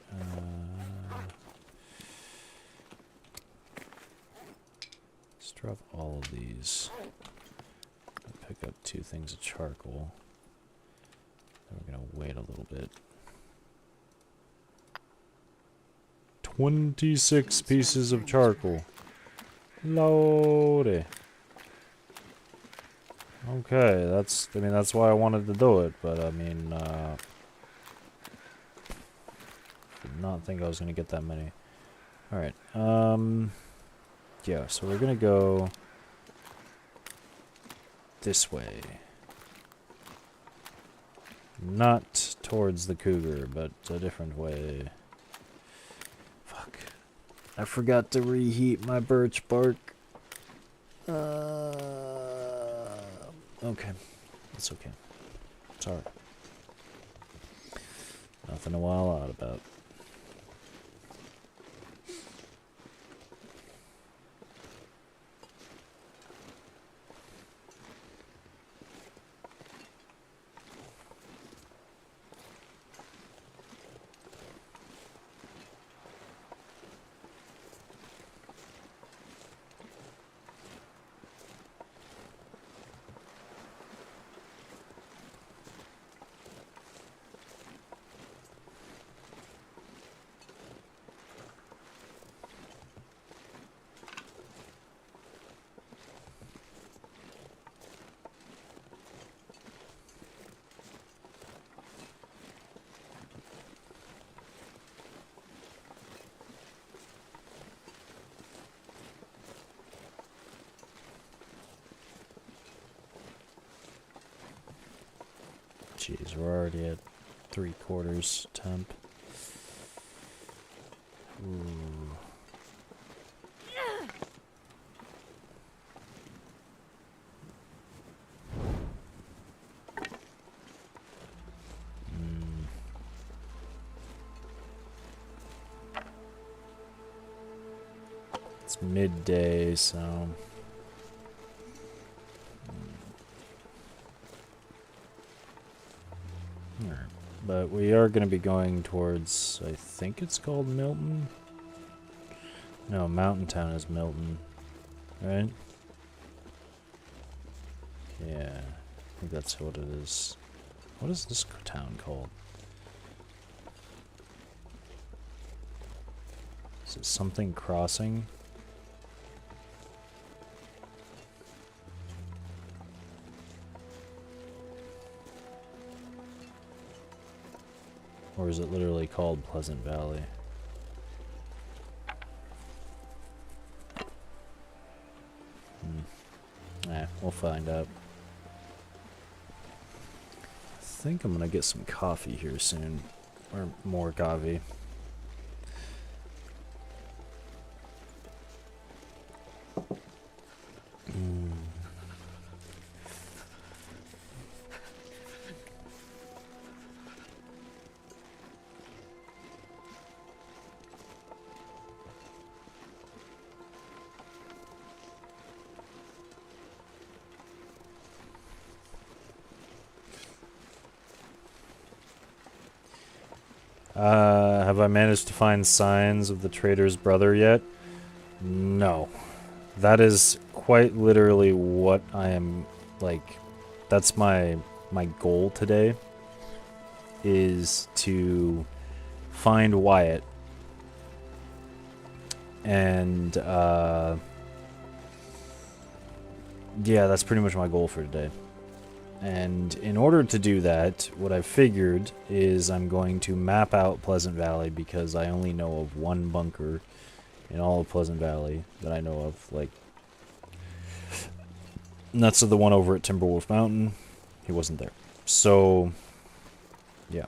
[SPEAKER 1] Let's drop all of these. I'll pick up 2 things of charcoal. Then we're gonna wait a little bit. 26 pieces of charcoal. Lordy. Okay, that's why I wanted to do it, but I mean, did not think I was gonna get that many. Alright, yeah, so we're gonna go this way. Not towards the cougar, but a different way. Fuck. I forgot to reheat my birch bark. Okay. It's okay. Sorry. Nothing to wild out about. Jeez, we're already at 3/4 temp. Ooh. It's midday, so... Alright. But we are going to be going towards, I think it's called Milton? No, Mountain Town is Milton, right? Yeah, I think that's what it is. What is this town called? Is it something crossing? Or is it literally called Pleasant Valley? We'll find out. I think I'm gonna get some coffee here soon. Or more coffee. Have I managed to find signs of the trader's brother yet? No. That is quite literally what I am, like, that's my goal today, is to find Wyatt. And, yeah, that's pretty much my goal for today. And in order to do that, what I've figured is I'm going to map out Pleasant Valley, because I only know of one bunker in all of Pleasant Valley that I know of. Like, and that's the one over at Timberwolf Mountain. He wasn't there. So, yeah.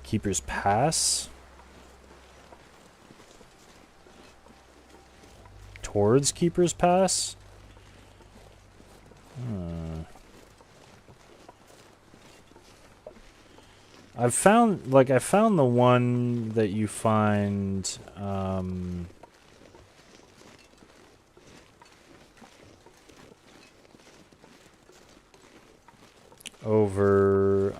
[SPEAKER 1] Keeper's Pass. Towards Keeper's Pass. I found the one that you find, over,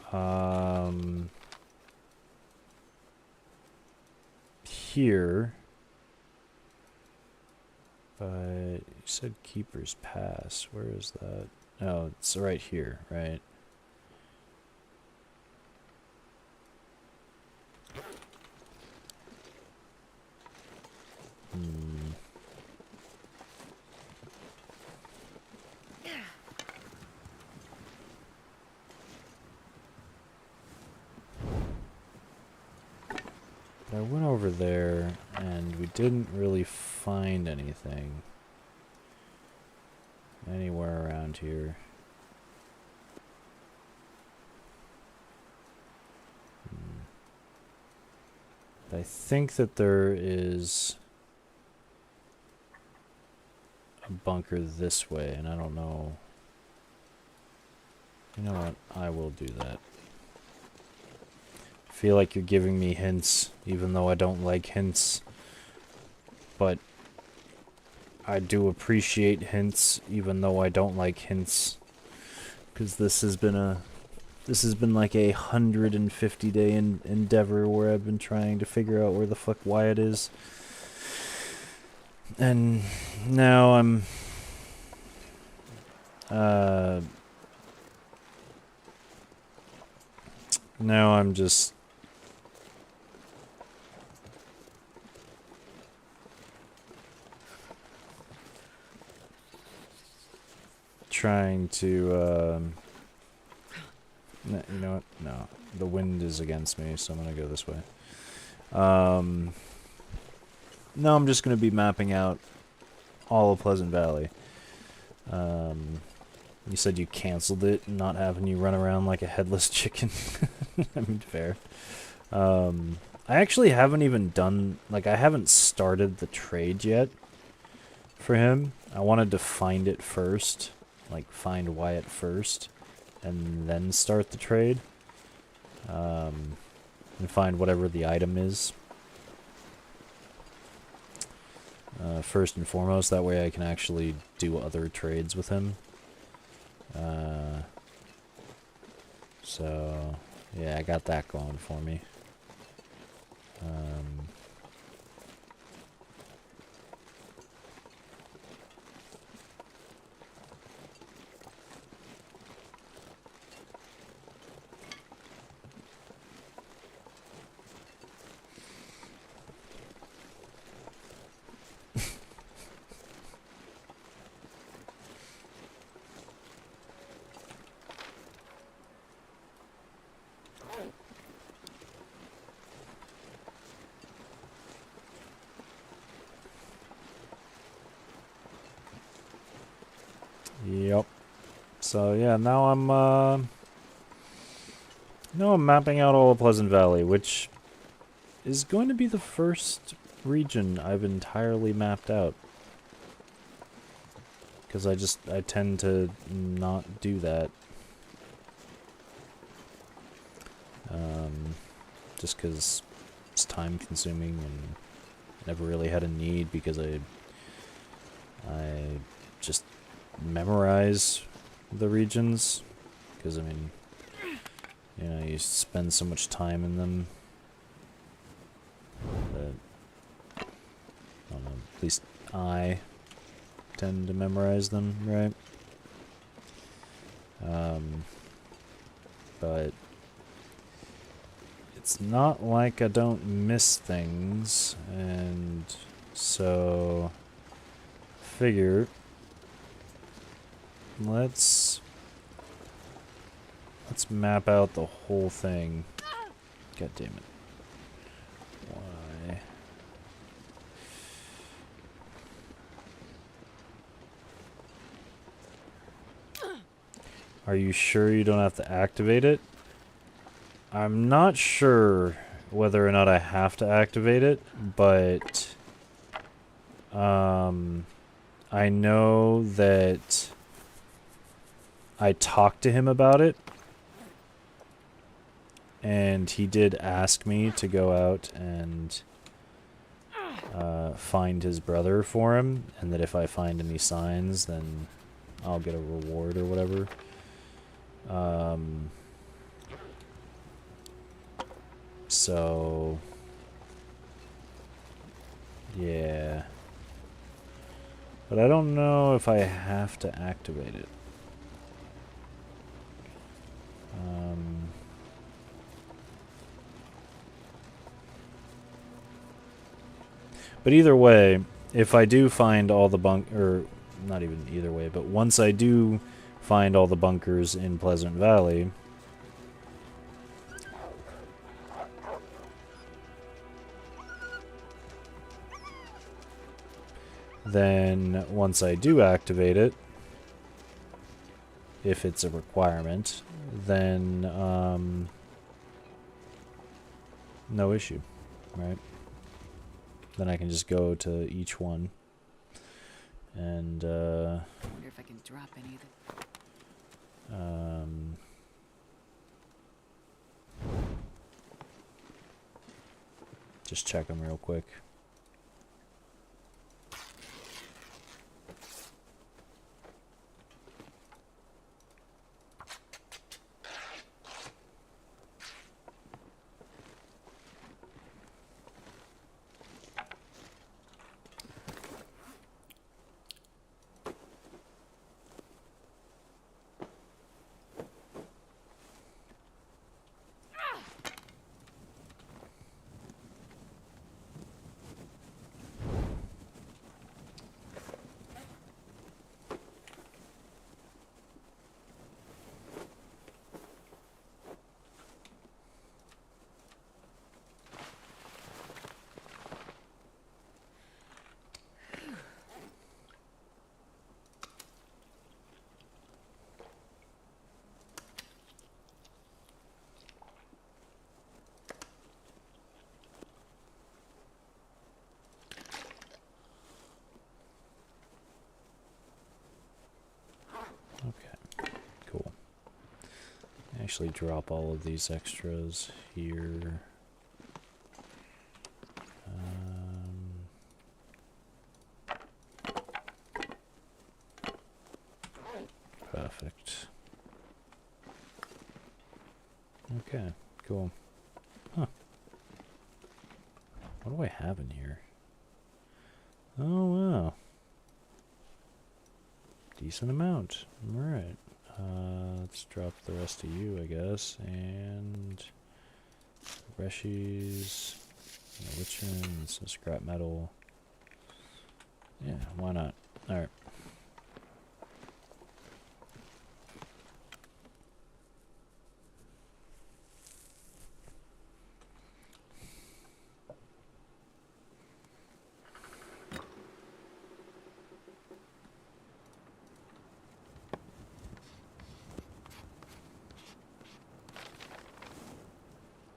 [SPEAKER 1] here. But you said Keeper's Pass. Where is that? Oh, it's right here, right? I went over there, and we didn't really find anything anywhere around here. I think that there is a bunker this way, and I don't know. You know what? I will do that. I feel like you're giving me hints, even though I don't like hints. But I do appreciate hints, even though I don't like hints. Because this has been like a 150-day endeavor where I've been trying to figure out where the fuck Wyatt is. And now I'm just trying to you know what? No. The wind is against me, so I'm gonna go this way. No, I'm just gonna be mapping out all of Pleasant Valley. You said you canceled it, not having you run around like a headless chicken. I mean, fair. I actually haven't even done, like, I haven't started the trade yet for him. I wanted to find it first, like, find Wyatt first, and then start the trade. And find whatever the item is. First and foremost, that way I can actually do other trades with him. So, yeah, I got that going for me. Yep. So yeah, now I'm mapping out all of Pleasant Valley, which is going to be the first region I've entirely mapped out. Because I tend to not do that. Just because it's time consuming and never really had a need because I just memorize the regions. Because, I mean, you know, you spend so much time in them that, I don't know, at least I tend to memorize them, right? But it's not like I don't miss things, and so figure let's map out the whole thing. God damn it. Why? Are you sure you don't have to activate it? I'm not sure whether or not I have to activate it, but I know that I talked to him about it, and he did ask me to go out and find his brother for him, and that if I find any signs, then I'll get a reward or whatever. So, yeah. But I don't know if I have to activate it. But either way, if I do find all the or not even either way, but once I do find all the bunkers in Pleasant Valley, then once I do activate it, if it's a requirement, then no issue, right? Then I can just go to each one and
[SPEAKER 3] I wonder if I can drop any of the...
[SPEAKER 1] just check them real quick. actually drop all of these extras here. Perfect. Okay, cool. Huh. What do I have in here? Oh, wow. Decent amount. Alright. Let's drop the rest of you, I guess. And Reshies, Lichen, some scrap metal. Yeah, why not? Alright.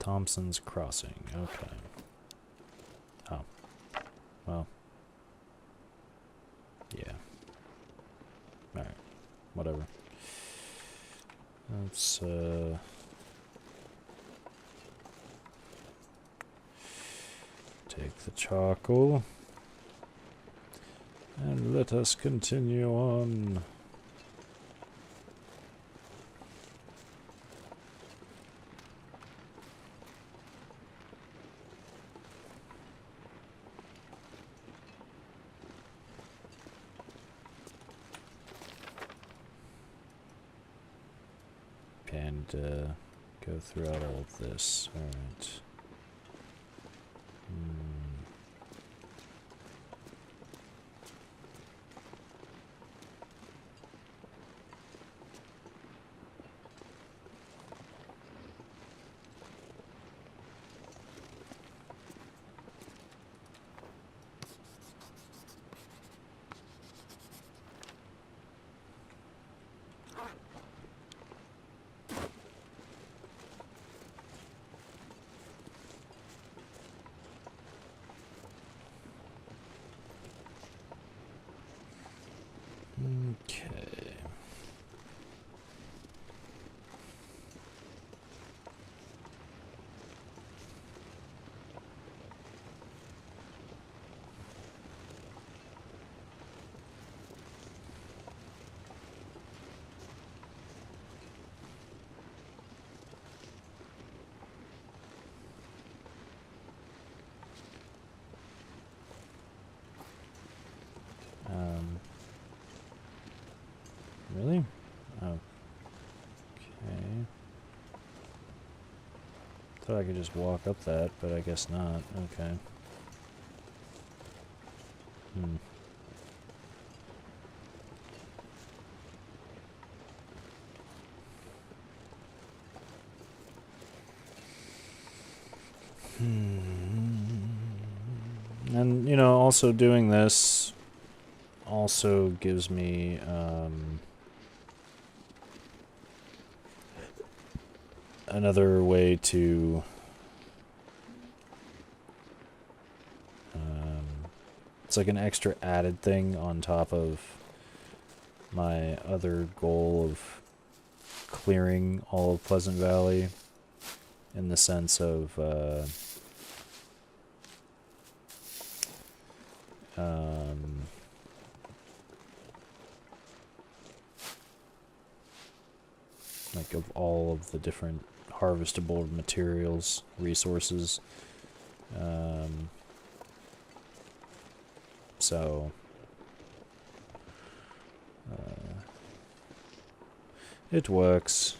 [SPEAKER 1] Thompson's Crossing. Okay. Oh. Well. Yeah. Alright. Whatever. Let's, take the charcoal. And let us continue on. And go throughout all of this. Alright. Okay. Really? Okay. Thought I could just walk up that, but I guess not. Okay. And, you know, also doing this also gives me, another way to, it's like an extra added thing on top of my other goal of clearing all of Pleasant Valley, in the sense of, like of all of the different harvestable materials, resources. So it works.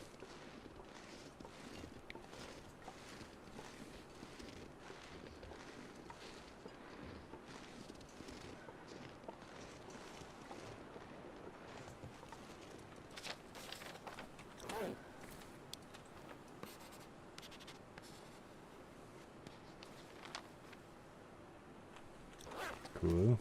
[SPEAKER 1] Cool.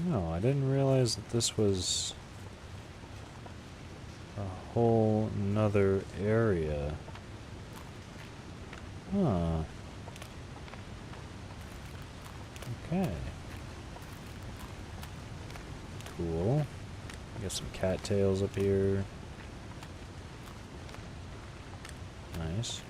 [SPEAKER 1] No, I didn't realize that this was a whole nother area. Huh. Okay. Cool. Got some cattails up here. Nice.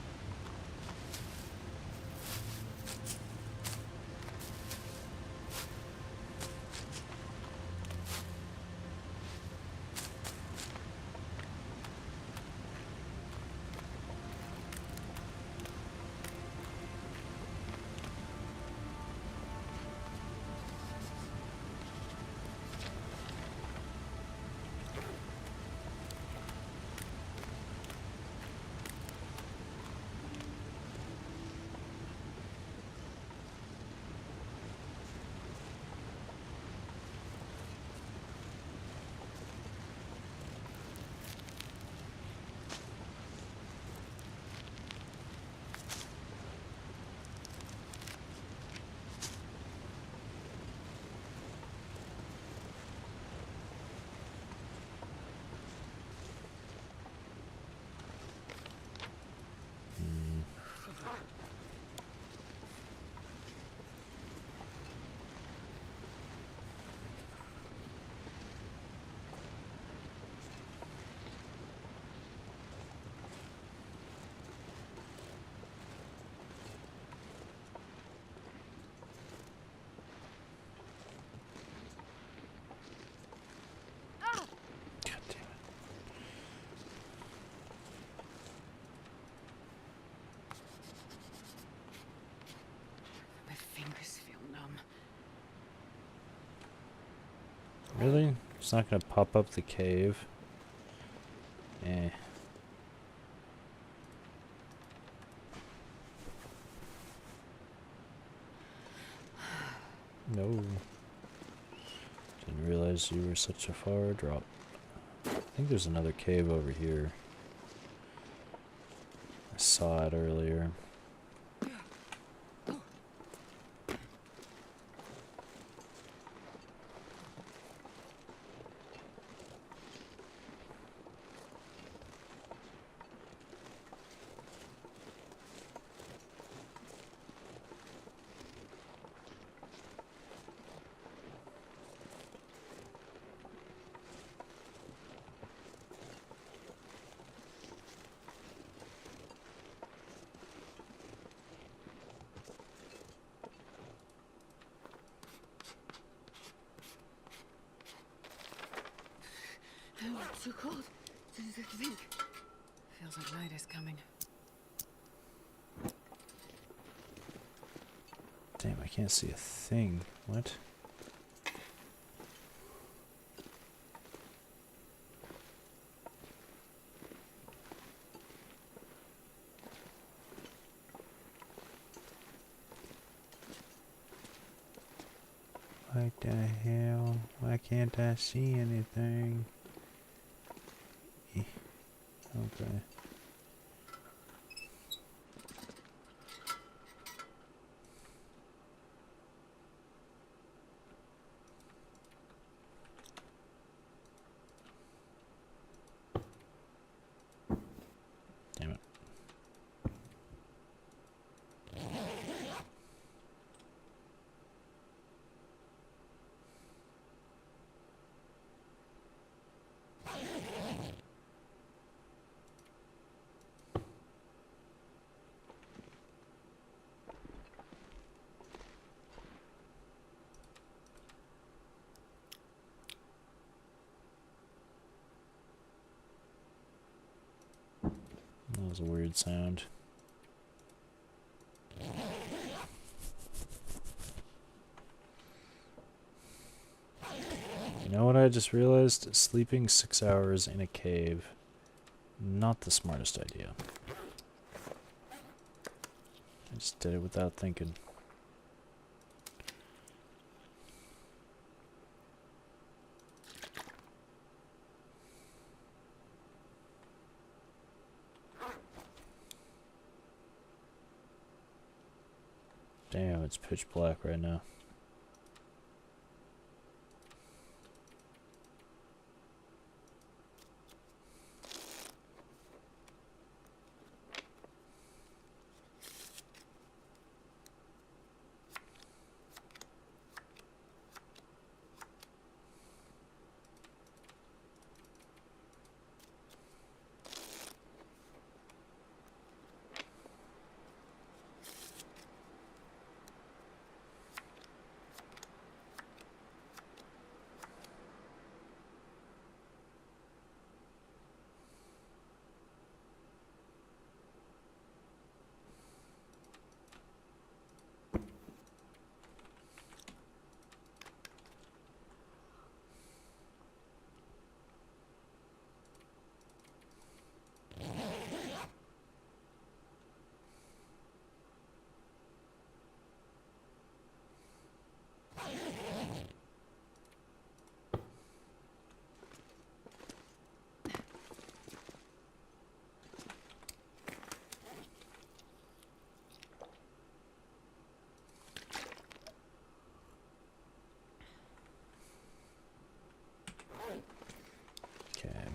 [SPEAKER 1] God damn it.
[SPEAKER 3] My fingers feel numb.
[SPEAKER 1] Really? It's not gonna pop up the cave? Eh. No. Didn't realize you were such a far drop. I think there's another cave over here. I saw it earlier.
[SPEAKER 3] Oh, it's too cold. It's as think. Feels like night is coming.
[SPEAKER 1] Damn, I can't see a thing. What? What the hell? Why can't I see anything? Okay. Damn it. That was a weird sound. You know what I just realized? Sleeping 6 hours in a cave. Not the smartest idea. I just did it without thinking. Damn, it's pitch black right now.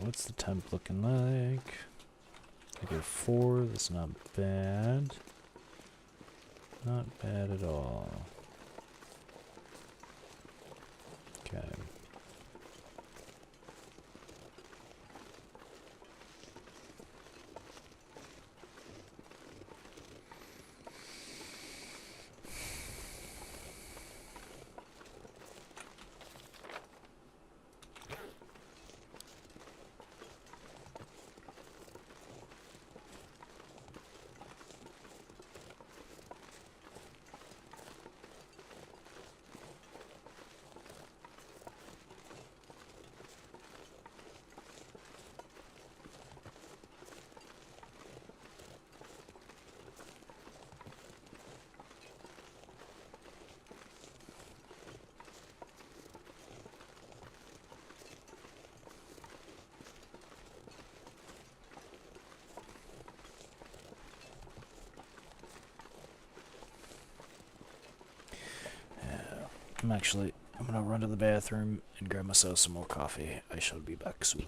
[SPEAKER 1] what's the temp looking like? I get 4. That's not bad. Not bad at all. Okay. I'm gonna run to the bathroom and grab myself some more coffee. I shall be back soon.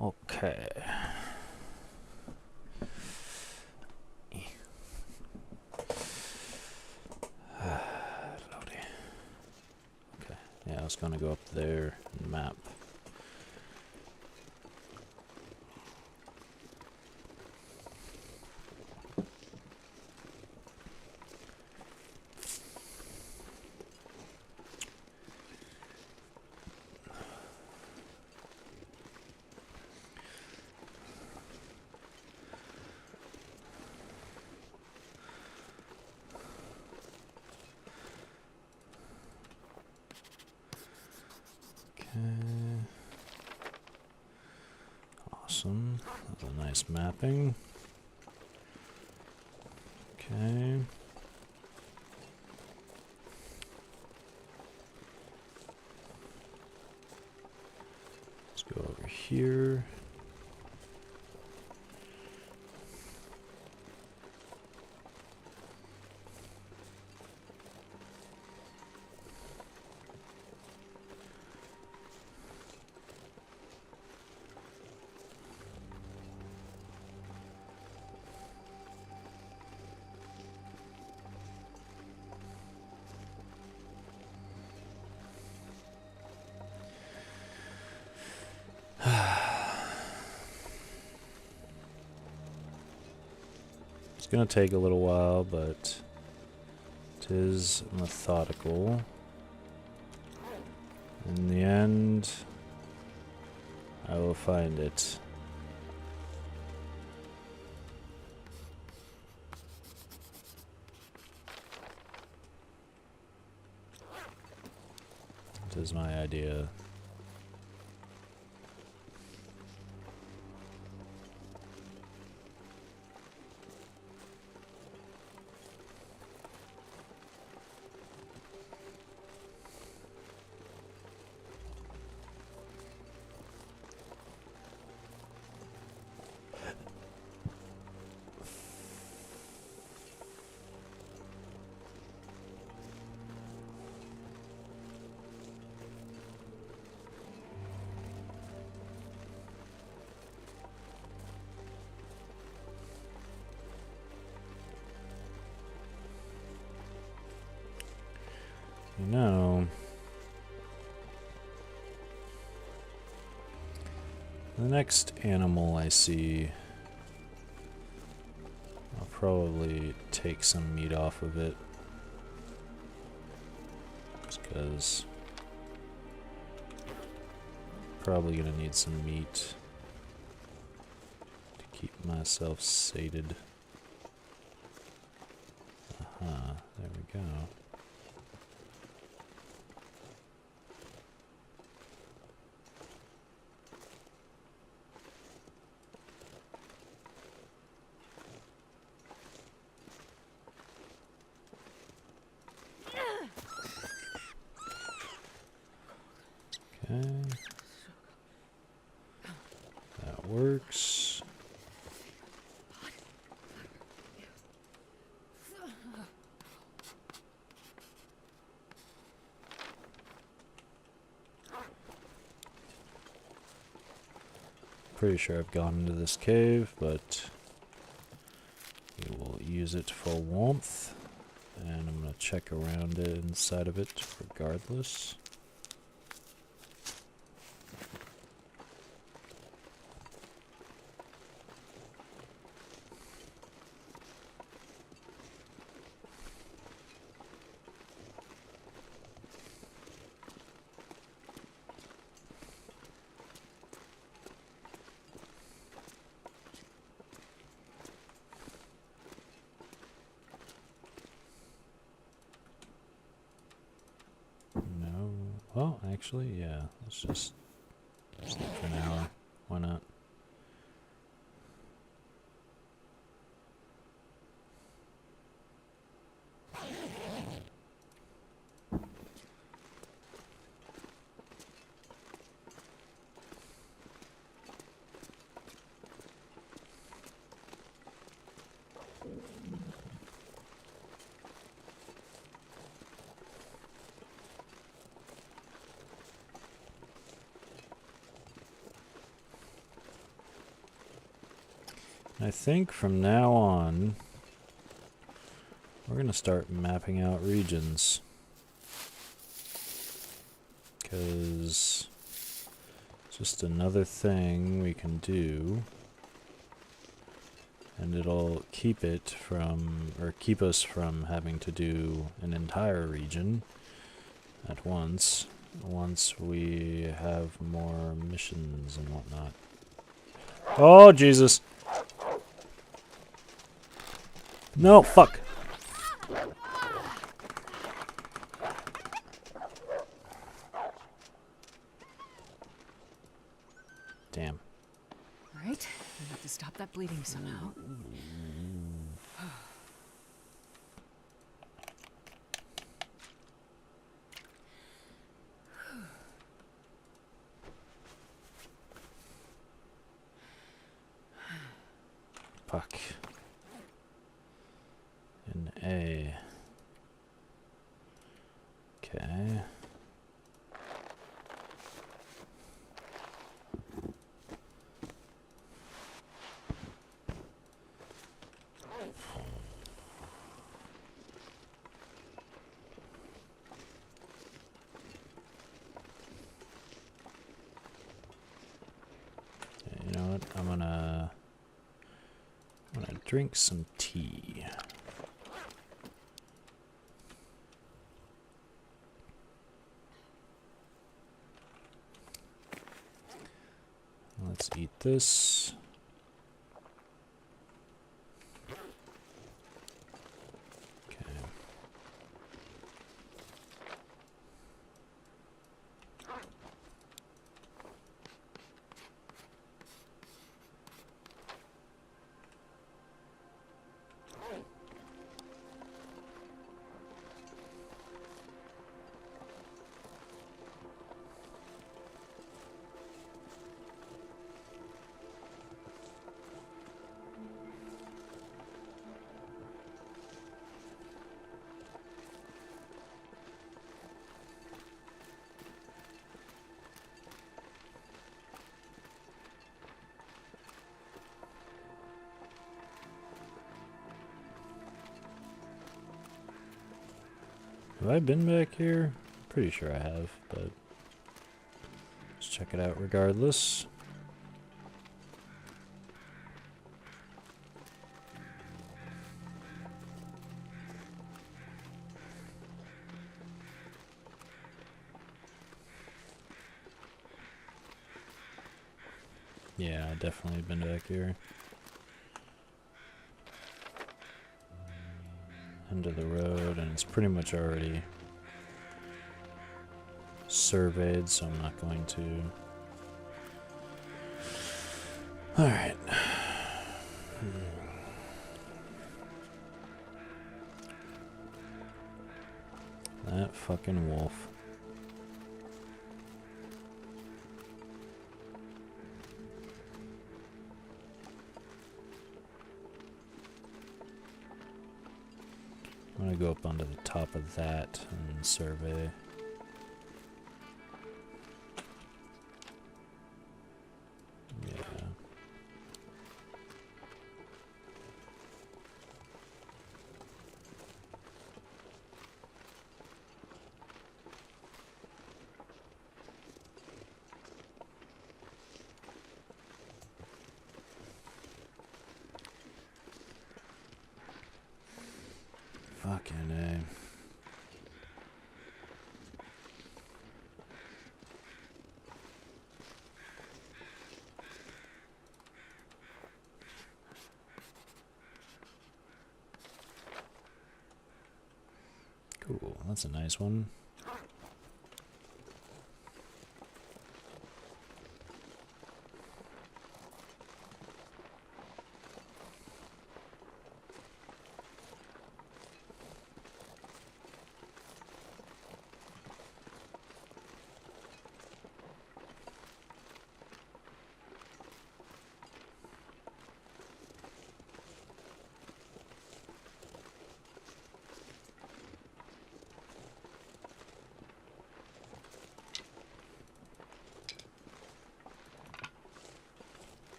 [SPEAKER 1] Okay. Loading. Okay. Yeah, I was gonna go up there and map. Okay. Awesome. That's a nice mapping. Okay. Let's go over here. It's gonna take a little while, but it is methodical. In the end, I will find it. It is my idea. You know, the next animal I see, I'll probably take some meat off of it. Just because probably gonna need some meat to keep myself sated. Aha, there we go. Okay. That works. Pretty sure I've gone into this cave, but we will use it for warmth. And I'm going to check around it inside of it regardless. No. Well, actually, yeah. Let's just sleep for an hour. Why not? I think from now on, we're going to start mapping out regions. Because it's just another thing we can do. And it'll keep it from, or keep us from having to do an entire region at once we have more missions and whatnot. Oh, Jesus. No, fuck. Damn.
[SPEAKER 3] Right? We have to stop that bleeding somehow.
[SPEAKER 1] Fuck. An A. Okay. You know what? I'm gonna drink some tea. Let's eat this. Okay. Have I been back here? Pretty sure I have, but let's check it out regardless. Yeah, I definitely been back here. End of the road, and it's pretty much already surveyed, so I'm not going to. Alright. That fucking wolf. I'm gonna go up onto the top of that and survey. Yeah. Fucking A. Cool, that's a nice one.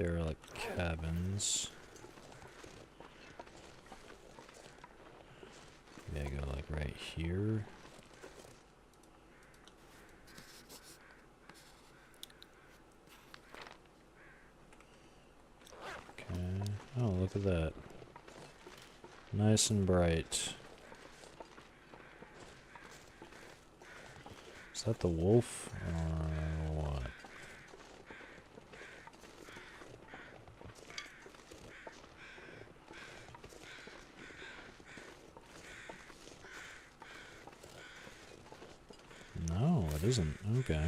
[SPEAKER 1] derelict cabins. Maybe I go like right here. Okay. Oh, look at that. Nice and bright. Is that the wolf or what? No, it isn't. Okay.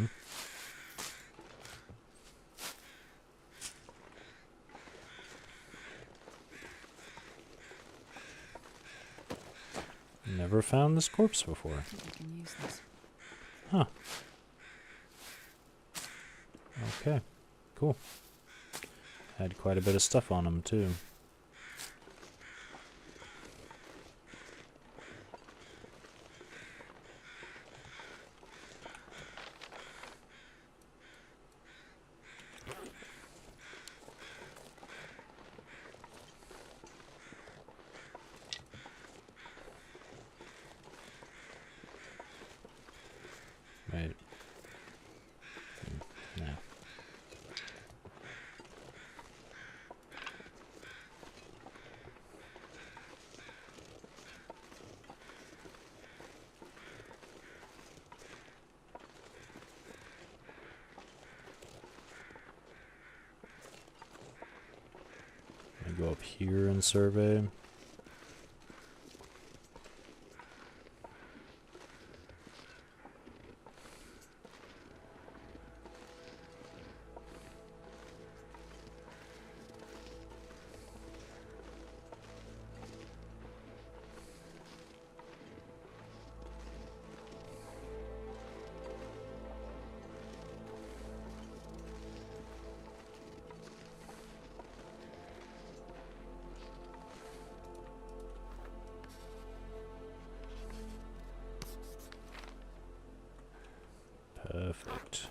[SPEAKER 1] Never found this corpse before.
[SPEAKER 3] I think we can use this.
[SPEAKER 1] Huh. Okay. Cool. Had quite a bit of stuff on him, too. Wait. No. I go up here and survey. Perfect.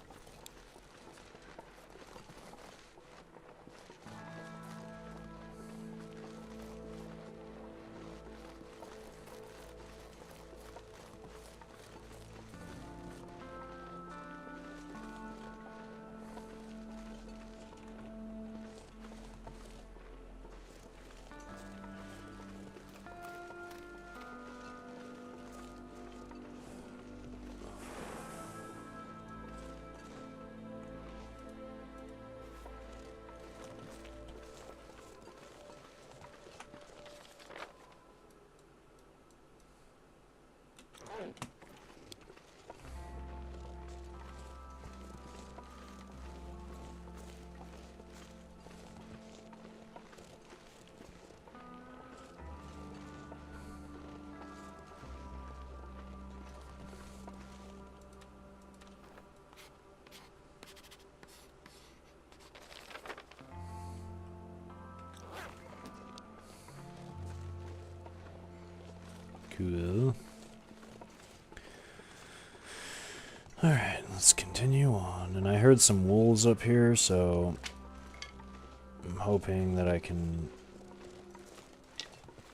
[SPEAKER 1] Cool. Alright, let's continue on. And I heard some wolves up here, so I'm hoping that I can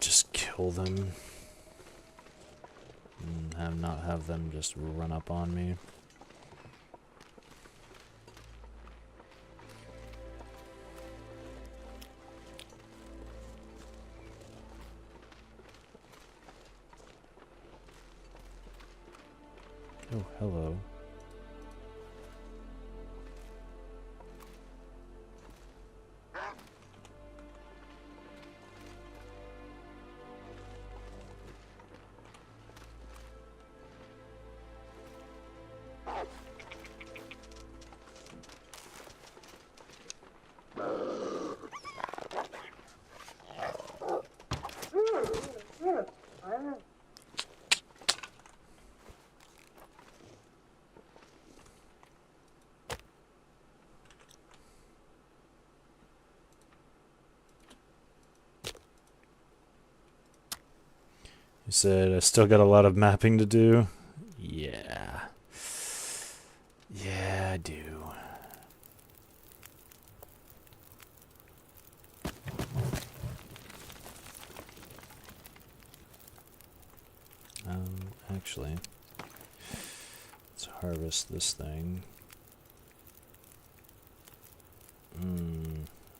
[SPEAKER 1] just kill them and not have them just run up on me. Oh, hello. You said I still got a lot of mapping to do? Yeah. Yeah, I do. actually. Let's harvest this thing.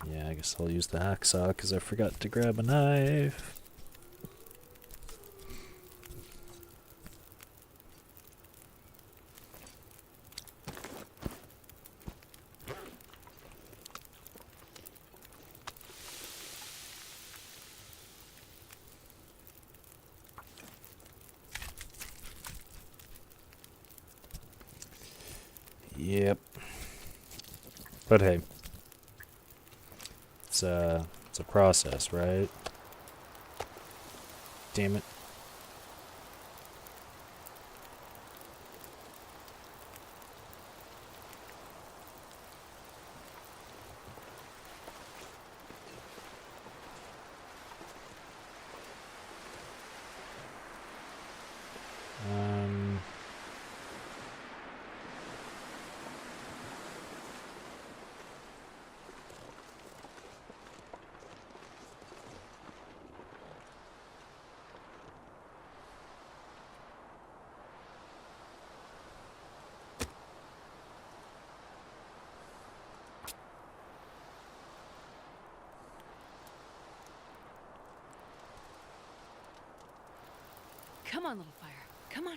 [SPEAKER 1] Yeah, I guess I'll use the hacksaw because I forgot to grab a knife. Yep. But hey, it's a process, right? Damn it. Um.
[SPEAKER 3] Come on, little fire. Come on.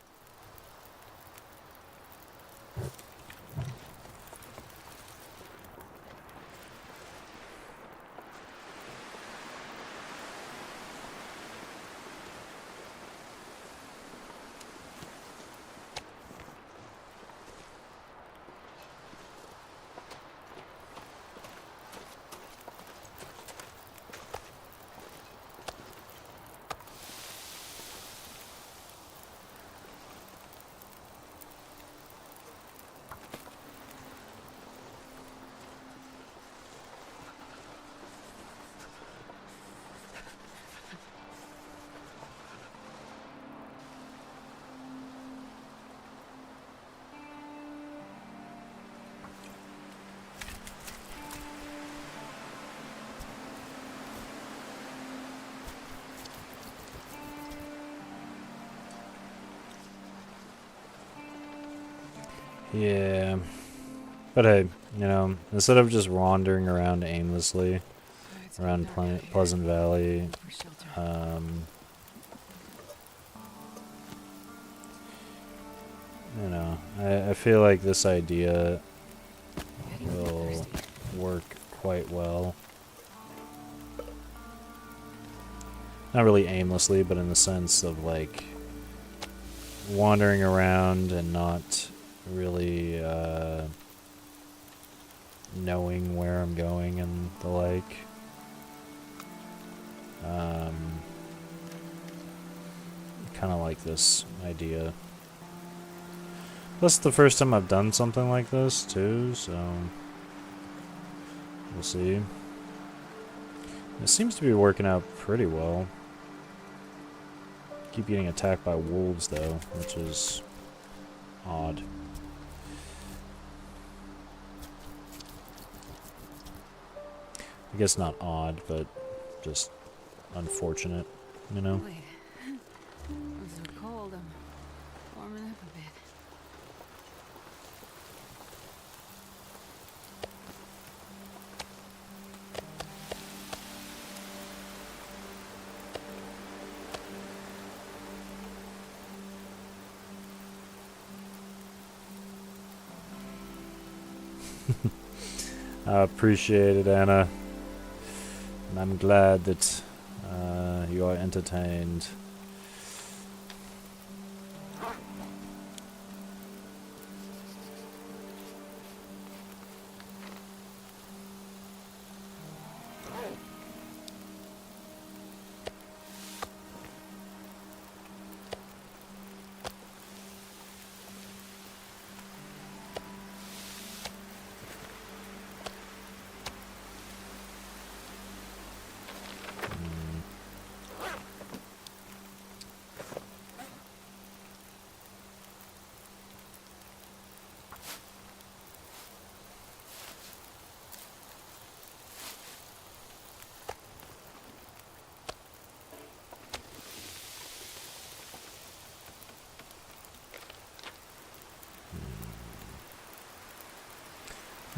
[SPEAKER 1] Yeah. But hey, instead of just wandering around aimlessly
[SPEAKER 3] Let's
[SPEAKER 1] around
[SPEAKER 3] get back out here
[SPEAKER 1] Pleasant Valley,
[SPEAKER 3] for shelter.
[SPEAKER 1] I feel like this idea
[SPEAKER 3] Getting
[SPEAKER 1] will
[SPEAKER 3] thirsty.
[SPEAKER 1] work quite well. Not really aimlessly, but in the sense of like wandering around and not really knowing where I'm going and the like. Kind of like this idea. This is the first time I've done something like this too, so we'll see. It seems to be working out pretty well. Keep getting attacked by wolves though, which is odd. I guess not odd, but just unfortunate,
[SPEAKER 3] Wait. I'm so cold. I'm warming up a bit.
[SPEAKER 1] I appreciate it, Anna. And I'm glad that you are entertained.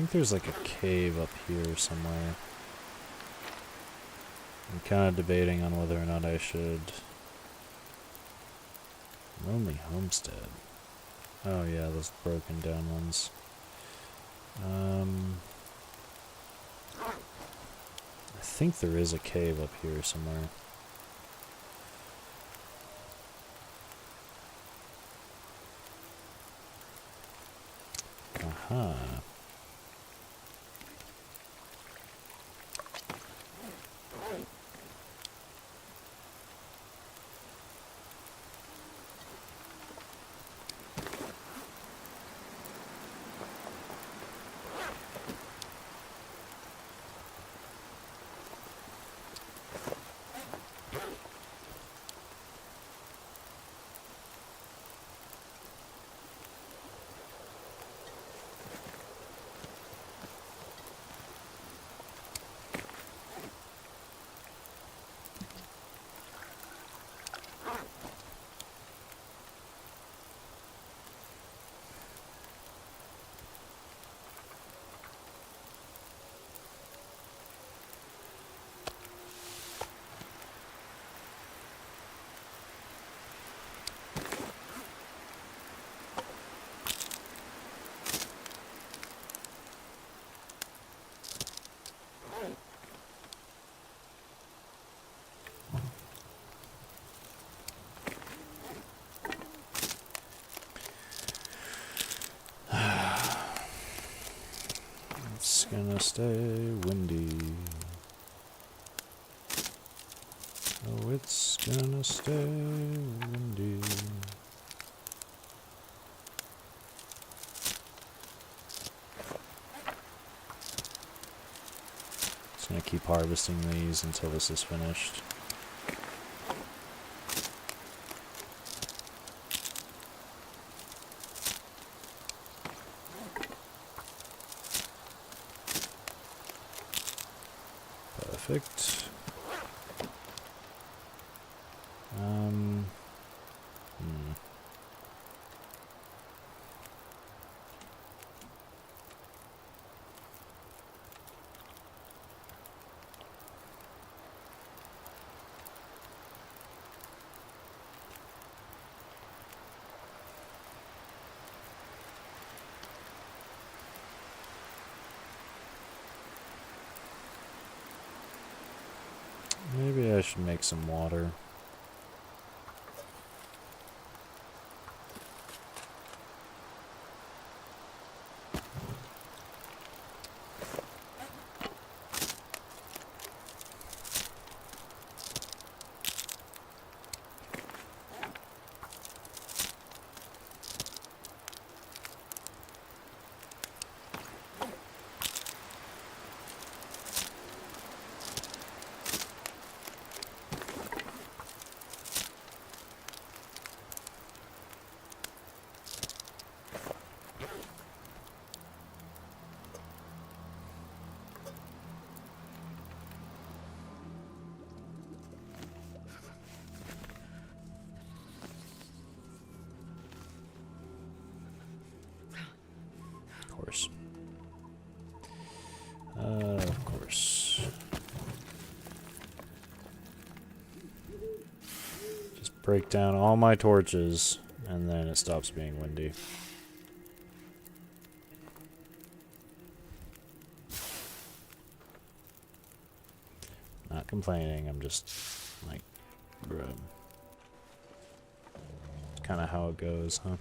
[SPEAKER 1] think there's like a cave up here somewhere. I'm kind of debating on whether or not I should... Lonely Homestead. Oh yeah, those broken down ones. I think there is a cave up here somewhere. Aha. It's gonna stay windy. Oh, it's gonna stay windy. Just gonna keep harvesting these until this is finished. Perfect. Maybe I should make some water. Of course. Of course. Just break down all my torches, and then it stops being windy. Not complaining, I'm just like, bruh. Kind of how it goes, huh?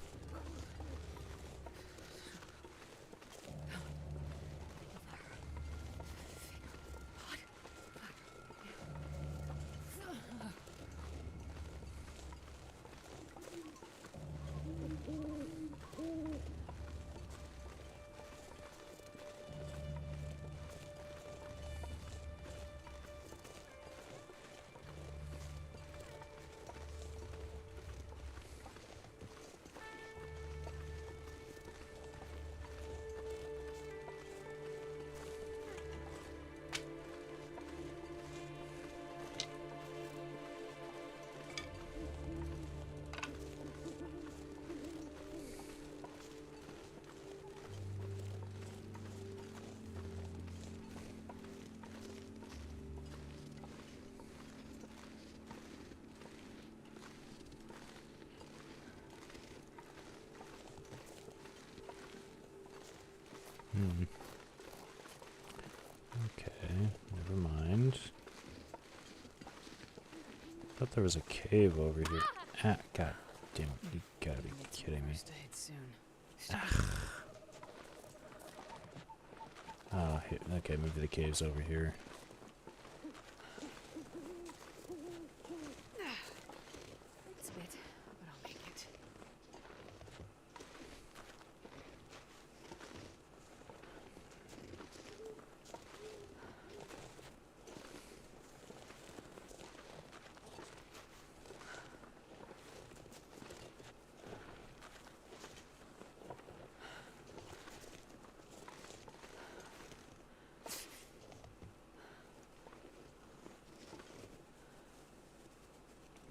[SPEAKER 1] thought there was a cave over here. Ah, god damn it. You gotta be kidding me.
[SPEAKER 3] First aid soon.
[SPEAKER 1] Oh, okay, maybe the cave's over here.
[SPEAKER 3] It's a bit, but I'll make it.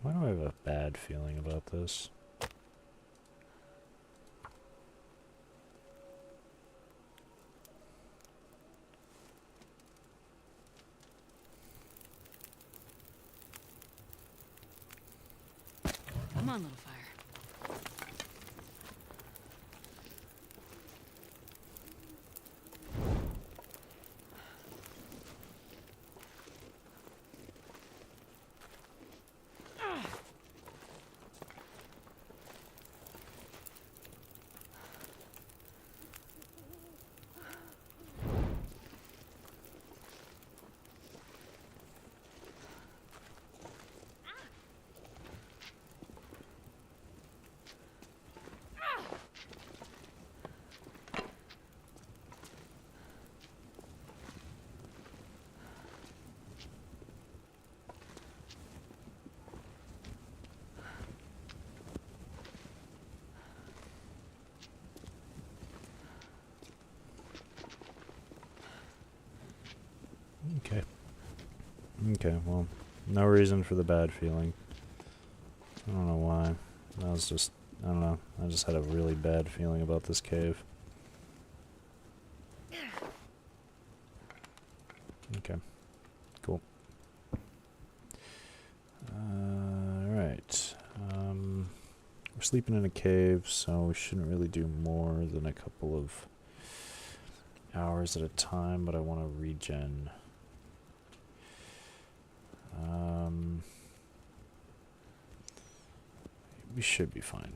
[SPEAKER 1] Why do I have a bad feeling about this?
[SPEAKER 3] Come on, little fire.
[SPEAKER 1] Okay. Okay, well, no reason for the bad feeling. I don't know why. That was just, I don't know. I just had a really bad feeling about this cave. Okay. Cool. Alright. We're sleeping in a cave, so we shouldn't really do more than a couple of hours at a time, but I want to regen. We should be fine.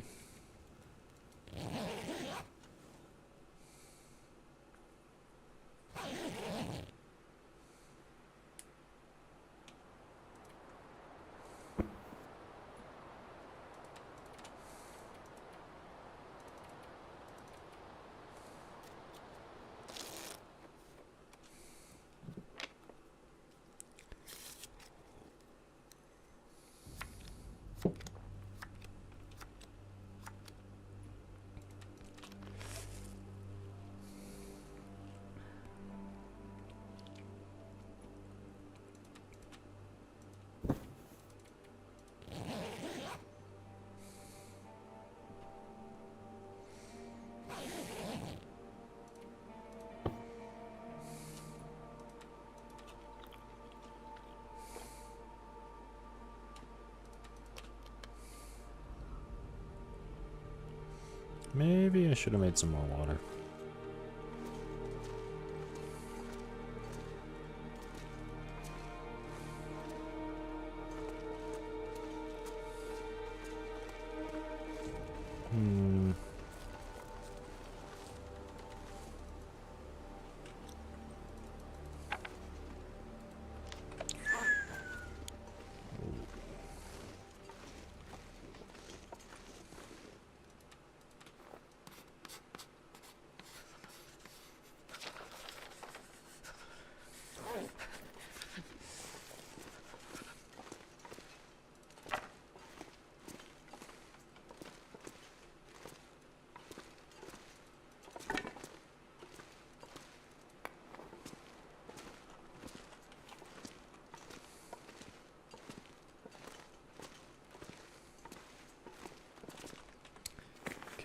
[SPEAKER 1] Maybe I should have made some more water.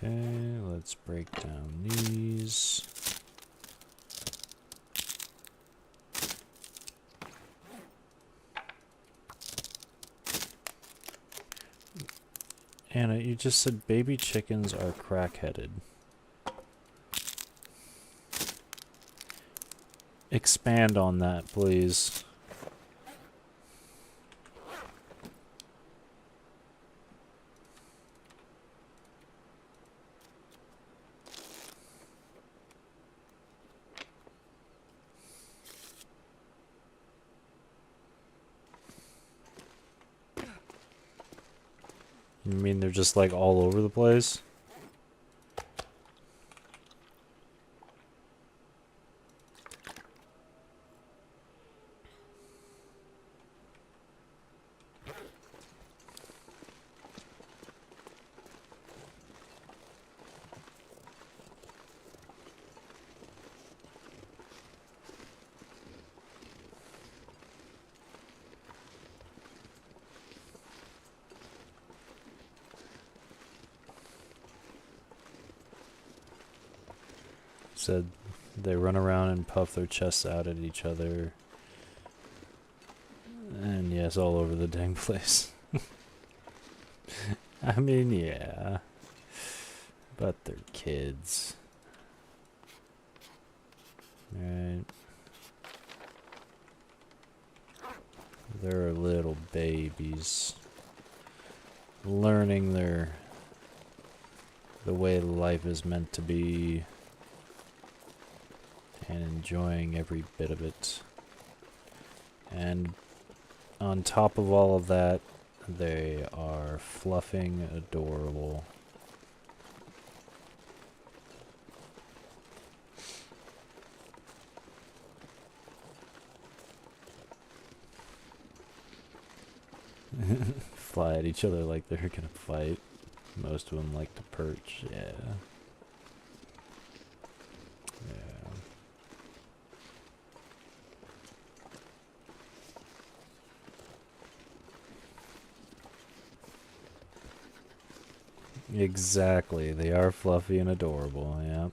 [SPEAKER 1] Okay, let's break down these. Anna, you just said baby chickens are crack-headed. Expand on that, please. You mean they're just like all over the place? Said they run around and puff their chests out at each other. And yes, all over the dang place. I mean, yeah. But they're kids. Right. They're little babies. Learning the way life is meant to be. And enjoying every bit of it. And on top of all of that, they are fluffing adorable. Fly at each other like they're gonna fight. Most of them like to perch, yeah. Exactly, they are fluffy and adorable, yep.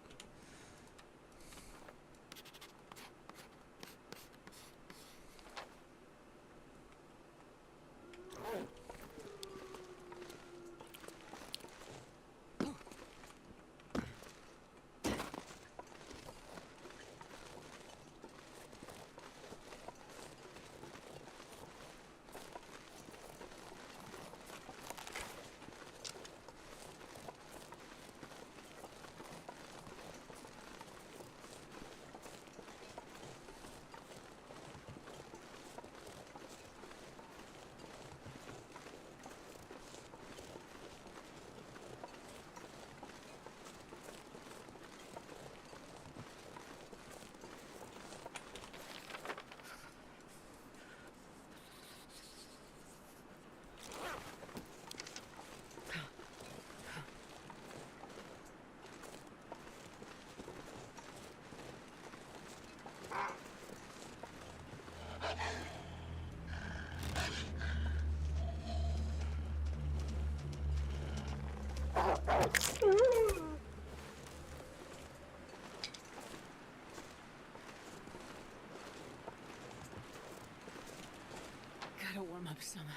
[SPEAKER 3] Gotta warm up somehow.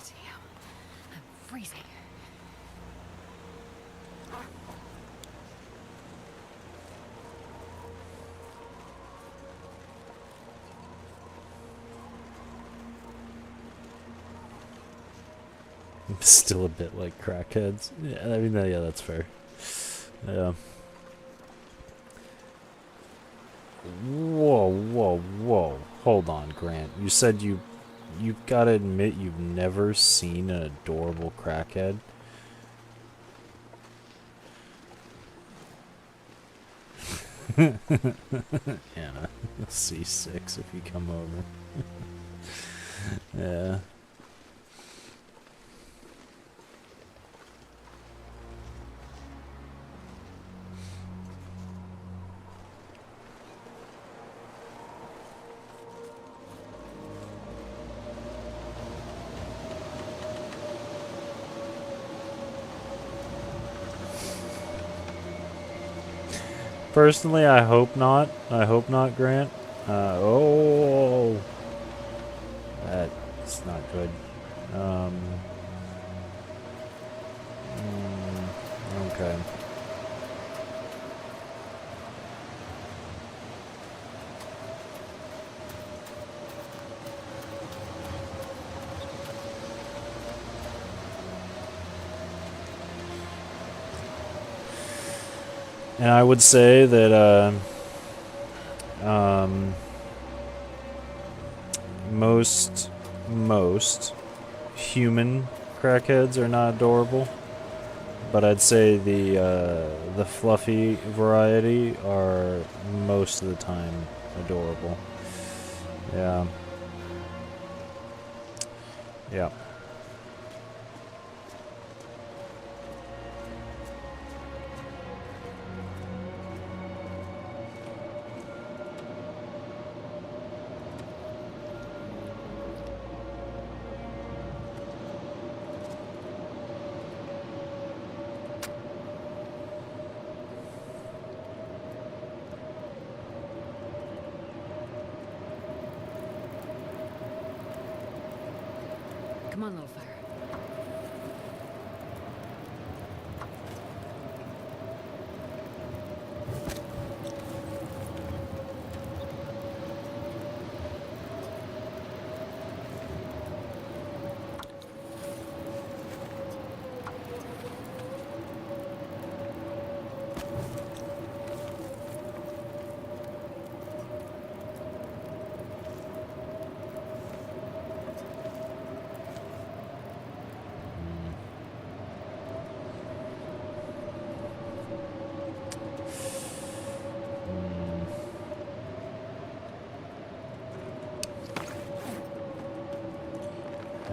[SPEAKER 3] Damn, I'm freezing.
[SPEAKER 1] Still a bit like crackheads. Yeah, I mean, yeah, that's fair. Yeah. Whoa, whoa, whoa. Hold on, Grant. You said you've gotta admit you've never seen an adorable crackhead? Anna, C6 if you come over. Yeah. Personally, I hope not. I hope not, Grant. Oh, that's not good. Okay. And I would say that most human crackheads are not adorable, but I'd say the fluffy variety are most of the time adorable. Yeah. Yeah.
[SPEAKER 3] Come on, little fire.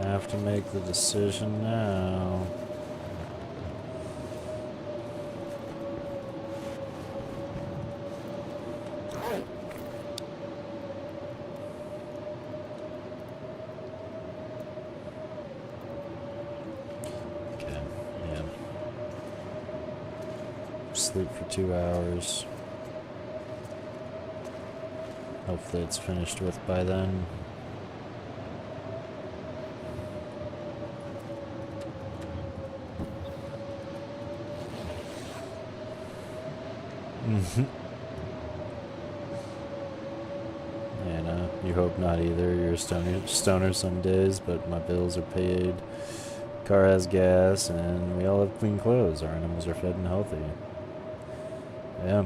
[SPEAKER 3] Have to make the decision now. Okay, yeah. Sleep for 2 hours. Hopefully it's finished with by then. Yeah, no, you hope not either. You're a stoner some days, but my bills are paid. Car has gas, and we all have clean clothes. Our animals are fed and healthy. Yeah,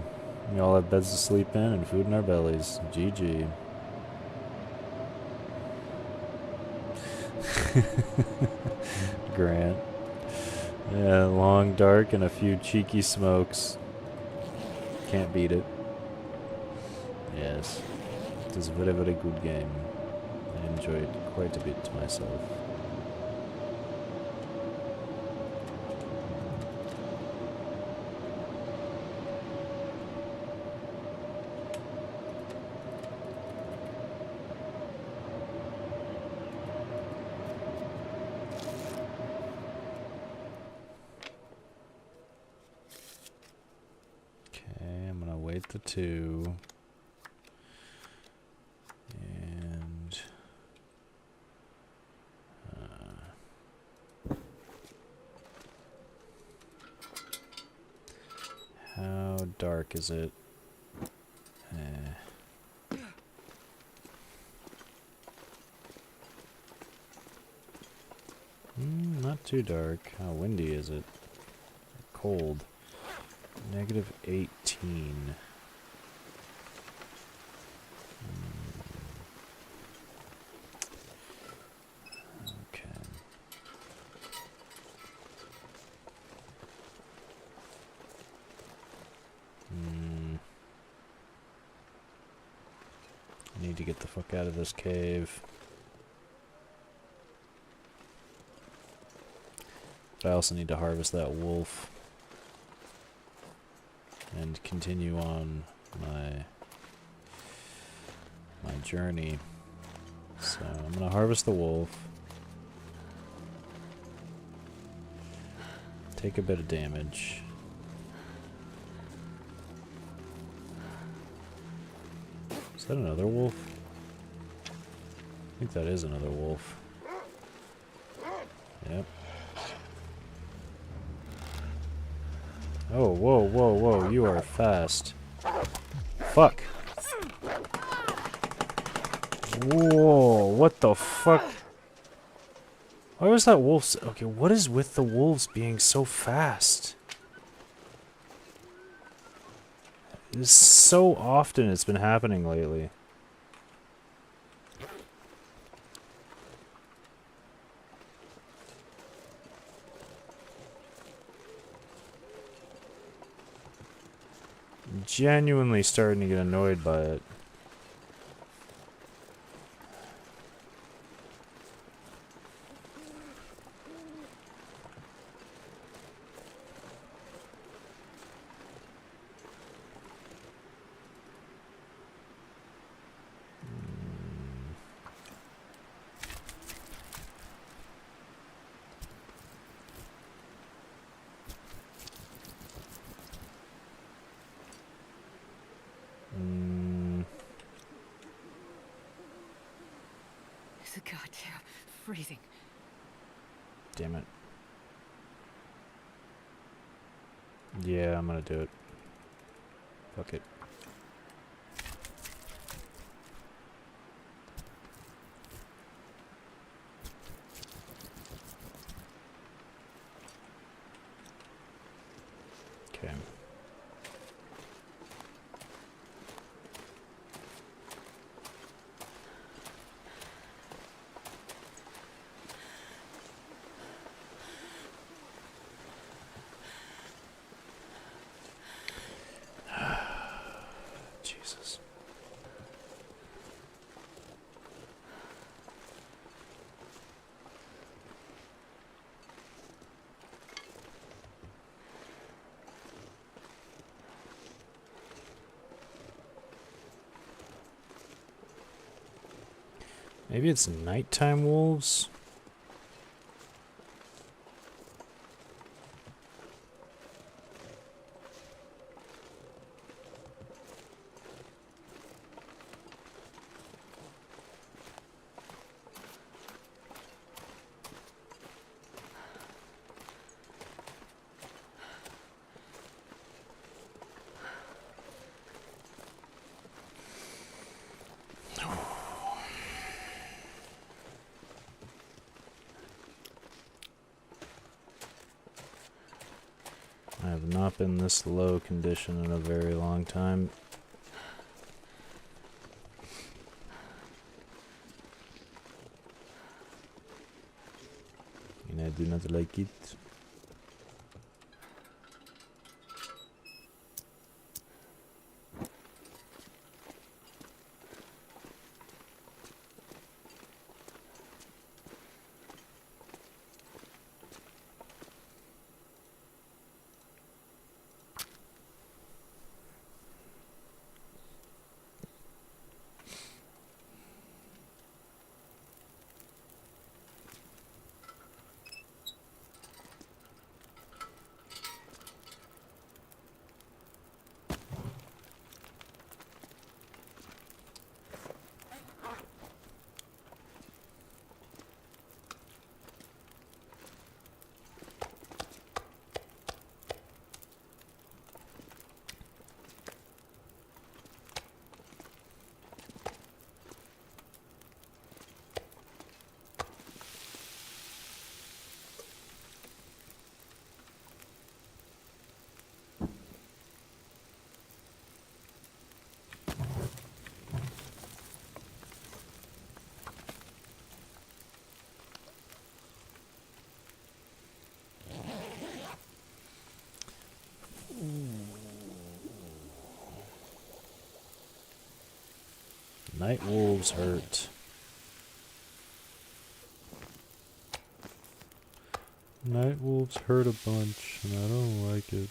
[SPEAKER 3] we all have beds to sleep in and food in our bellies. GG. Grant. Yeah, long dark and a few cheeky smokes. Can't beat it. Yes. It is a very, very good game. I enjoy it quite a bit myself. Okay, I'm gonna wait the 2. And how dark is it? Not too dark. How windy is it? Cold. -18. Okay. I need to get the fuck out of this cave. But I also need to harvest that wolf. And continue on my journey. So I'm gonna harvest the wolf. Take a bit of damage. Is that another wolf? I think that is another wolf. Yep. Oh, whoa, whoa, whoa, you are fast. Fuck. Whoa, what the fuck? Why was that wolf okay, what is with the wolves being so fast? It's so often it's been happening lately. I'm genuinely starting to get annoyed by it.
[SPEAKER 4] It's a goddamn freezing.
[SPEAKER 3] Damn it. Yeah, I'm gonna do it. Fuck it. Okay. Jesus. Maybe it's nighttime wolves? I have not been this low condition in a very long time. And I do not like it. Night wolves hurt. Night wolves hurt a bunch, and I don't like it.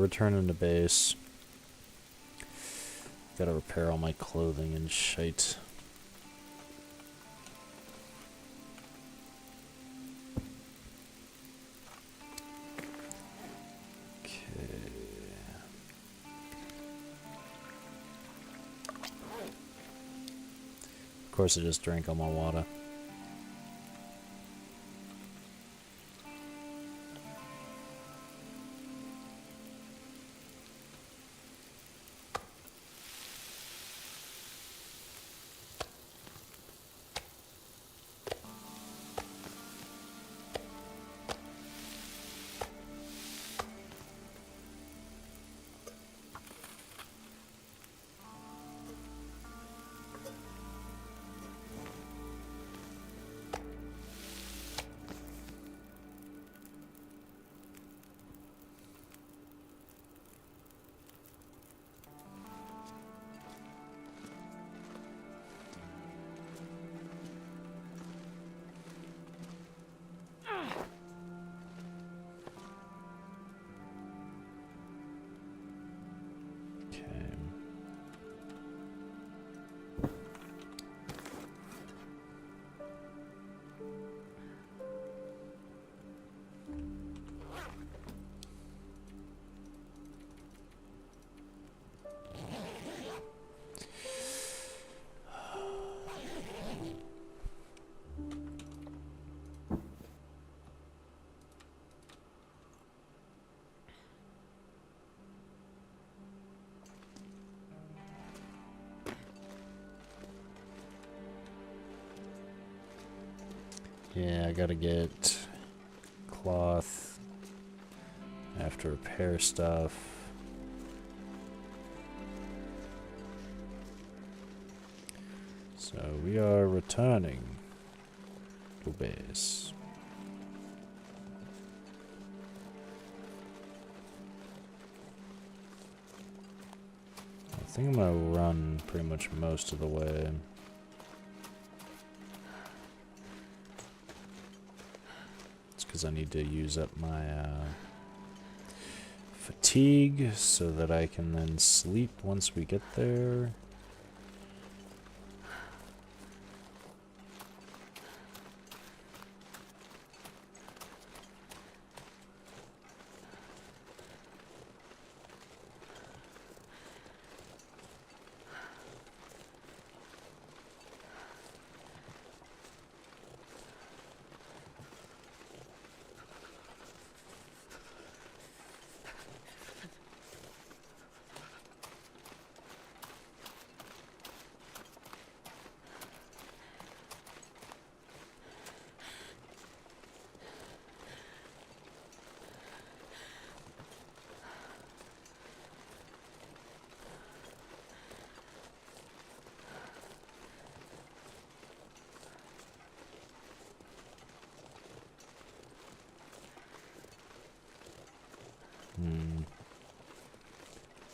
[SPEAKER 3] returning to base. Gotta repair all my clothing and shite. Of course, I just drank all my water. Yeah, I gotta get cloth. I have to repair stuff. So we are returning to base. I think I'm gonna run pretty much most of the way. Because I need to use up my fatigue so that I can then sleep once we get there.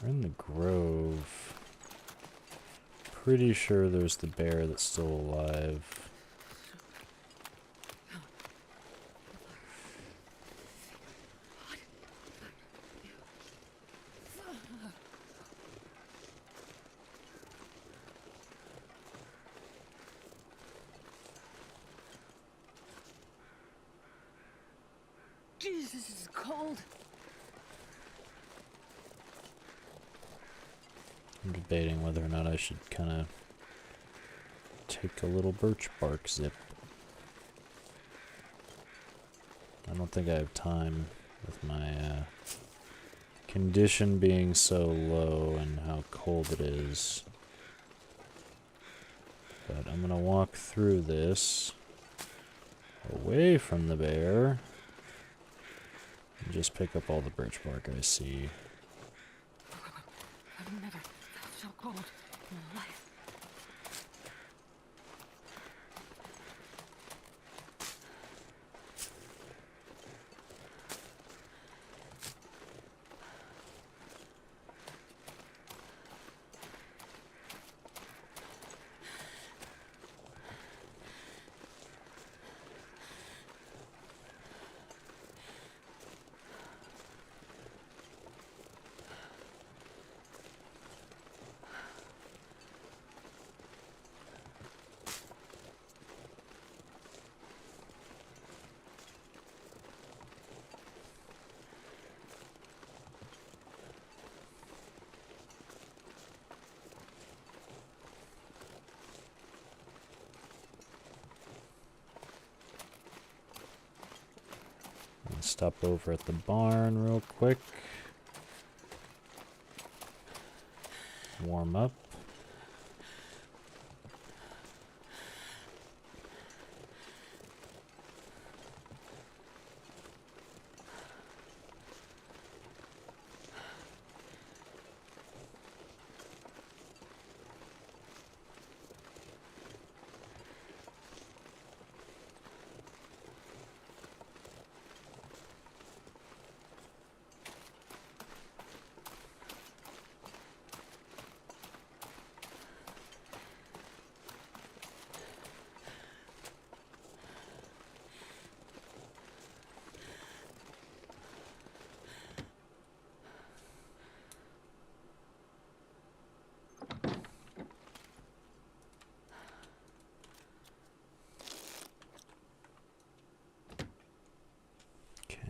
[SPEAKER 3] We're in the grove. Pretty sure there's the bear that's still alive.
[SPEAKER 4] Jesus, this is cold.
[SPEAKER 3] I'm debating whether or not I should kind of take a little birch bark zip. I don't think I have time with my condition being so low and how cold it is. But I'm gonna walk through this away from the bear and just pick up all the birch bark I see.
[SPEAKER 4] I've never felt so cold in my life.
[SPEAKER 3] Stop over at the barn real quick. Warm up. Okay.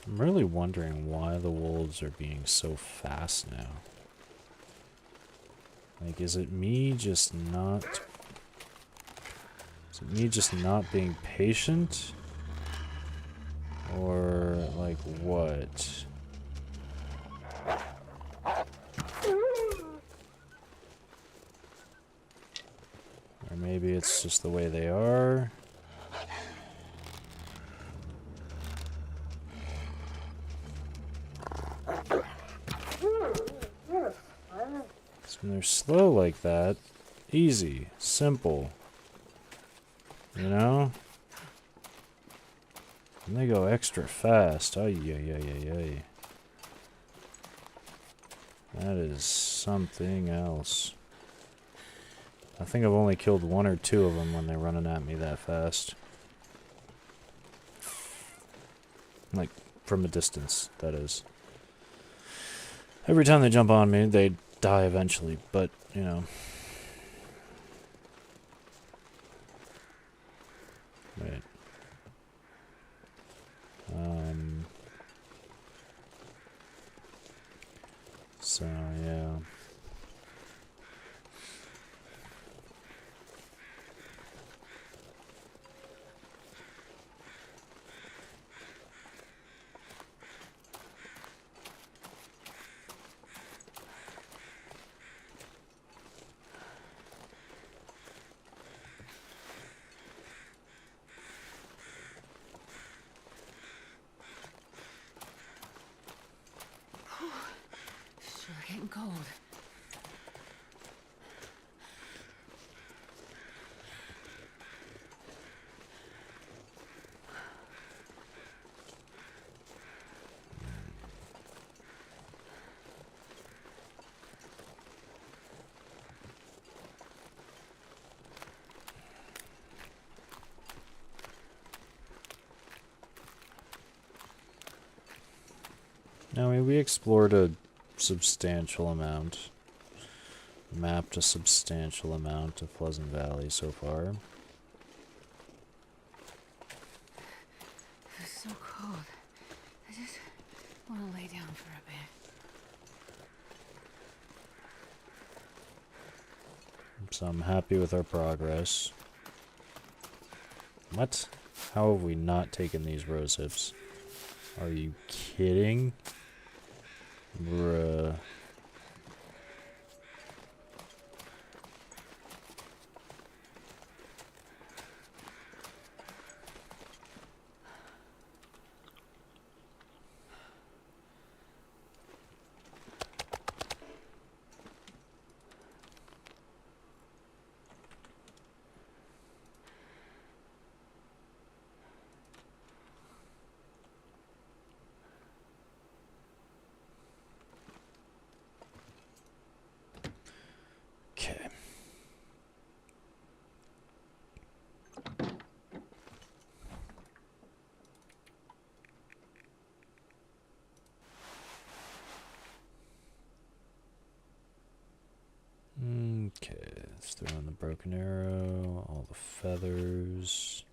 [SPEAKER 3] I'm really wondering why the wolves are being so fast now. Like, is it me just not... Is it me just not being patient? Or, like, what? Or maybe it's just the way they are? When they're slow like that, easy, simple, you know? And they go extra fast. Ay, ay, ay, ay, ay. That is something else. I think I've only killed 1 or 2 of them when they're running at me that fast. Like, from a distance, that is. Every time they jump on me, they die eventually, but, you know. Wait. So, yeah.
[SPEAKER 4] Sure getting cold.
[SPEAKER 3] Now, I mean, we explored a substantial amount. Mapped a substantial amount of Pleasant Valley so far.
[SPEAKER 4] It's so cold. I just want to lay down for a bit.
[SPEAKER 3] So I'm happy with our progress. What? How have we not taken these rose hips? Are you kidding? Bruh. Just throw in the broken arrow, all the feathers.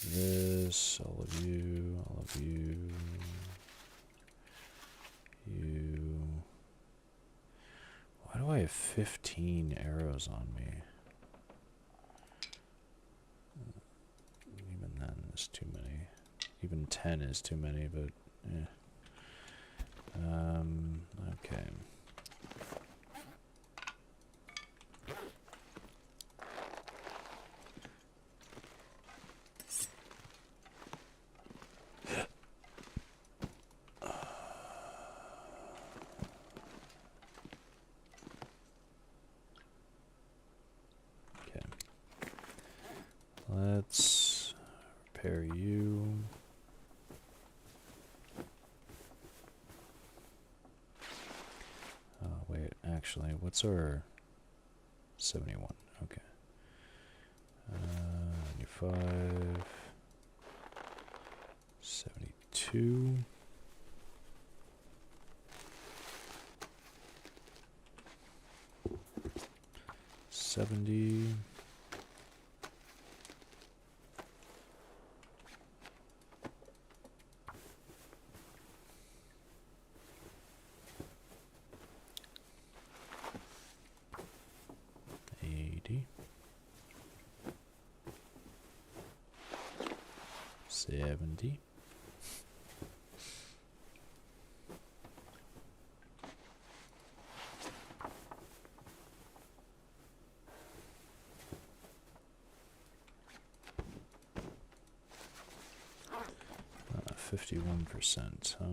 [SPEAKER 3] This, all of you, all of you, you. Why do I have 15 arrows on me? Even then, there's too many. Even 10 is too many, but yeah. Okay. Okay. Let's repair you. Wait, actually, what's our 71? Okay. 95, 72. 70. 80. 70. 51%, huh?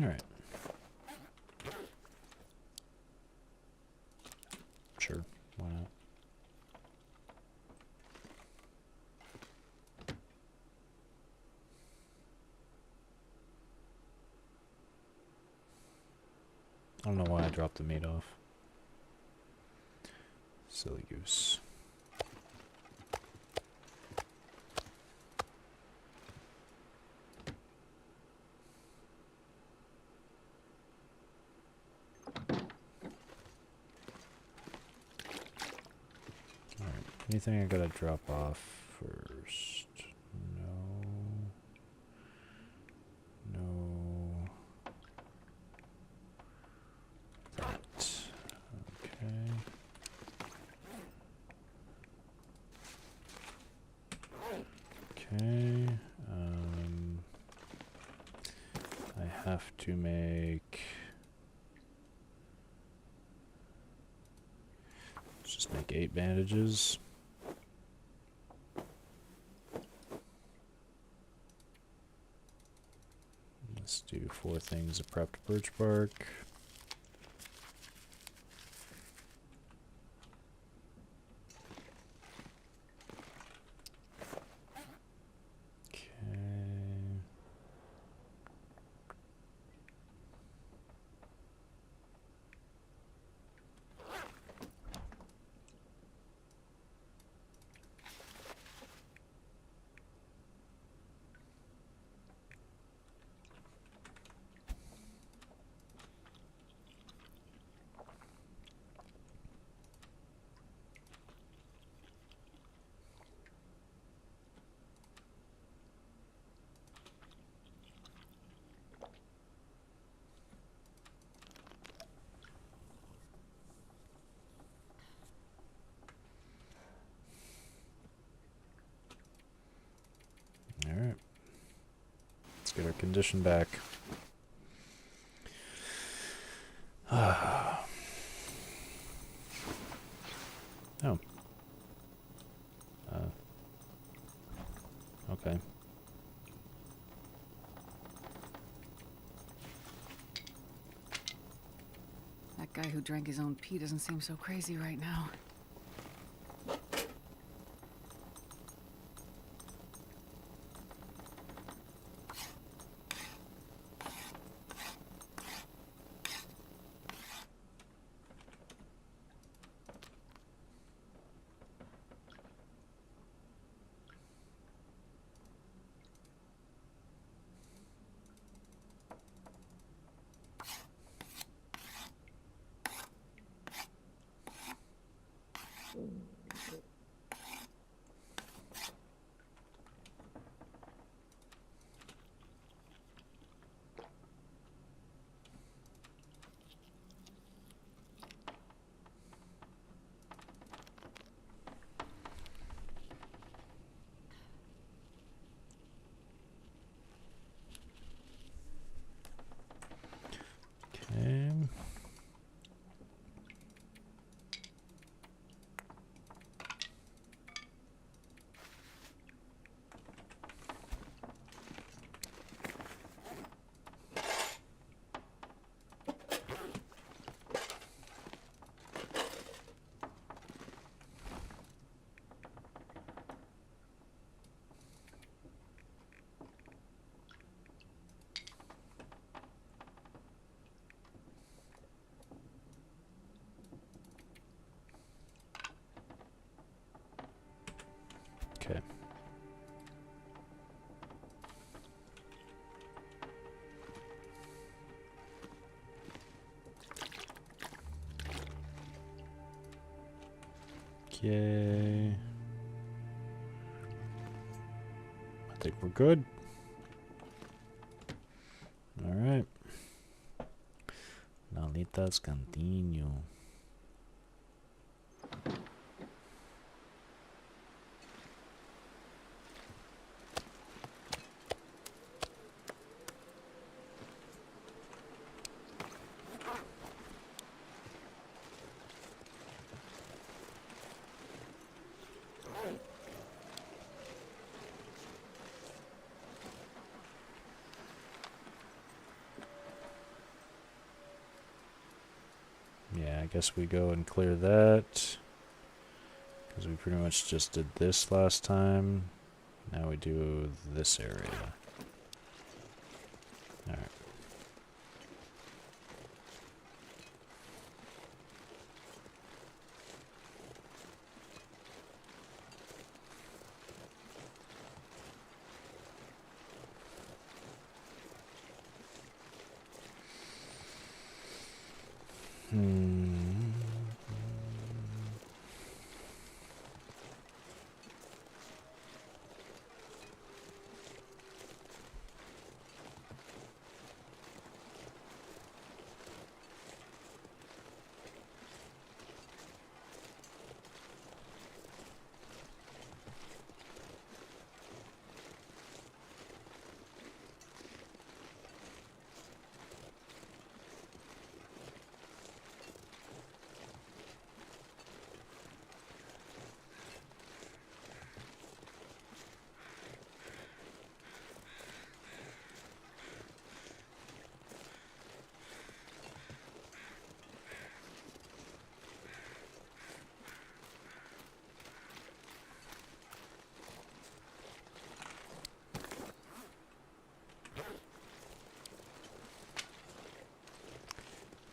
[SPEAKER 3] Alright. Sure, why not? I don't know why I dropped the meat off. Silly goose. Anything I gotta drop off first? No. No. That. Okay. Okay. I have to make... Let's just make 8 bandages. Let's do 4 things of prepped birch bark. condition back. Oh. Okay.
[SPEAKER 4] That guy who drank his own pee doesn't seem so crazy right now.
[SPEAKER 3] Okay. Okay. Okay. I think we're good. All right. Now let's continue. Yeah, I guess we go and clear that. Because we pretty much just did this last time. Now we do this area. Alright.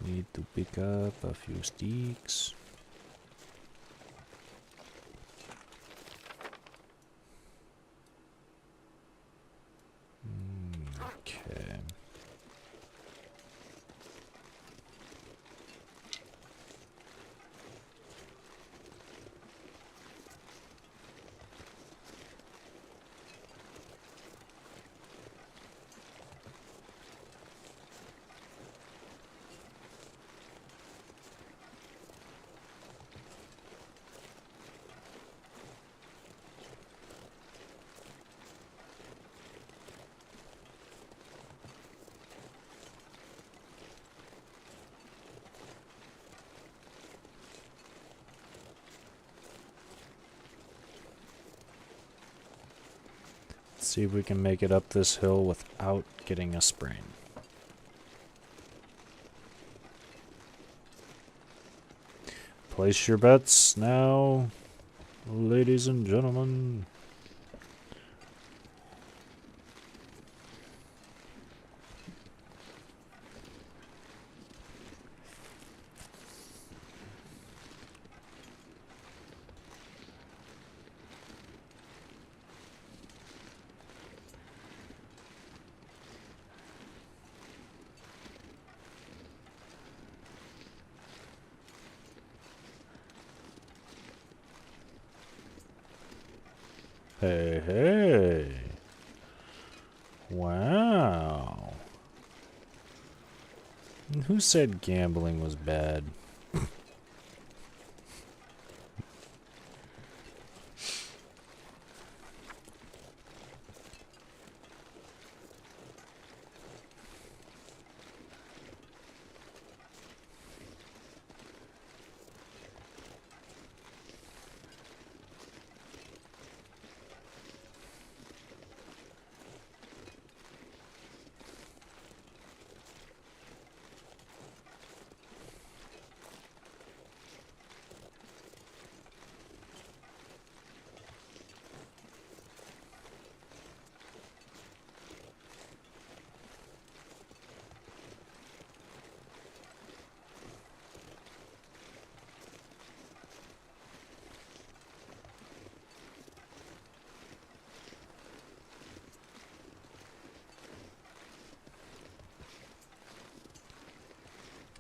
[SPEAKER 3] Need to pick up a few sticks. Okay. See if we can make it up this hill without getting a sprain. Place your bets now, ladies and gentlemen. Hey, hey. Wow. Who said gambling was bad?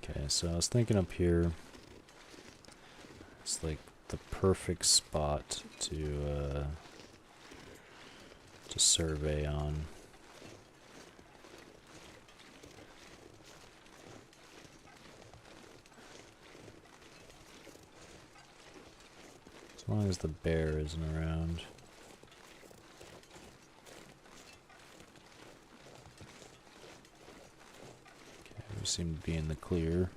[SPEAKER 3] Okay, so I was thinking up here, it's like the perfect spot to survey on. As long as the bear isn't around. Okay, we seem to be in the clear.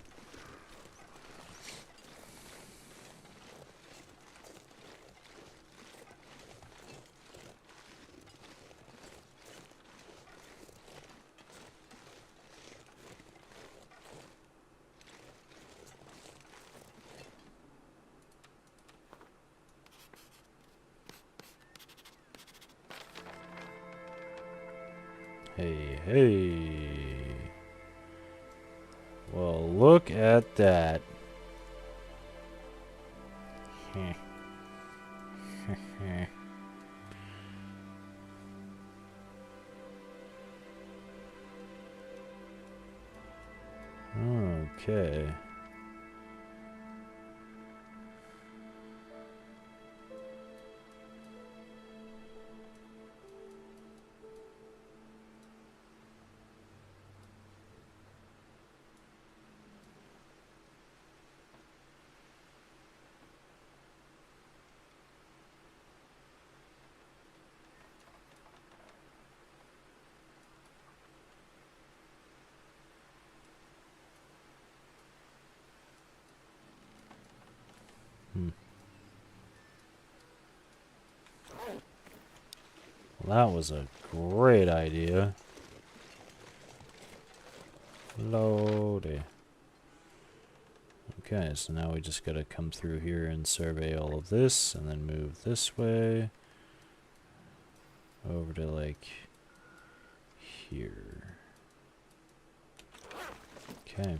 [SPEAKER 3] Hey, hey. Well, look at that. Okay. Well, that was a great idea. Loady. Okay, so now we just gotta come through here and survey all of this, and then move this way over to like here. Okay.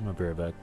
[SPEAKER 3] I'll be right back.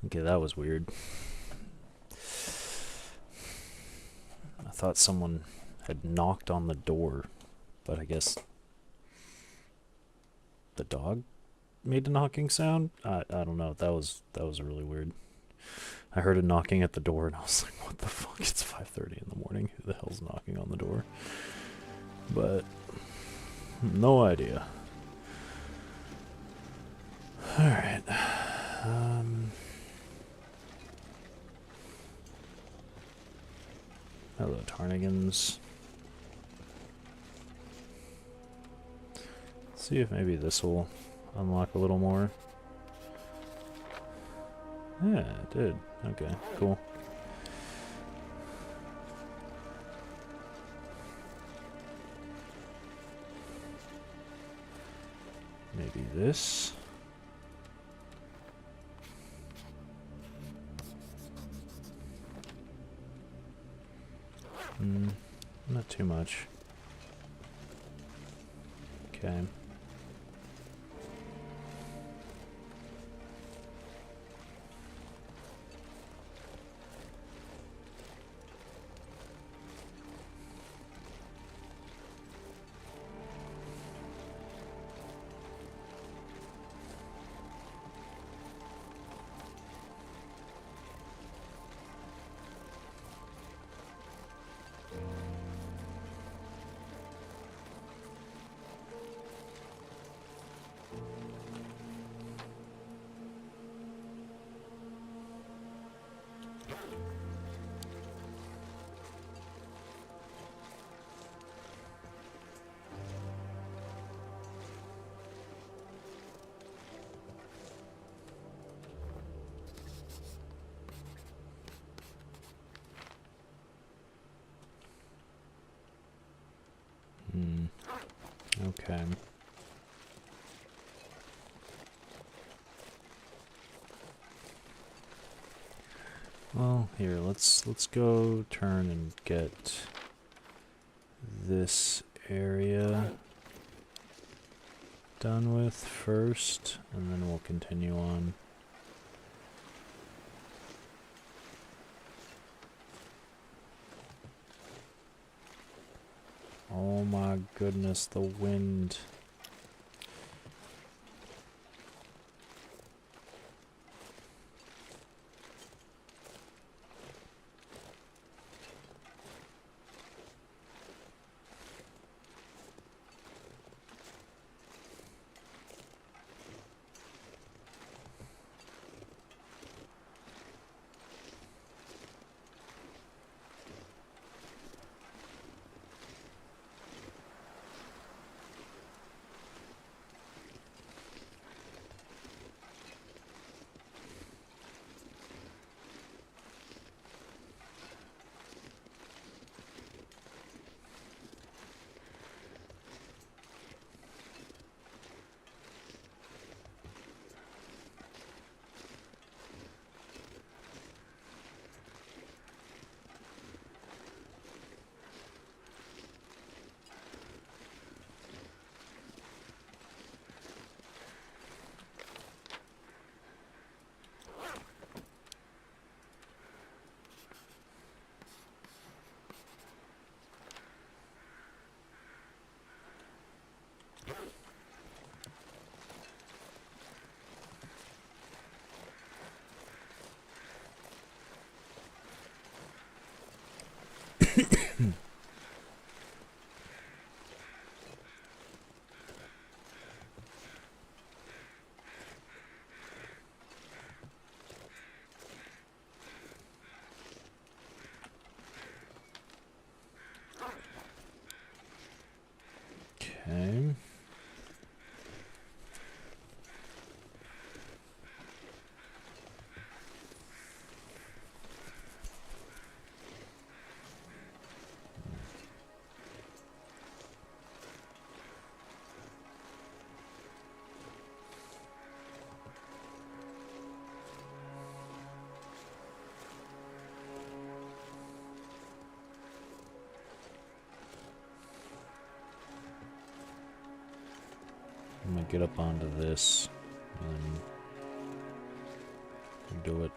[SPEAKER 3] Okay, that was weird. I thought someone had knocked on the door, but I guess the dog made a knocking sound. I don't know. That was really weird. I heard a knocking at the door, and I was like, what the fuck? It's 5:30 in the morning. Who the hell's knocking on the door? But no idea. Alright. Hello, Tarnigans. See if maybe this will unlock a little more. Yeah, it did. Okay, cool. Maybe this. Not too much. Okay. Okay. Well, here, let's go turn and get this area done with first, and then we'll continue on. Oh my goodness, the wind. Okay. I'm gonna get up onto this and do it.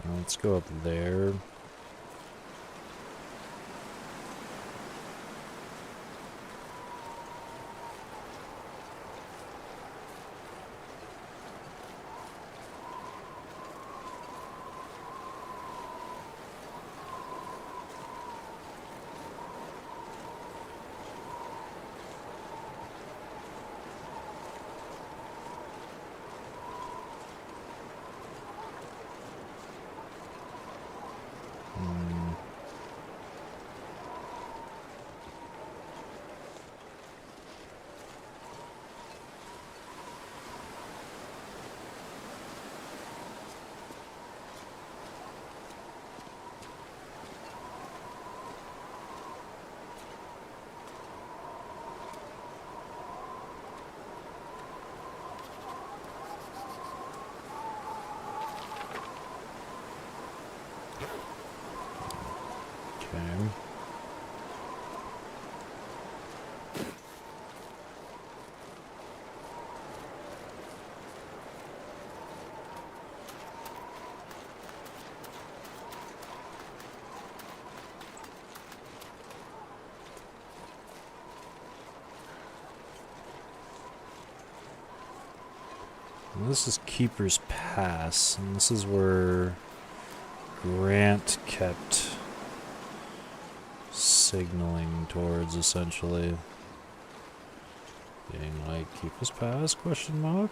[SPEAKER 3] let's go up there. Okay. And this is Keeper's Pass, and this is where Grant kept signaling towards, essentially. Being like, Keeper's Pass, question mark?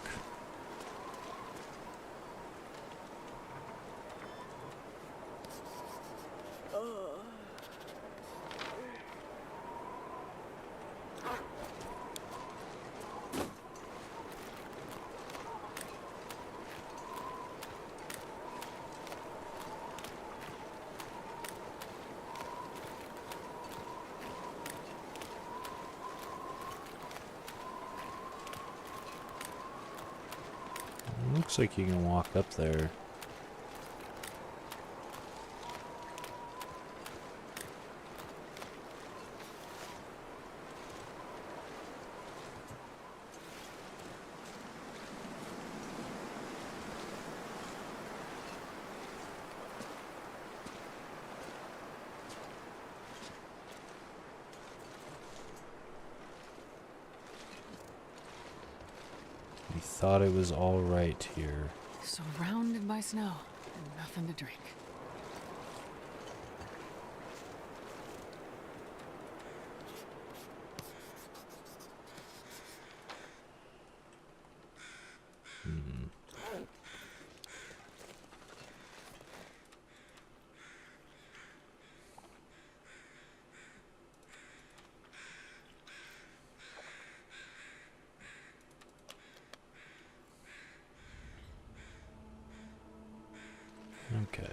[SPEAKER 3] Looks like you can walk up there. We thought it was all right here.
[SPEAKER 4] Surrounded by snow and nothing to drink.
[SPEAKER 3] Okay.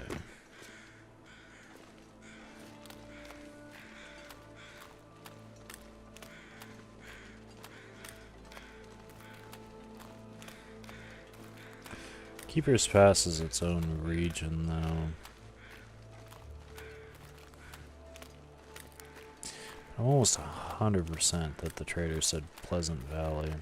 [SPEAKER 3] Keeper's Pass is its own region, though. I'm almost 100% that the trader said Pleasant Valley.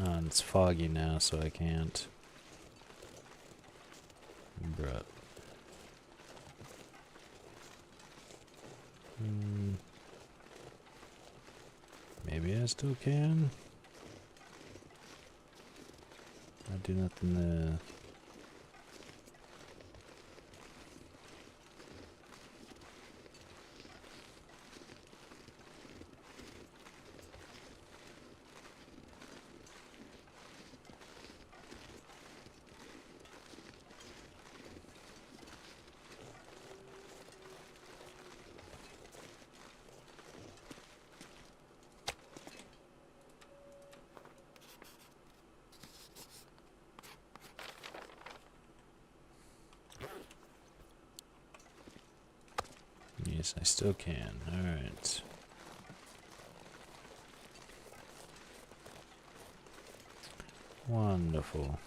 [SPEAKER 3] And it's foggy now, so I can't. Bruh. Maybe I still can. I do nothing there. Yes, I still can. Alright. Wonderful.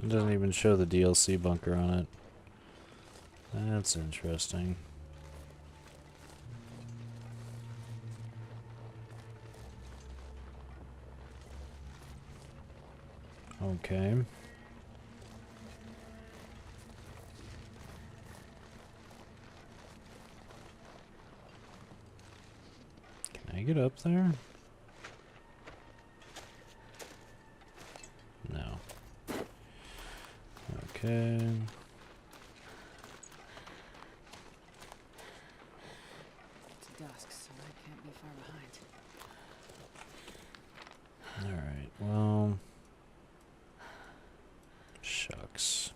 [SPEAKER 3] It doesn't even show the DLC bunker on it. That's interesting. Okay. Can I get up there? No. Okay.
[SPEAKER 4] It's dusk, so I can't be far behind.
[SPEAKER 3] Alright, well... Shucks.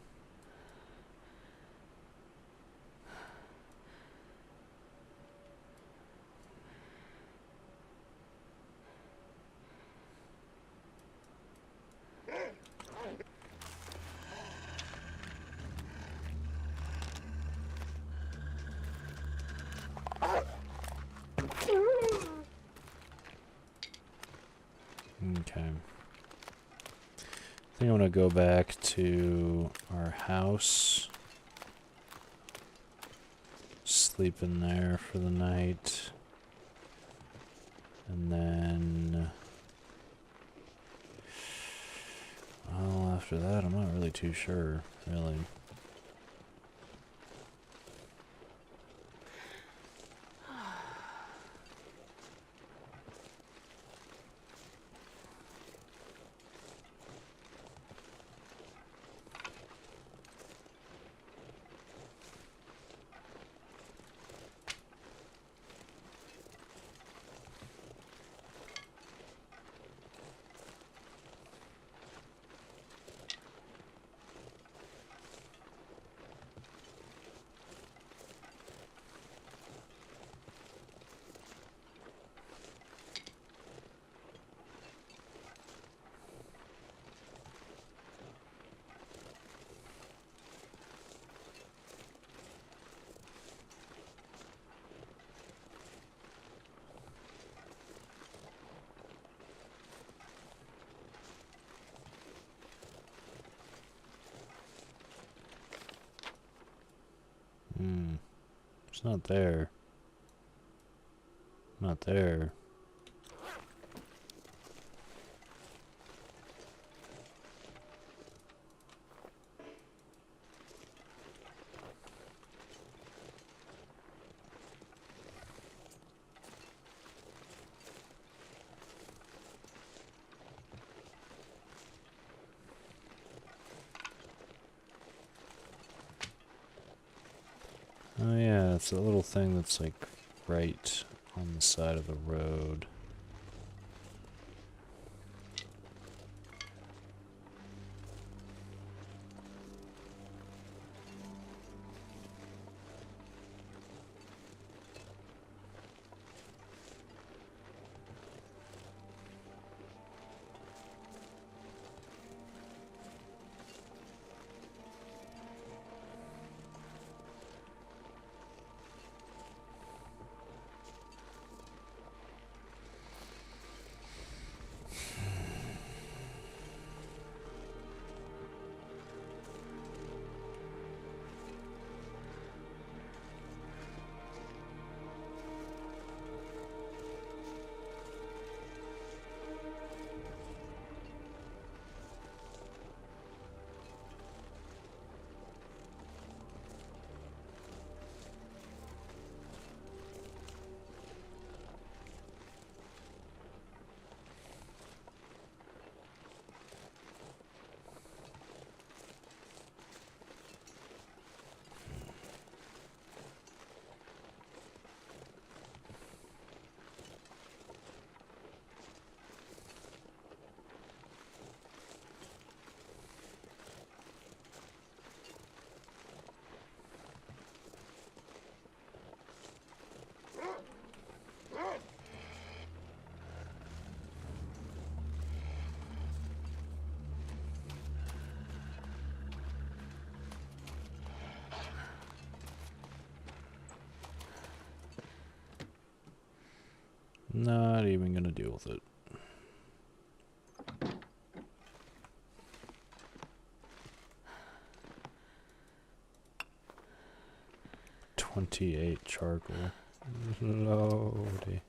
[SPEAKER 3] Okay. I think I'm gonna go back to our house. Sleep in there for the night. And then... Well, after that, I'm not really too sure, really. It's not there. Not there. Oh yeah, it's a little thing that's like right on the side of the road. Not even gonna deal with it. $28 charcoal. Lordy.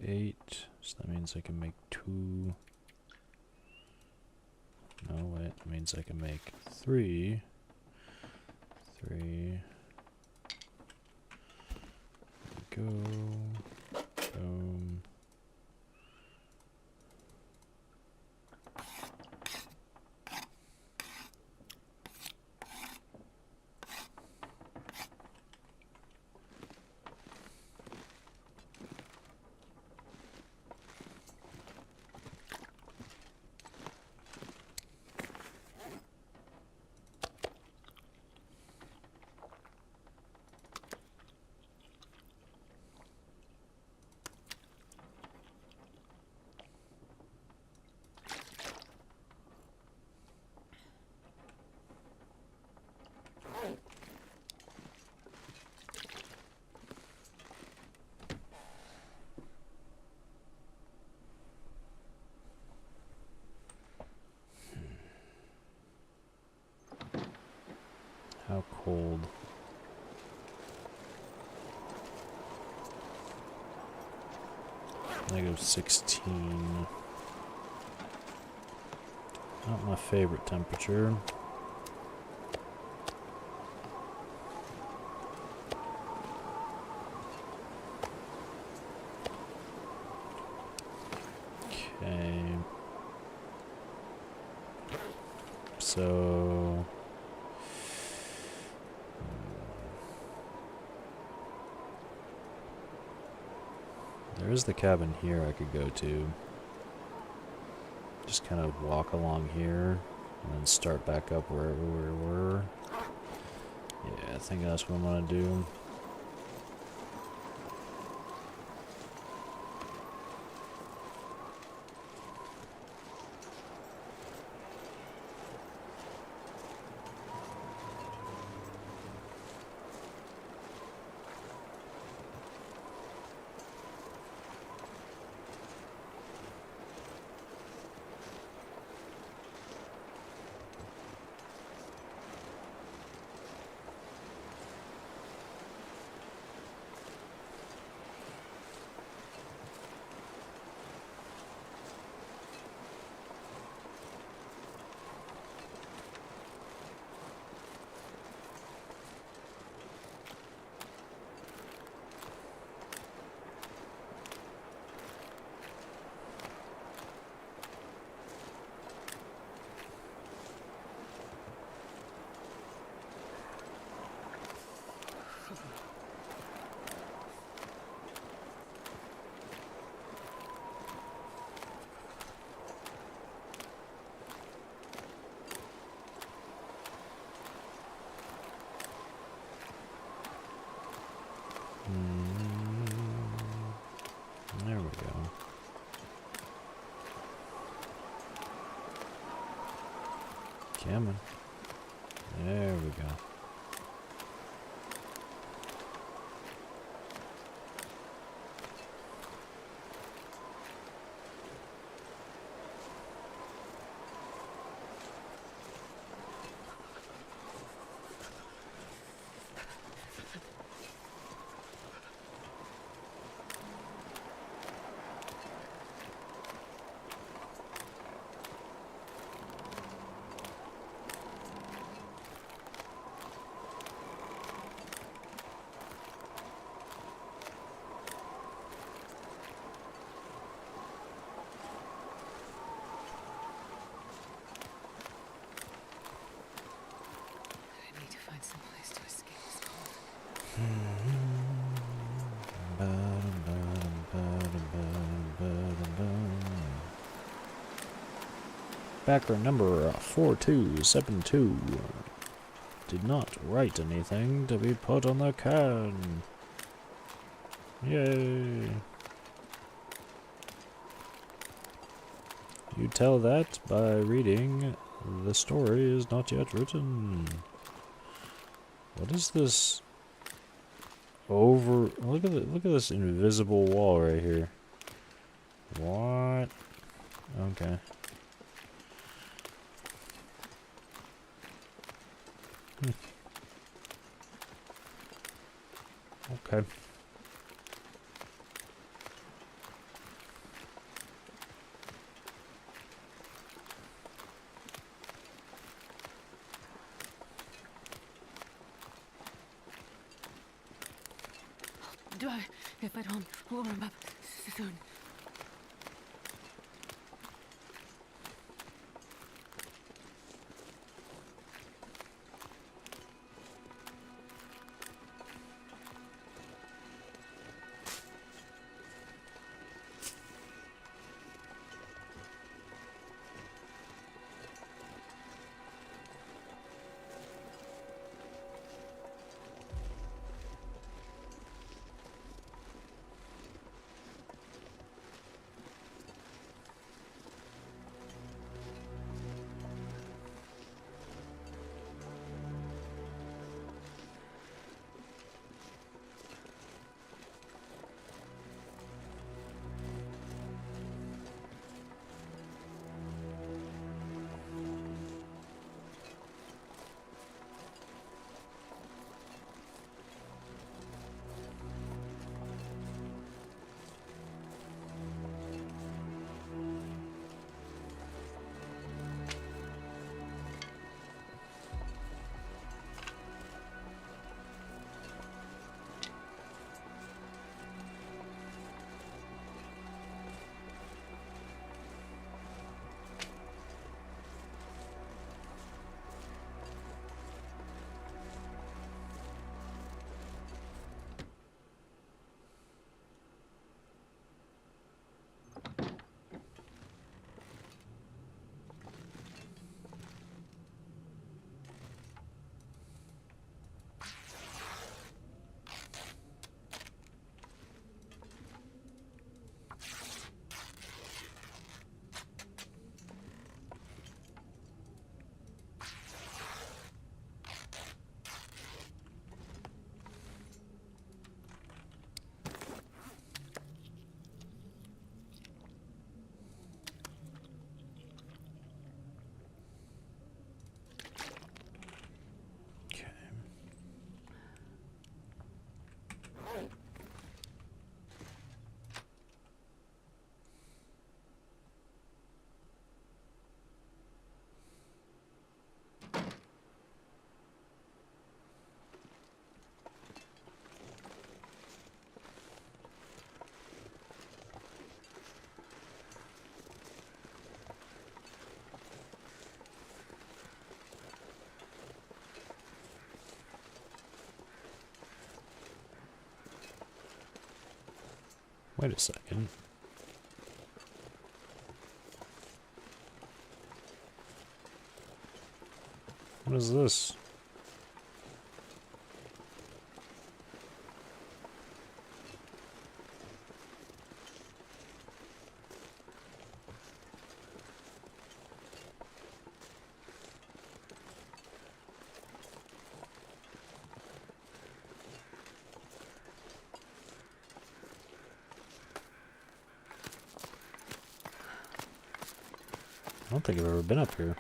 [SPEAKER 3] Eight, so that means I can make 2. No, wait, it means I can make 3. 3. Go. Boom. How cold? -16. Not my favorite temperature. Okay. So there is the cabin here I could go to. Just kind of walk along here and then start back up wherever we were. Yeah, I think that's what I'm gonna do. There we go. Come on. There we go.
[SPEAKER 4] I need to find some place to escape this cold.
[SPEAKER 3] Backer number 4272 did not write anything to be put on the can. Yay. You tell that by reading "The story is not yet written." What is this? Look at this invisible wall right here. What? Okay. Okay.
[SPEAKER 4] If at home, warm up soon.
[SPEAKER 3] Wait a second. What is this? I don't think I've ever been up here.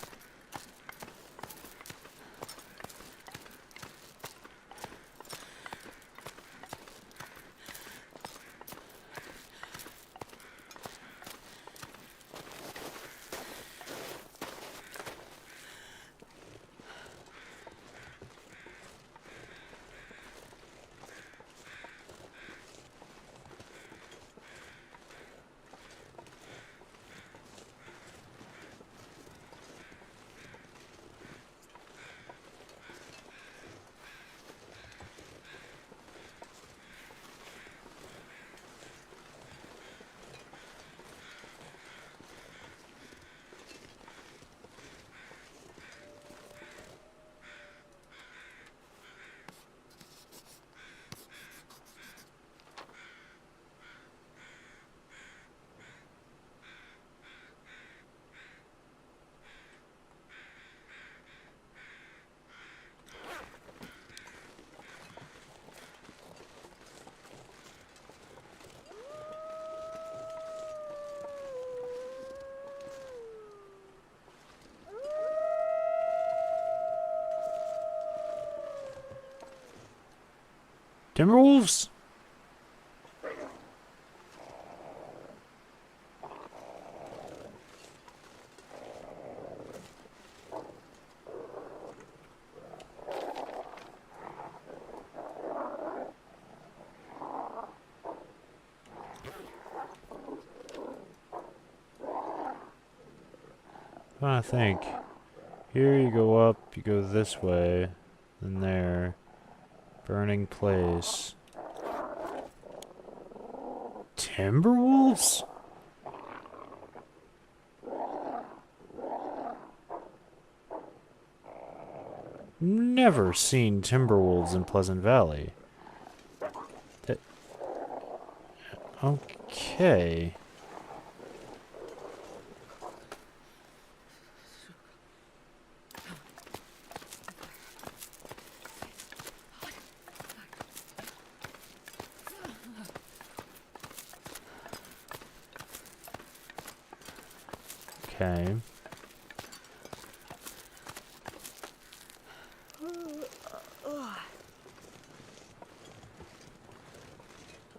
[SPEAKER 3] Timberwolves? I think. Here you go up, you go this way, then there. Burning place. Timberwolves? Never seen timberwolves in Pleasant Valley. That... Okay. Okay.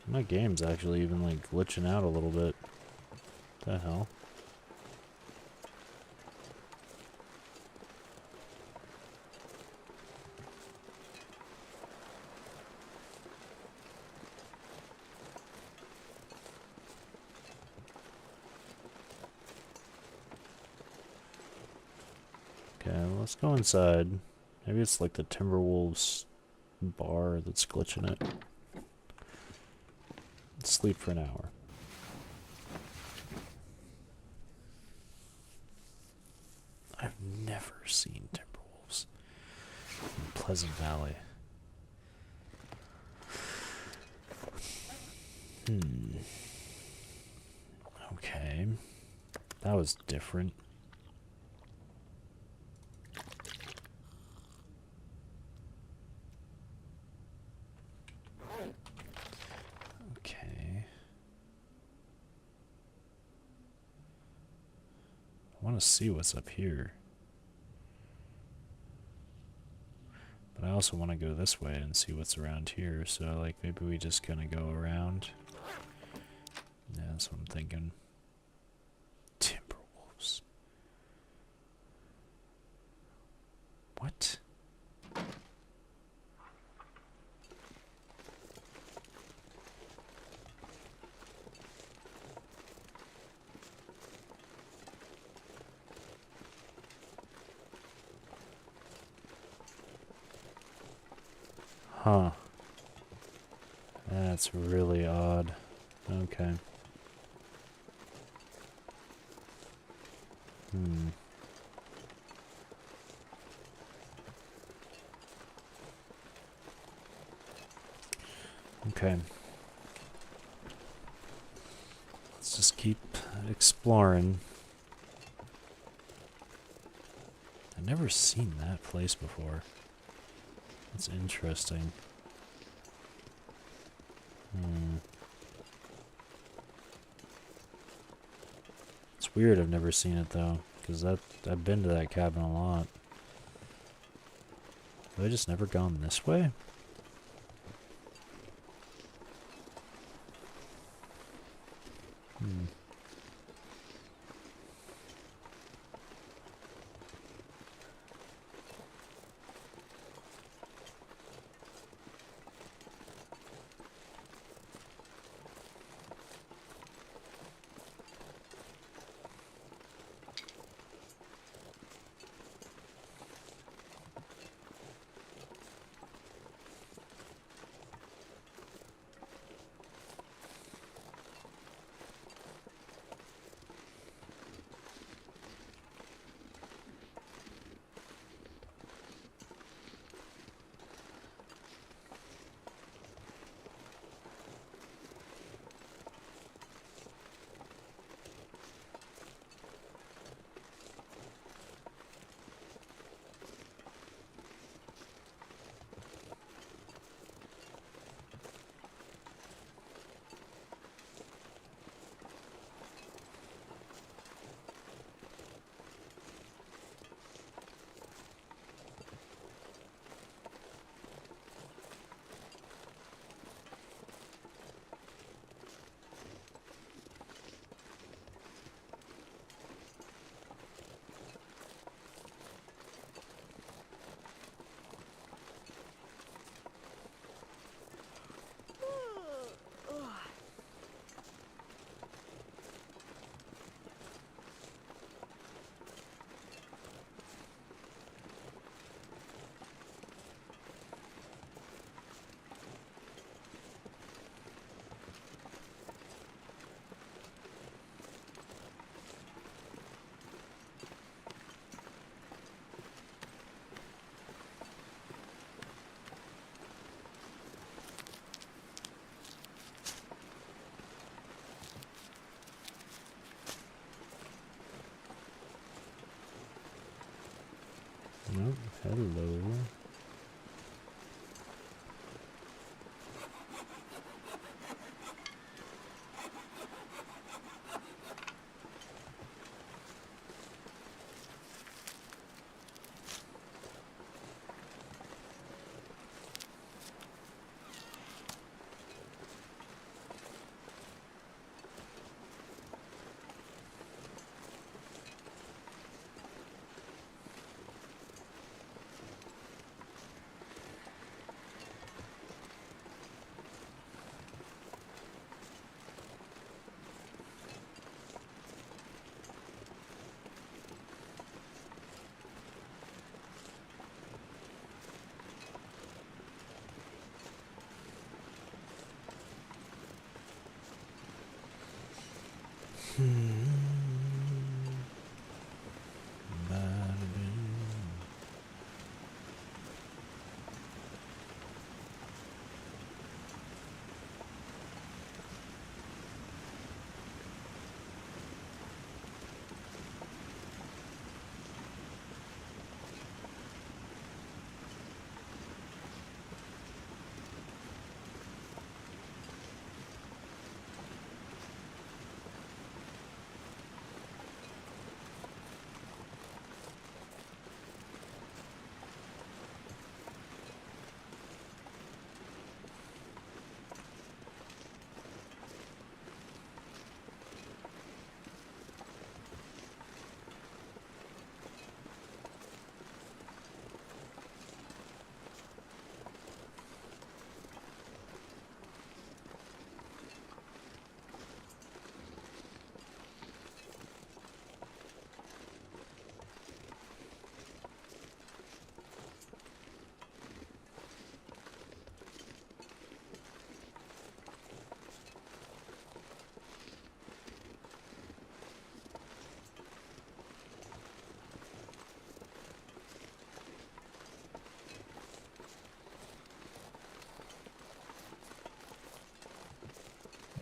[SPEAKER 3] My game's actually even like glitching out a little bit. The hell? Okay, let's go inside. Maybe it's like the Timberwolves bar that's glitching it. Let's sleep for an hour. I've never seen Timberwolves in Pleasant Valley. Okay. That was different. Okay. I want to see what's up here. But I also want to go this way and see what's around here. So, like, maybe we just kind of go around. Yeah, that's what I'm thinking. Timberwolves. What? Huh. That's really odd. Okay. Hmm. Okay. Let's just keep exploring. I've never seen that place before. That's interesting. Hmm. It's weird I've never seen it though, because I've been to that cabin a lot. Have I just never gone this way? Hmm. Oh, hello.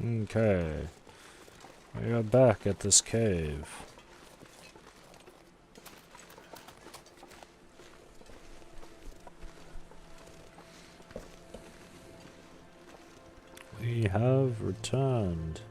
[SPEAKER 3] Okay. We are back at this cave. We have returned.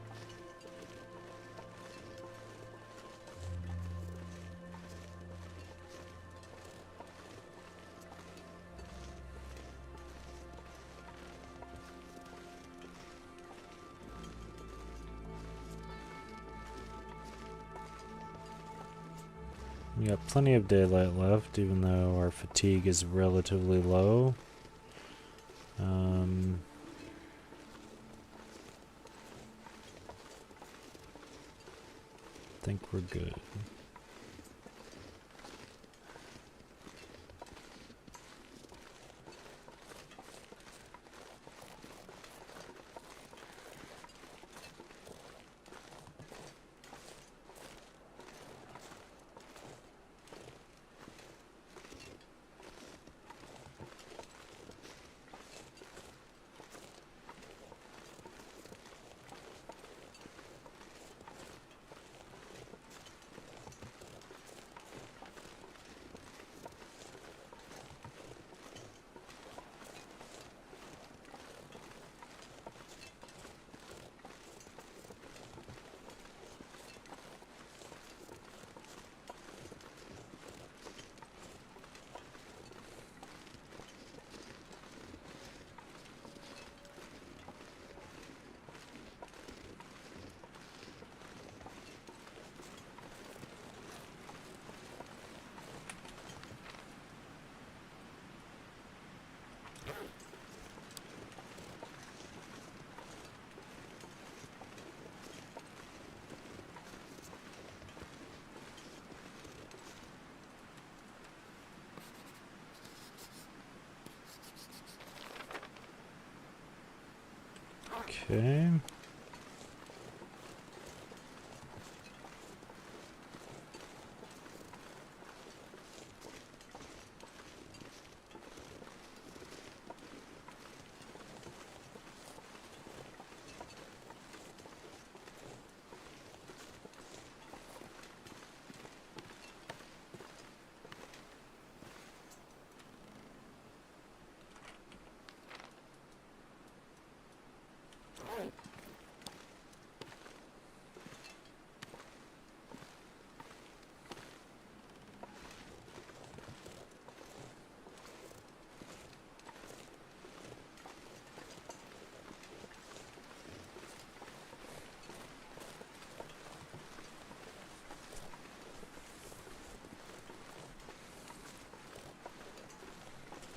[SPEAKER 3] We got plenty of daylight left, even though our fatigue is relatively low. I think we're good. Okay.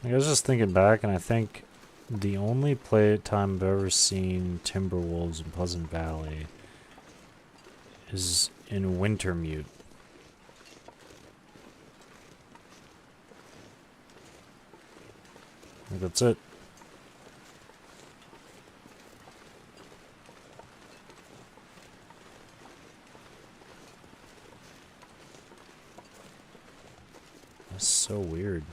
[SPEAKER 3] I was just thinking back, and I think the only play time I've ever seen timber wolves in Pleasant Valley is in Wintermute. I think that's it. That's so weird.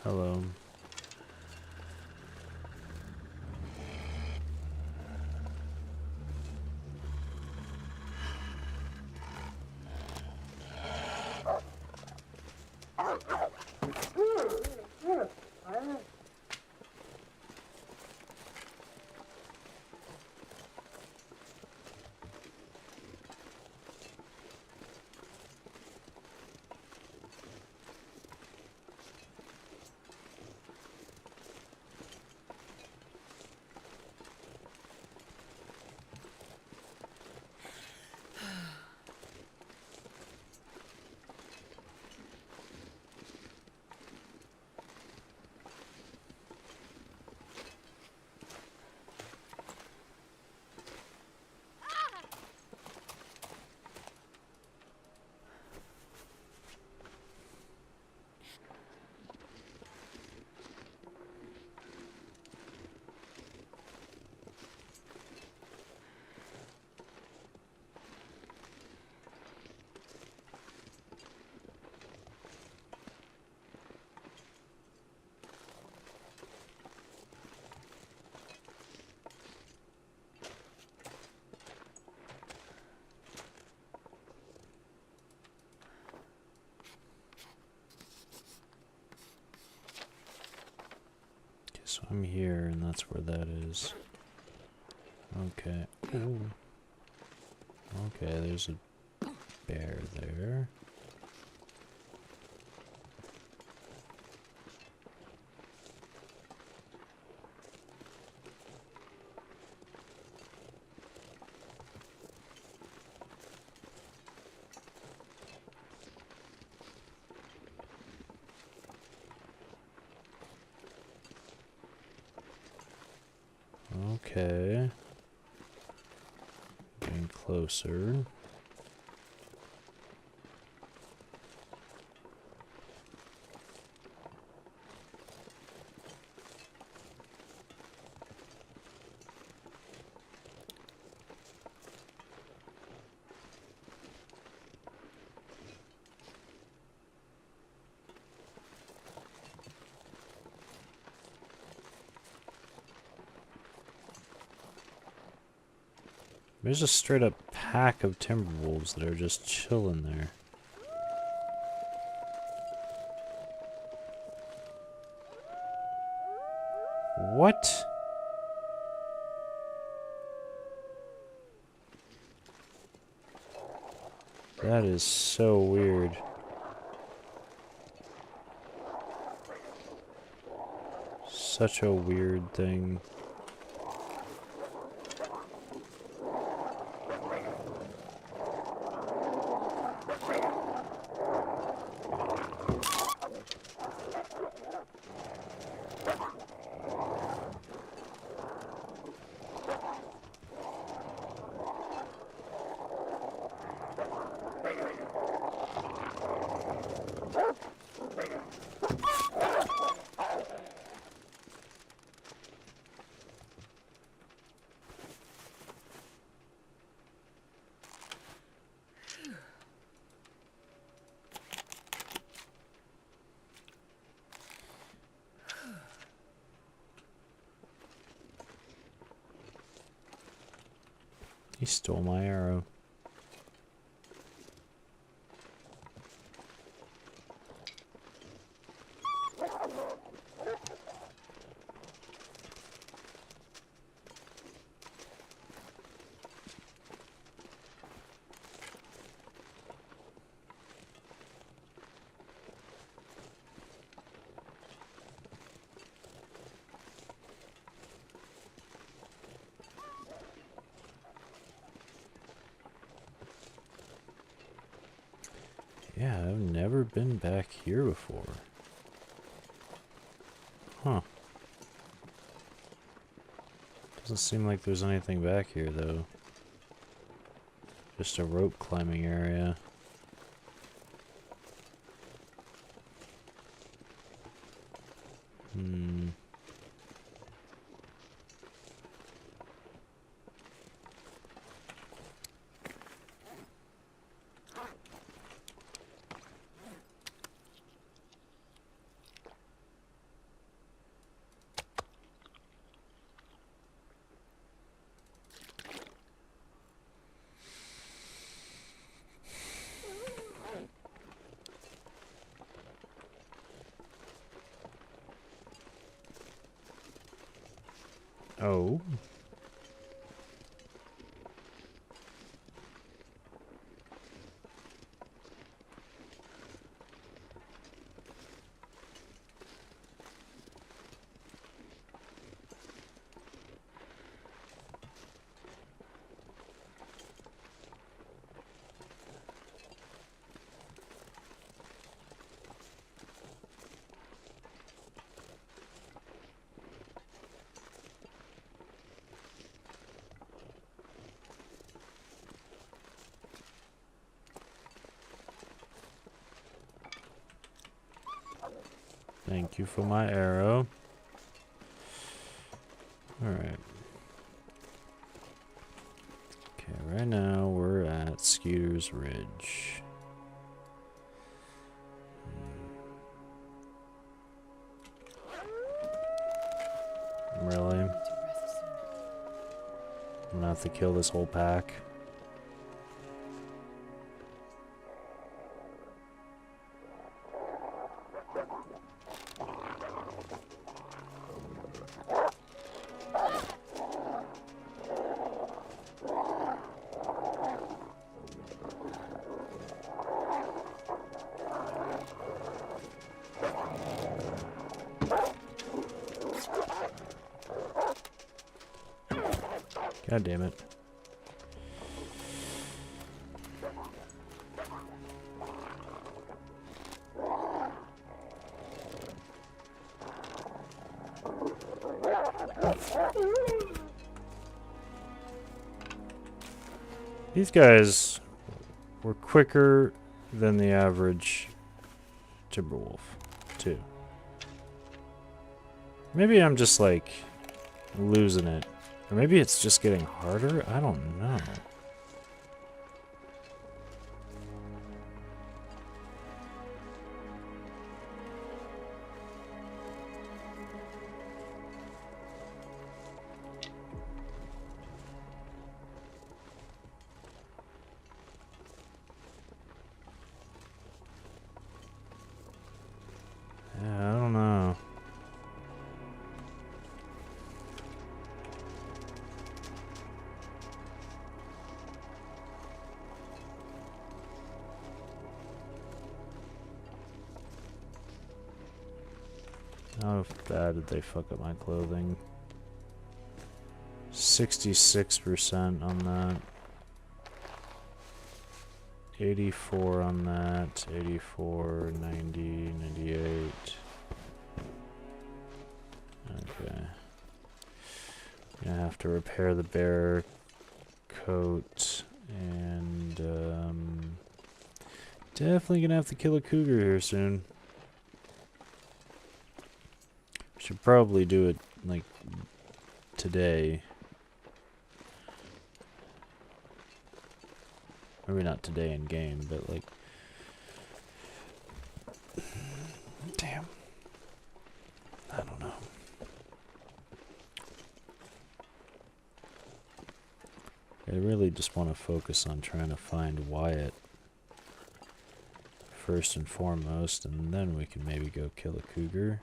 [SPEAKER 3] Hello. So I'm here, and that's where that is. Okay. Ooh. Okay, there's a bear there. Okay. Getting closer. There's a straight up pack of timber wolves that are just chilling there. What? That is so weird. Such a weird thing. He stole my arrow. Yeah, I've never been back here before. Huh. Doesn't seem like there's anything back here, though. Just a rope climbing area. Hmm. Oh. Thank you for my arrow. Alright. Okay, right now we're at Skeeter's Ridge. Really? I'm gonna have to kill this whole pack. God damn it. These guys were quicker than the average Timberwolf, too. Maybe I'm just like losing it. Or maybe it's just getting harder? I don't know. Yeah, I don't know. How bad did they fuck up my clothing? 66% on that. 84 on that. 84, 90, 98. Okay. Gonna have to repair the bear coat and definitely gonna have to kill a cougar here soon. Should probably do it like today. Maybe not today in game, but like damn. I don't know. I really just want to focus on trying to find Wyatt first and foremost, and then we can maybe go kill a cougar.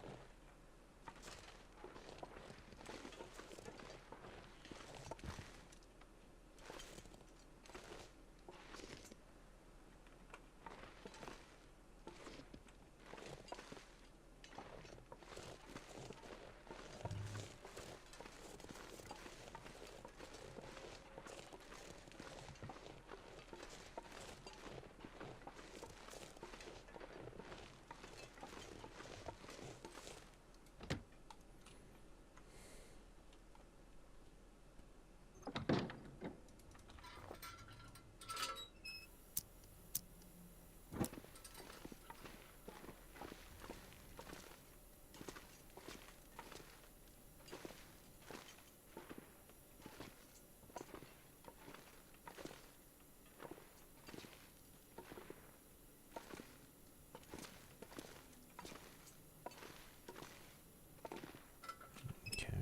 [SPEAKER 3] Okay.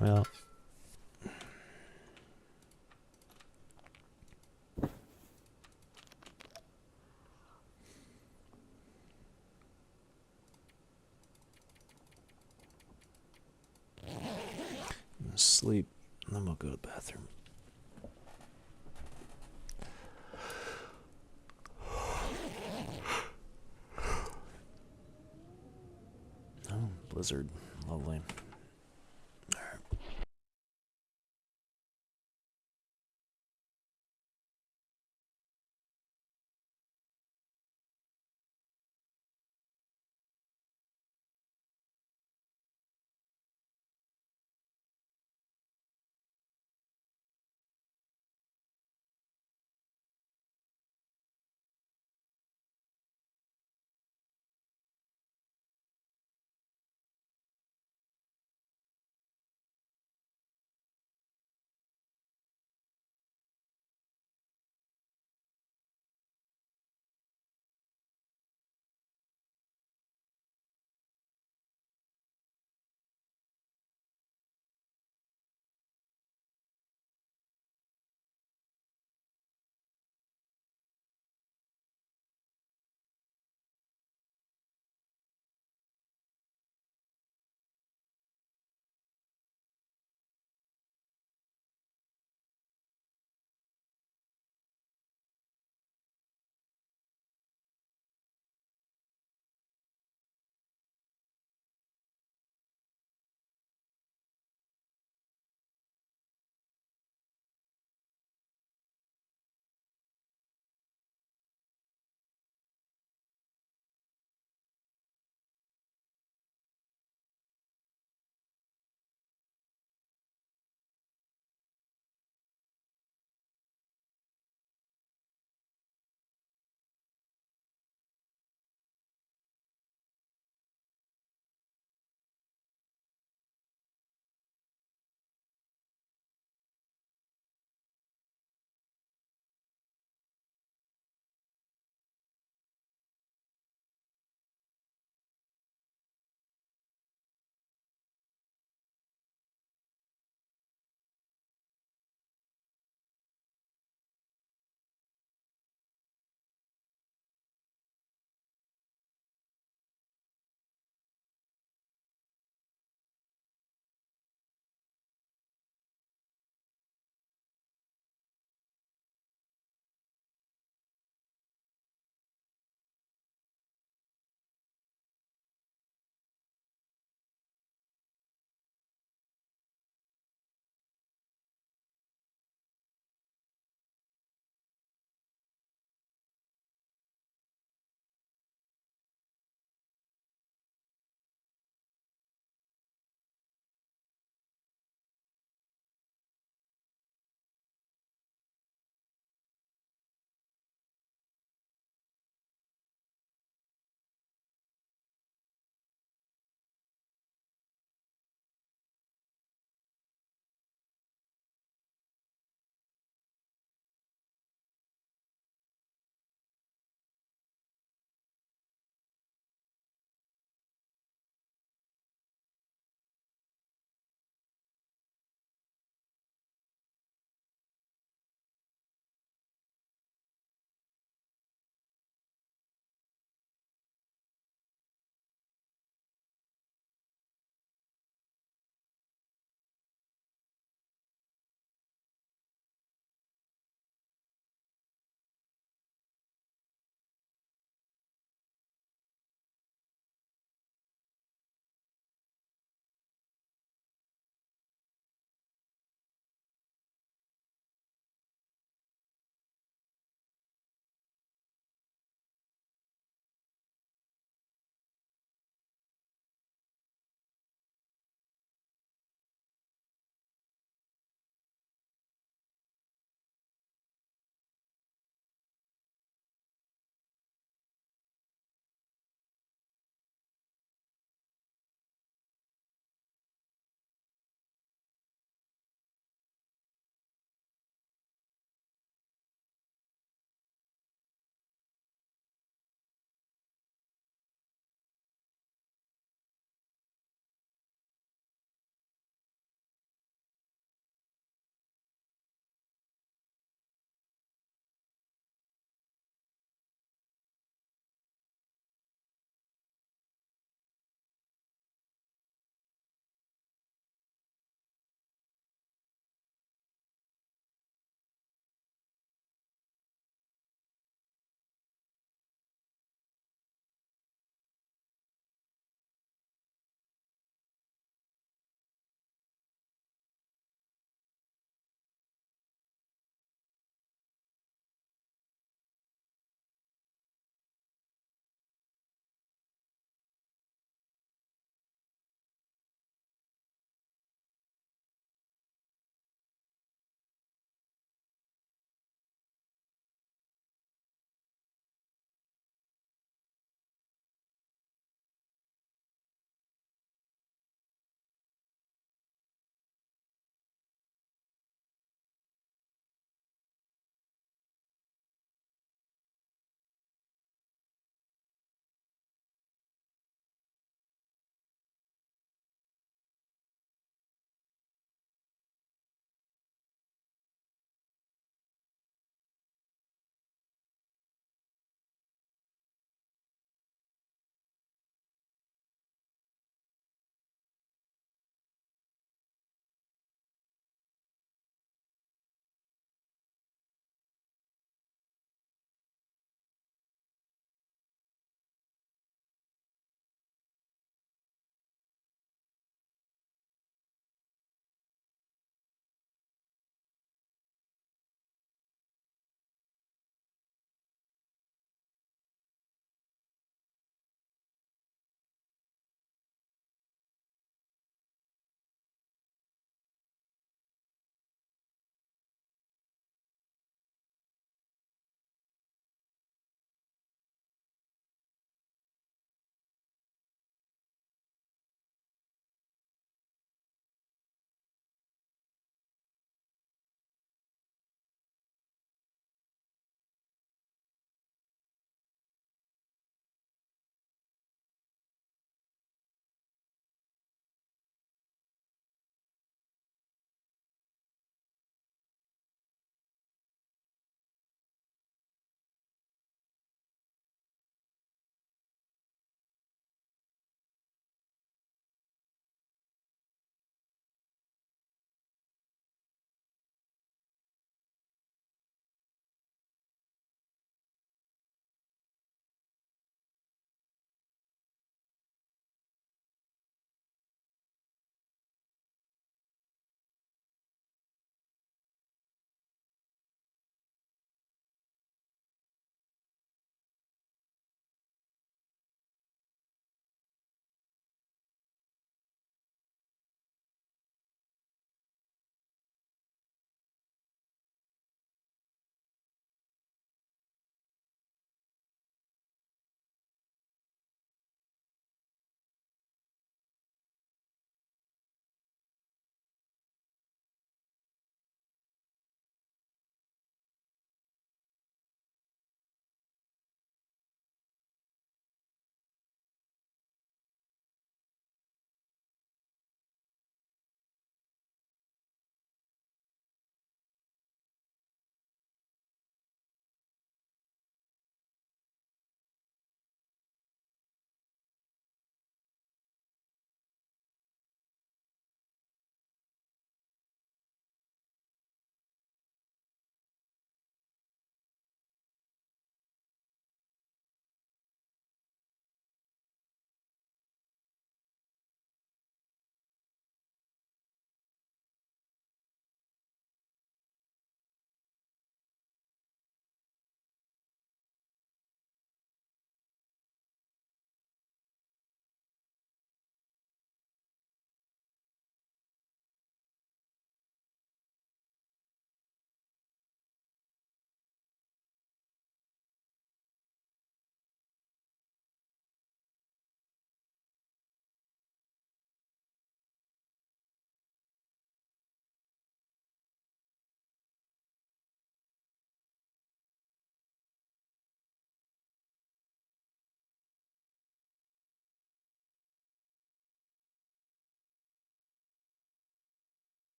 [SPEAKER 3] Well. sleep, and then we'll go to the bathroom. Oh, blizzard. Lovely.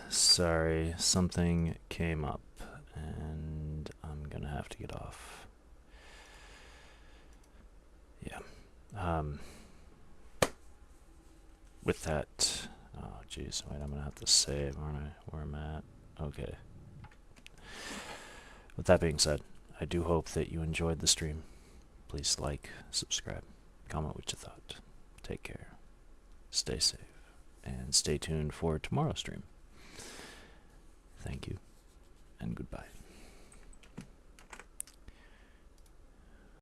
[SPEAKER 1] Sorry, something came up, and I'm gonna have to get off. Yeah. With that, oh jeez, wait, I'm gonna have to save, aren't I? Where I'm at. Okay. With that being said, I do hope that you enjoyed the stream. Please like, subscribe, comment what you thought. Take care, stay safe, and stay tuned for tomorrow's stream. Thank you, and goodbye.